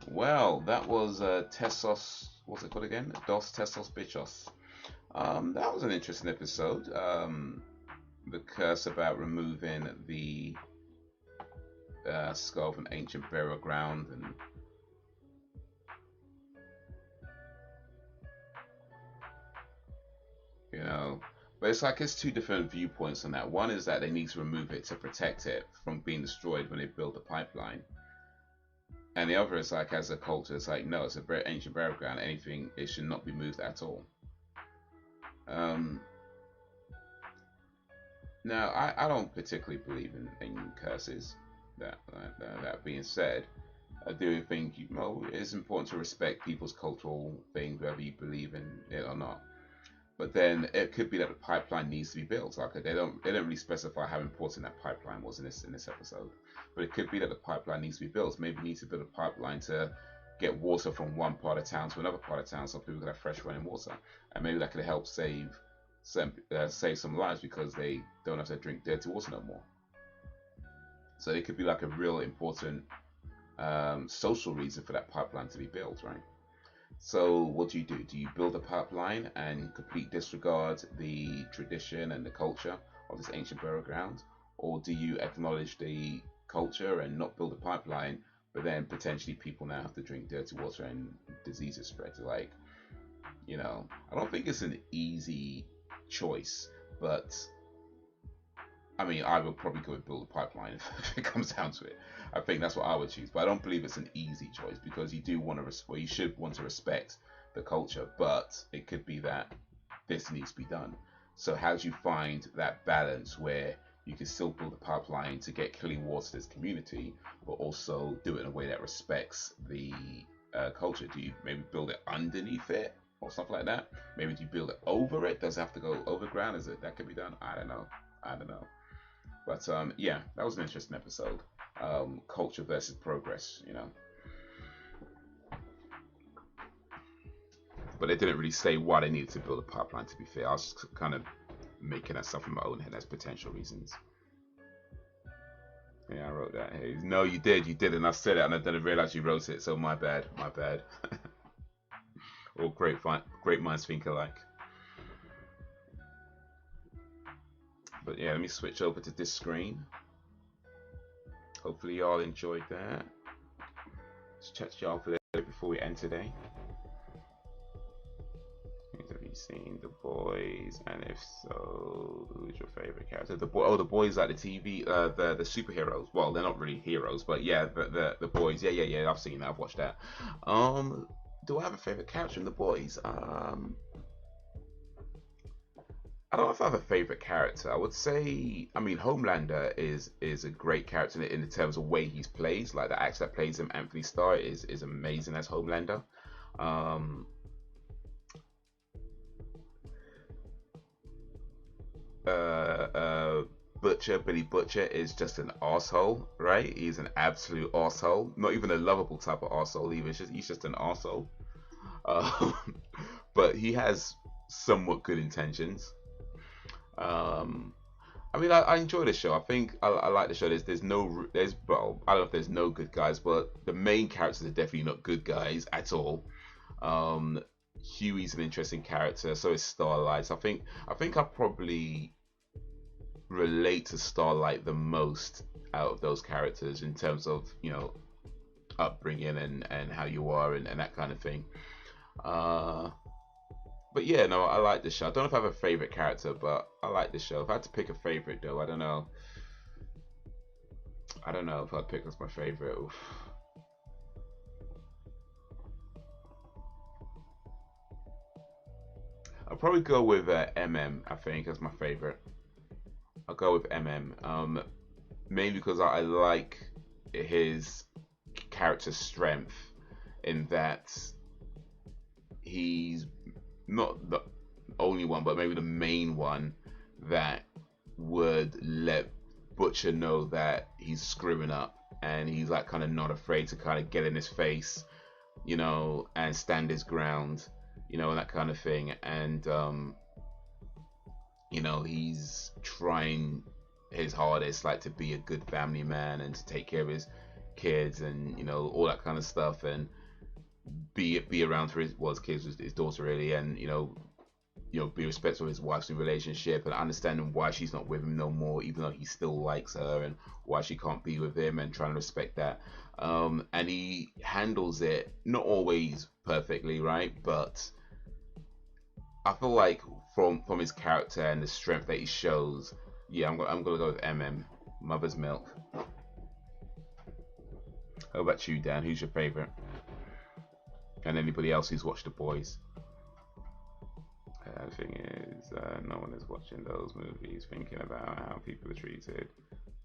Well, that was Tesos. What's it called again? Dos Tesos Bichos. That was an interesting episode. The curse about removing the skull from ancient burial ground, and you know, but it's like it's two different viewpoints on that. One is that they need to remove it to protect it from being destroyed when they build the pipeline, and the other is like, as a culture, it's like, no, it's a very ancient burial ground. Anything, it should not be moved at all. Um, Now, I don't particularly believe in curses. That being said, I do think it's important to respect people's cultural things, whether you believe in it or not. But then it could be that the pipeline needs to be built. Like they don't really specify how important that pipeline was in this episode. But it could be that the pipeline needs to be built. Maybe you need to build a pipeline to get water from one part of town to another part of town, so people can have fresh running water, and maybe that could help save some lives because they don't have to drink dirty water no more. So it could be like a real important social reason for that pipeline to be built, right? So what do? Do you build a pipeline and complete disregard the tradition and the culture of this ancient burial ground? Or do you acknowledge the culture and not build a pipeline, but then potentially people now have to drink dirty water and diseases spread? Like, I don't think it's an easy choice, but I mean, I would probably go and build a pipeline if it comes down to it. I think that's what I would choose, but I don't believe it's an easy choice because you do want to, well, you should want to respect the culture, but it could be that this needs to be done. So how do you find that balance where you can still build a pipeline to get clean water to this community, but also do it in a way that respects the culture? Do you maybe build it underneath it or something like that? Maybe do you build it over it? Does it have to go overground? Is it that could be done? I don't know. I don't know. But yeah, that was an interesting episode. Culture versus progress. But they didn't really say why they needed to build a pipeline, to be fair. I was just kind of making that stuff in my own head as potential reasons. Yeah, I wrote that. Hey, no, you did, and I said it, and I didn't realize you wrote it. So my bad. All great minds think alike. But yeah, let me switch over to this screen. Hopefully y'all enjoyed that. Let's chat to y'all for a little before we end today. Have you seen The Boys? And if so, who's your favorite character? The Boys, like the TV, the superheroes. Well, they're not really heroes, but yeah, the Boys. Yeah. I've seen that. I've watched that. Do I have a favorite character in The Boys? I don't know if I have a favorite character. I would say, I mean, Homelander is a great character in the terms of way he plays. Like the actor that plays him, Anthony Starr, is amazing as Homelander. Billy Butcher is just an asshole, right? He's an absolute asshole. Not even a lovable type of asshole. He's just an asshole. But he has somewhat good intentions. I mean, I enjoy the show. I think I like the show. Well, I don't know if there's no good guys, but the main characters are definitely not good guys at all. Huey's an interesting character, so is Starlight. So I think I probably relate to Starlight the most out of those characters in terms of upbringing and how you are and that kind of thing. But yeah, no, I like the show. I don't know if I have a favorite character, but I like the show. If I had to pick a favorite, though, I don't know. I don't know if I'd pick as my favorite. Oof. I'll probably go with MM. I think as my favorite. I'll go with MM. Mainly because I like his character strength in that he's not the only one, but maybe the main one that would let Butcher know that he's screwing up, and he's like kind of not afraid to kind of get in his face, and stand his ground, and that kind of thing. And he's trying his hardest, like to be a good family man and to take care of his kids and all that kind of stuff, and be around for his kids, his daughter really, and be respectful of his wife's new relationship and understanding why she's not with him no more, even though he still likes her, and why she can't be with him, and trying to respect that. And he handles it not always perfectly, right? But I feel like from his character and the strength that he shows, yeah, I'm gonna go with MM, Mother's Milk. How about you, Dan? Who's your favorite? And anybody else who's watched The Boys? The thing is, no one is watching those movies thinking about how people are treated.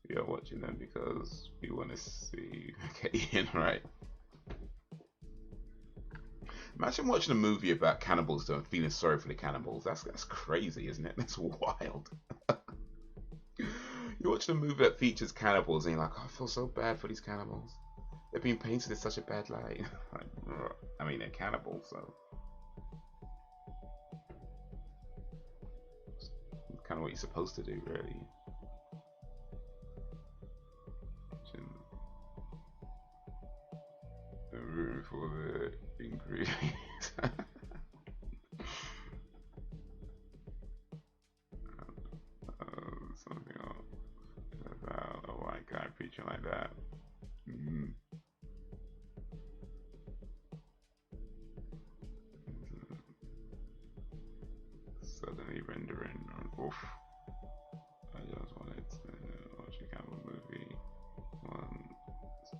We are watching them because we want to see. Okay, Ian, right? Imagine watching a movie about cannibals though and feeling sorry for the cannibals. That's crazy, isn't it? That's wild. You watch a movie that features cannibals and you're like, oh, I feel so bad for these cannibals. They're being painted in such a bad light. I mean, they're cannibals, so it's kind of what you're supposed to do, really. for the ingredients. Something else about a white guy preaching like that. Suddenly rendering. Oof. I just wanted to watch a kind of movie. One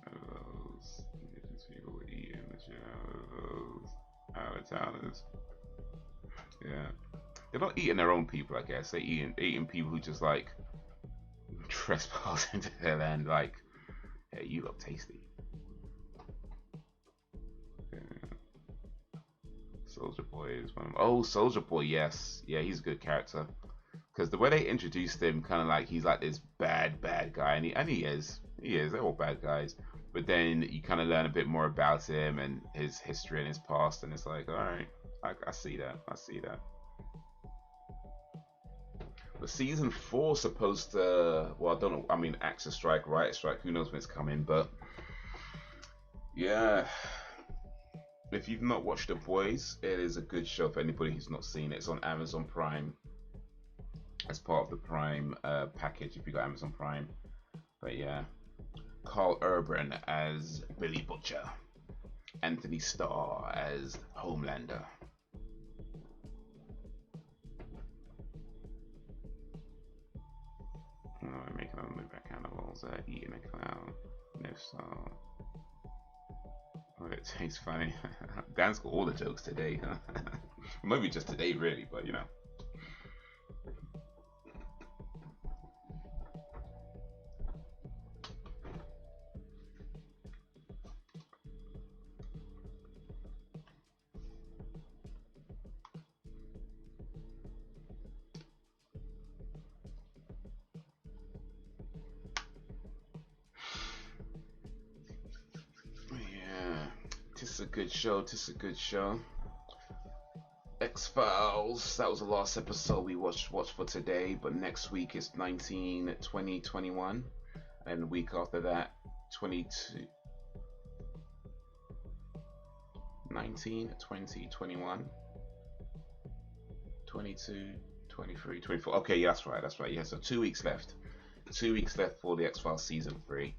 of those indigenous people eating the shit out of those out of towners. Yeah. They're not eating their own people, I guess. They're eating people who just like trespass into their land. Like, hey, you look tasty. Yeah. Soldier Boy is one of them. Oh, Soldier Boy, yes, yeah, he's a good character. Because the way they introduced him, kind of like he's like this bad guy, and he is. They're all bad guys. But then you kind of learn a bit more about him and his history and his past, and it's like, all right, I see that. I see that. But season 4 supposed to, well, I don't know. I mean, actor strike, writer strike. Who knows when it's coming? But yeah, if you've not watched The Boys, it is a good show for anybody who's not seen it. It's on Amazon Prime as part of the Prime package if you got Amazon Prime. But yeah, Carl Urban as Billy Butcher, Anthony Starr as Homelander. Oh, making a movie about cannibals, eating a clown. No, so. Oh, it tastes funny. Dan's got all the jokes today. Maybe just today, really, but you know. This is a good show. This is a good show. X-Files. That was the last episode we watched for today. But next week is 19, 20, 21. And the week after that, 22. 19, 20, 21. 22, 23, 24. Okay, yeah, that's right. That's right. Yeah, so 2 weeks left. 2 weeks left for the X-Files season 3.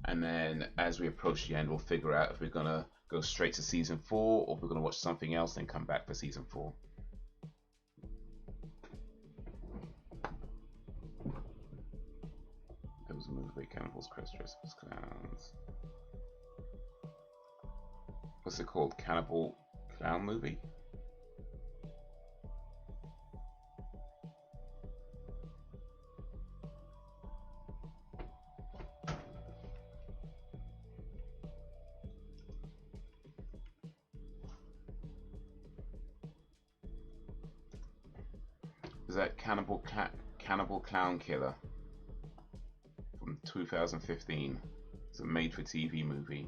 And then as we approach the end, we'll figure out if we're going to go straight to season 4 or if we're going to watch something else and come back for season 4. There was a movie where cannibals, cross-dressers, clowns. What's it called? Cannibal Clown Movie? Is that Cannibal Clown Killer from 2015? It's a made-for-TV movie.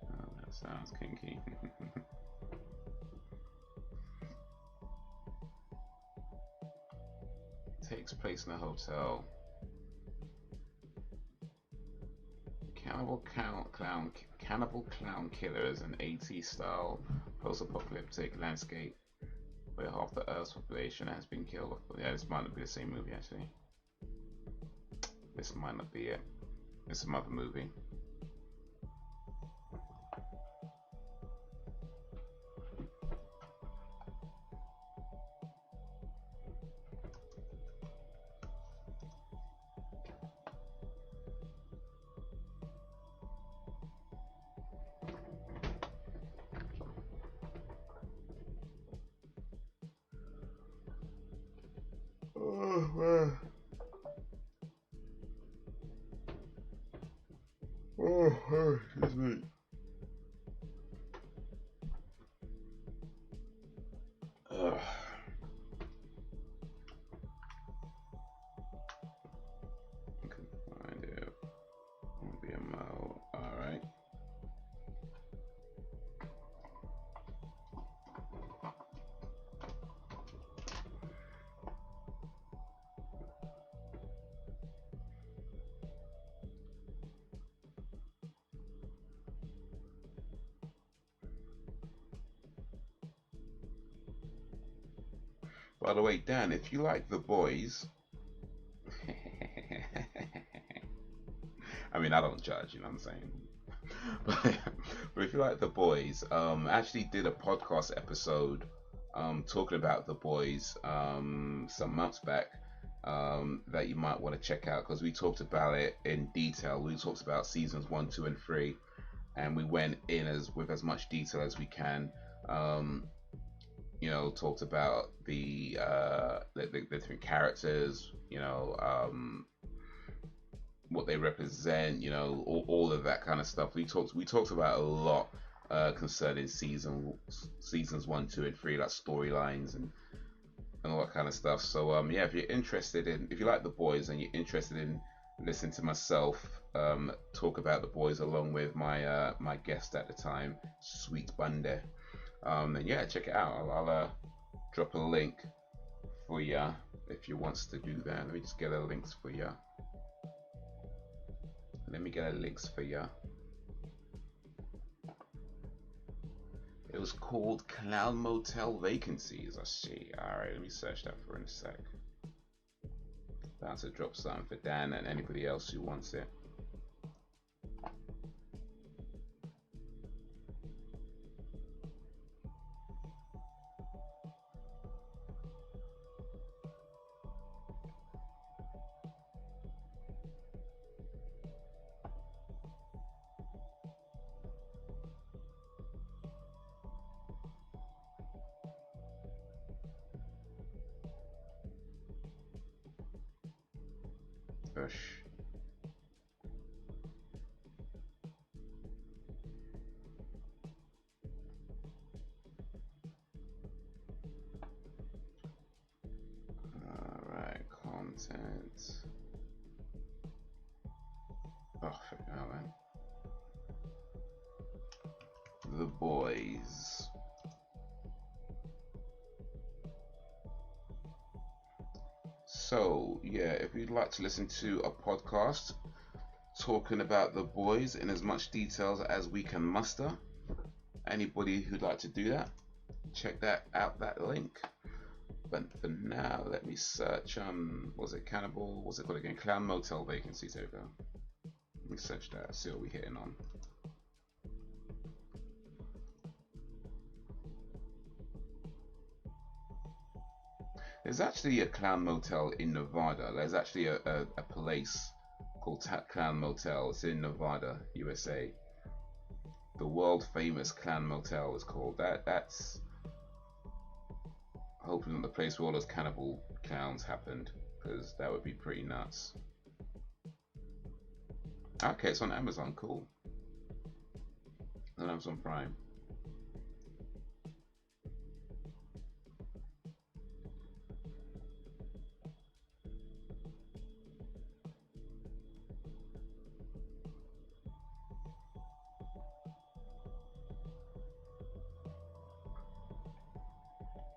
Oh, that sounds kinky. Takes place in a hotel. Cannibal Clown Killer is an 80s style post-apocalyptic landscape where half the Earth's population has been killed. Yeah, this might not be the same movie actually. This might not be it. It's some other movie. Oh, man. Oh, excuse me. Ugh. Couldn't find it. Won't be a mo. Alright. By the way, Dan, if you like The Boys, I mean, I don't judge, you know what I'm saying? But if you like The Boys, I actually did a podcast episode talking about The Boys some months back, that you might want to check out, because we talked about it in detail. We talked about seasons 1, 2, and 3, and we went in with as much detail as we can. You know, talked about the different characters, you know, what they represent, you know, all of that kind of stuff. We talked about a lot concerning seasons 1, 2, and 3, like storylines and all that kind of stuff. So yeah, if you're interested in, if you like The Boys and you're interested in listening to myself talk about The Boys along with my my guest at the time, Sweet Bunde, then yeah, check it out. I'll drop a link for ya if you wants to do that. Let me just get a links for ya. Let me get a links for ya. It was called Clown Motel Vacancies. I see. Alright, let me search that for in a sec. About to drop something for Dan and anybody else who wants it. Push. Alright, content. Oh, fucking man. The Boys. So yeah, if you'd like to listen to a podcast talking about The Boys in as much details as we can muster, anybody who'd like to do that, check that out, that link. But for now, let me search was it Cannibal, what's it called again, Clown Motel Vacancies. There we go. Let me search that, see what we're hitting on. There's actually a Clown Motel in Nevada. There's actually a place called Clown Motel. It's in Nevada, USA. The world famous Clown Motel is called that. That's hopefully not the place where all those cannibal clowns happened, because that would be pretty nuts. Okay, it's on Amazon. Cool. On Amazon Prime.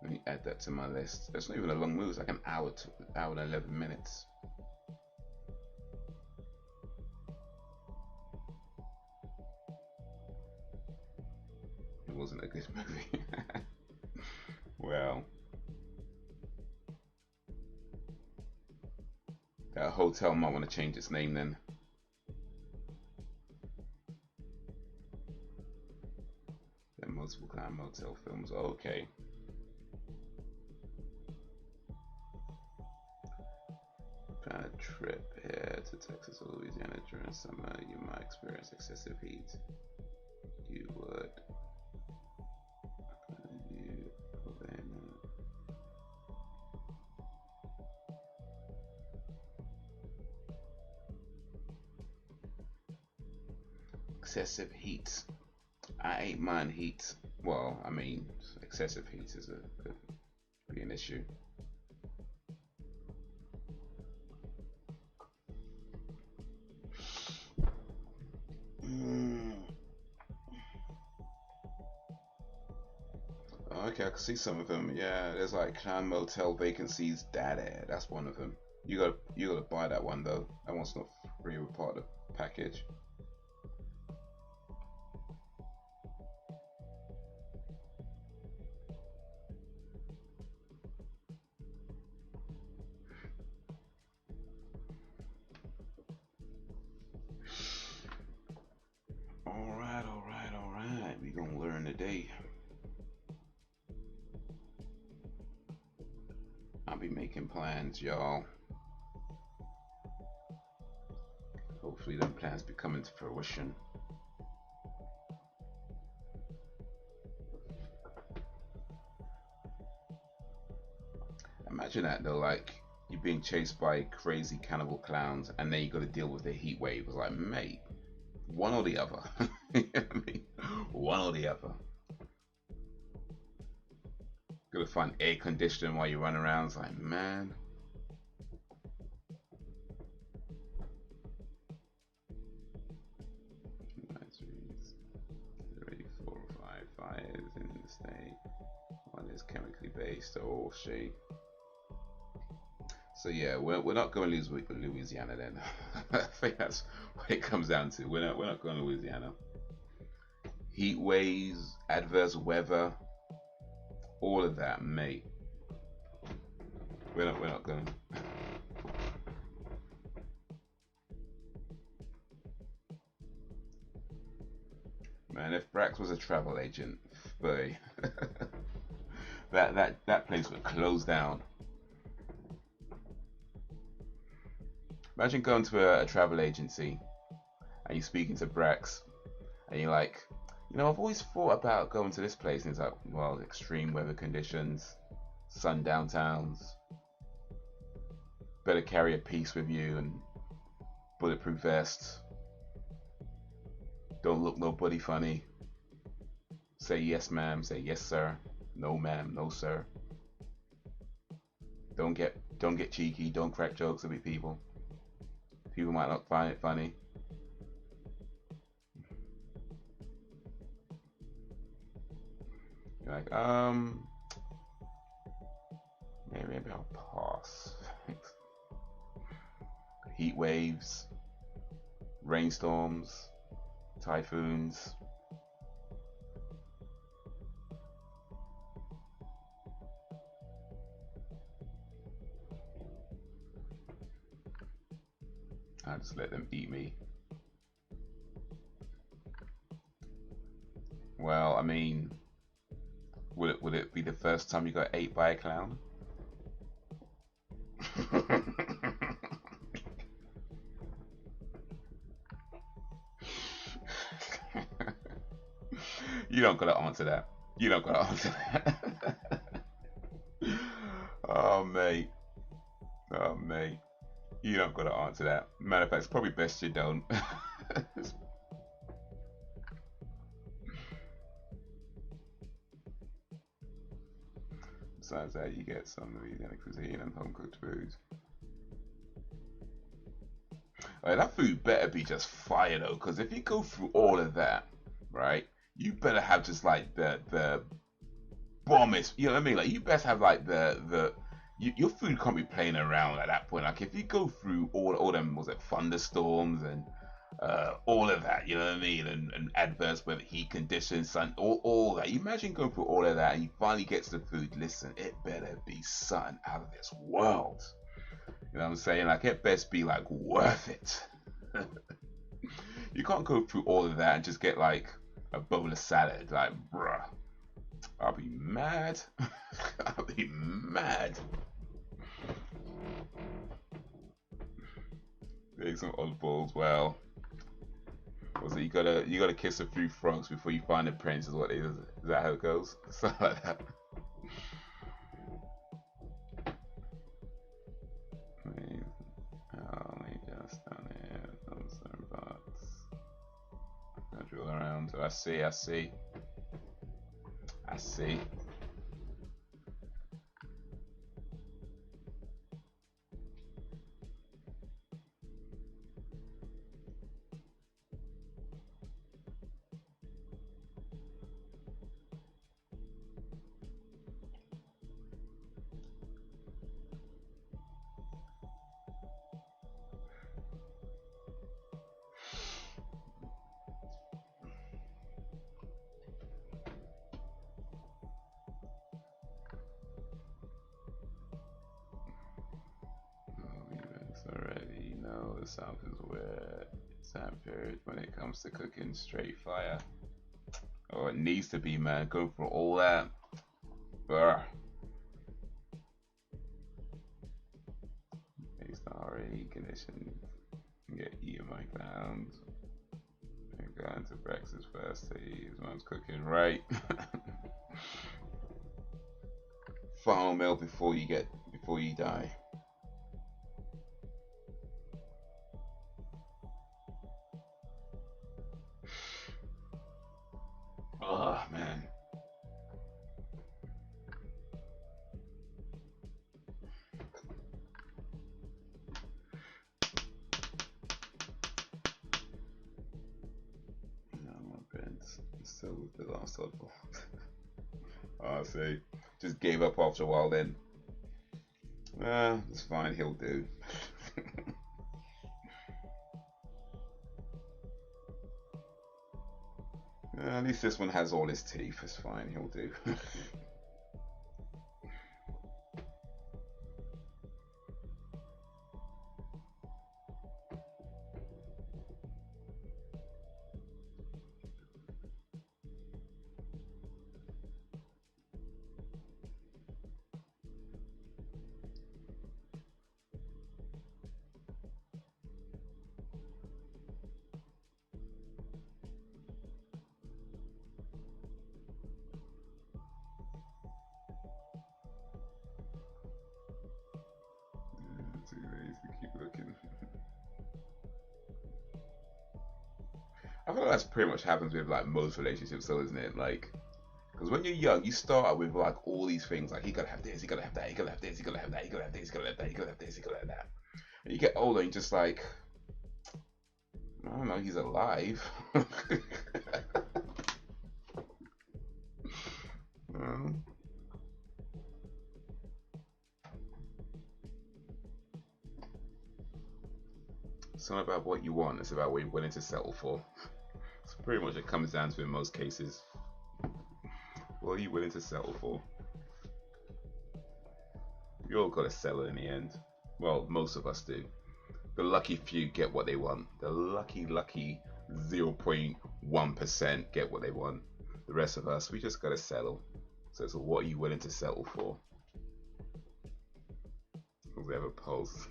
Let me add that to my list. It's not even a long movie. It's like an hour and 11 minutes. It wasn't a good movie. Well, that hotel might want to change its name then. There are multiple Clown Motel films. Okay. Plan a trip here to Texas or Louisiana during summer. You might experience excessive heat. You would. Excessive heat. I ain't mind heat. Well, I mean, excessive heat is could be an issue. Okay, I can see some of them. Yeah, there's like Clown Motel Vacancies. That's one of them. You gotta buy that one though. That one's not free or part of the package. be making plans, y'all. Hopefully them plans be coming to fruition. Imagine that though, like you're being chased by crazy cannibal clowns and then you got to deal with the heat wave. It's like, mate, one or the other. You know what I mean? One or the other. Gotta find air conditioning while you run around. It's like, man. 4 or 5 fires in the state. One is chemically based. Oh shit. So yeah, we're not going to lose Louisiana then. I think that's what it comes down to. We're not going to Louisiana. Heat waves, adverse weather, all of that, mate. We're not going. Man, if Brax was a travel agent, boy, that place would close down. Imagine going to a travel agency and you're speaking to Brax and you're like, you know, I've always thought about going to this place, and it's like, well, extreme weather conditions, sundown towns, better carry a piece with you and bulletproof vest. Don't look nobody funny. Say yes ma'am, say yes sir. No ma'am, no sir. Don't get cheeky, don't crack jokes with people. People might not find it funny. You're like, maybe I'll pass. Heat waves, rainstorms, typhoons. I just let them eat me. Well, I mean, would it be the first time you got ate by a clown? You don't gotta answer that. You don't gotta answer that. Oh mate. Oh mate. You don't gotta answer that. Matter of fact, it's probably best you don't. Besides that, you get some Louisiana cuisine and home cooked foods. Right, that food better be just fire though, because if you go through all of that, right, you better have just like the bombest. You know what I mean? Like you best have like your food can't be playing around at that point. Like if you go through all them, was it thunderstorms and all of that, you know what I mean, and adverse weather, heat conditions, sun, all that. You imagine going through all of that and you finally get to the food. Listen, it better be something out of this world. You know what I'm saying? Like it best be like worth it. You can't go through all of that and just get like a bowl of salad. Like, bruh, I'll be mad. I'll be mad. Take some oddballs. Well, was it you gotta kiss a few frogs before you find a prince? Is what it is? Is that how it goes? Something like that. Drill around. I see. Already know the South is where it's time period when it comes to cooking straight fire. Oh, it needs to be, man. Go for all that. Brr. heat condition. Get eaten my clowns. Go into breakfast first. His mom's cooking right. Final meal before you die. Oh man. So with the last hardball. I see. Just gave up after a while then. It's fine, he'll do. At least this one has all his teeth. It's fine, he'll do. I feel like that's pretty much happens with like most relationships, though, isn't it? Like, because when you're young, you start out with like all these things, like he gotta have this, he gotta have that, he gotta have this, he gotta have that, he gotta have this, he gotta have that, he gotta have this, he gotta have that. And you get older, and you're just like, I don't know, he's alive. It's not about what you want, it's about what you're willing to settle for. It's pretty much what it comes down to in most cases. What are you willing to settle for? You all gotta settle in the end. Well, most of us do. The lucky few get what they want. The lucky 0.1% get what they want. The rest of us, we just gotta settle. So what are you willing to settle for? Whoever posts.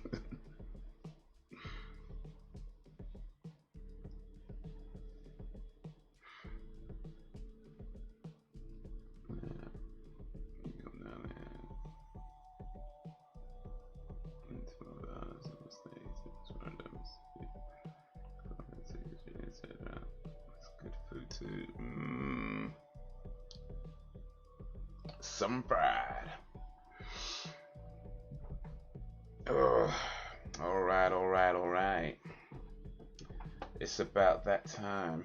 Some pride. Alright. It's about that time.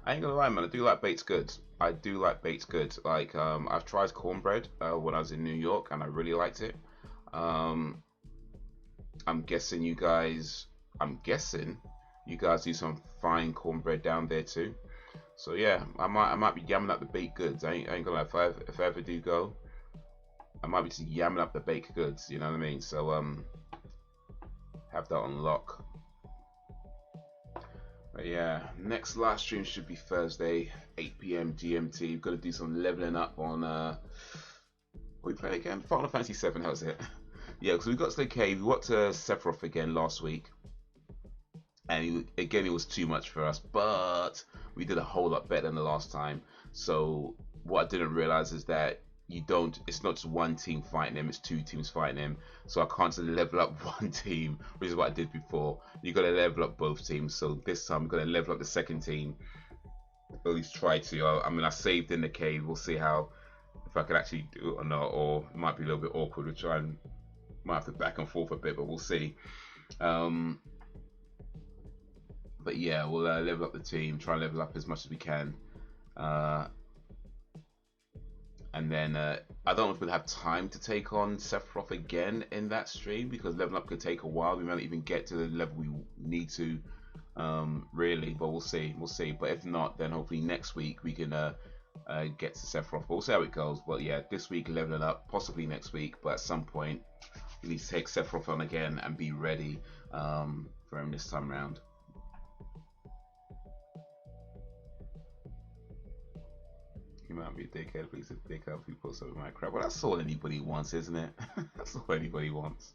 I ain't gonna lie, man, I do like baked goods. I do like baked goods. Like, I've tried cornbread when I was in New York, and I really liked it. I'm guessing you guys do some fine cornbread down there too. So yeah, I might be yamming up the baked goods. I ain't gonna lie, if I ever do go, I might be just yamming up the baked goods. You know what I mean? So have that on lock. But yeah, next live stream should be Thursday, 8 PM GMT. We've got to do some leveling up on what we playing again? Final Fantasy 7. How's it? Yeah, because we got to the cave. We got to Sephiroth again last week. And again, it was too much for us, but we did a whole lot better than the last time. So what I didn't realize is that it's not just one team fighting him, it's two teams fighting him. So I can't just level up one team, which is what I did before. You got to level up both teams. So this time we're going to level up the second team. At least try to. I mean, I saved in the cave. We'll see if I can actually do it or not, or it might be a little bit awkward. We'll try and might have to back and forth a bit, but we'll see. But yeah, we'll level up the team, try and level up as much as we can. And then I don't know if we'll have time to take on Sephiroth again in that stream, because leveling up could take a while. We might not even get to the level we need to, really, but we'll see. But if not, then hopefully next week we can get to Sephiroth. But we'll see how it goes. But yeah, this week leveling up, possibly next week, but at some point we need to take Sephiroth on again and be ready for him this time round. You might be a dickhead, please dick out people so my crap. Well, that's all anybody wants, isn't it? That's all anybody wants.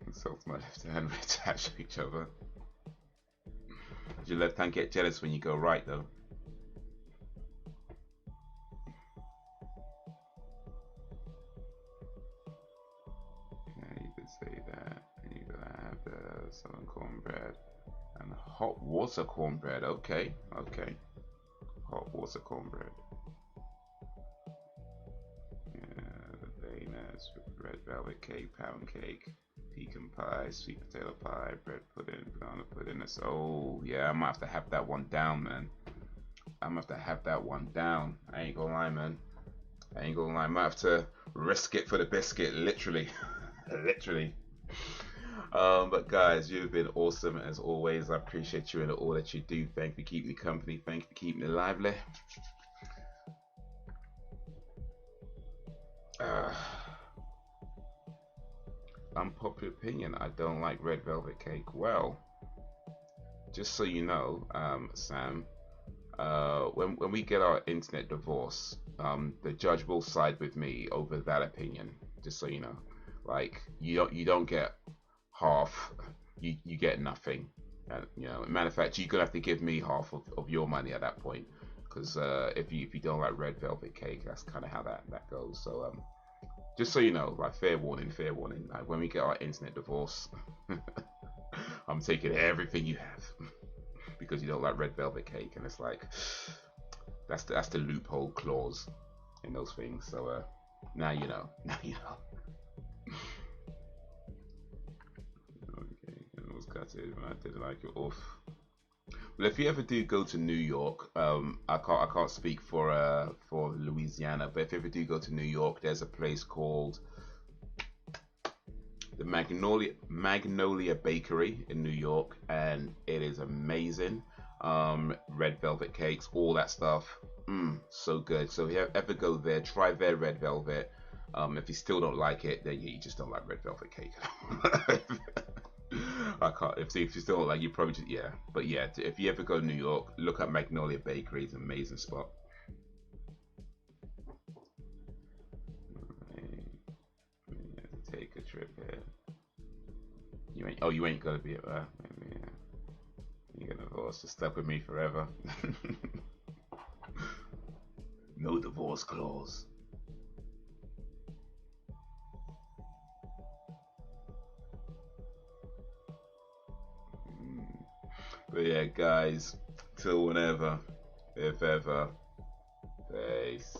Insult my left hand, we attach each other. Does your left hand get jealous when you go right though? Yeah, you could say that. And you gotta have the southern cornbread and hot water cornbread. Okay, okay. Hot water cornbread. Yeah, the Danish with red velvet cake, pound cake, pecan pie, sweet potato pie, bread pudding, banana pudding. That's, oh yeah, I might have to have that one down, man. I'm gonna have to have that one down. I ain't gonna lie, man. I ain't gonna lie. I might have to risk it for the biscuit, literally. Literally. But guys, you've been awesome as always. I appreciate you and all that you do. Thank you for keeping me company. Thank you for keeping me lively. Unpopular opinion, I don't like red velvet cake. Well, just so you know, Sam, when we get our internet divorce, the judge will side with me over that opinion. Just so you know, like you don't get half, you get nothing. And you know, matter of fact, you're gonna have to give me half of your money at that point, because if you don't like red velvet cake, that's kind of how that goes. So just so you know, like fair warning, like when we get our internet divorce, I'm taking everything you have because you don't like red velvet cake, and it's like that's the loophole clause in those things. So now you know. Now you know. Okay, and it was gutted when I didn't like it off. Well, if you ever do go to New York, I can't speak for Louisiana, but if you ever do go to New York, there's a place called the Magnolia Bakery in New York, and it is amazing. Red velvet cakes, all that stuff, so good. So if you ever go there, try their red velvet. If you still don't like it, then you just don't like red velvet cake. I can't. If you still don't like, you probably just, yeah. But yeah, if you ever go to New York, look up Magnolia Bakery. It's an amazing spot. Right. Take a trip here. You ain't. Oh, you ain't gonna be at that. Maybe, yeah. You're gonna divorce. Just stuck with me forever. No divorce clause. But yeah, guys, till whenever, if ever, peace.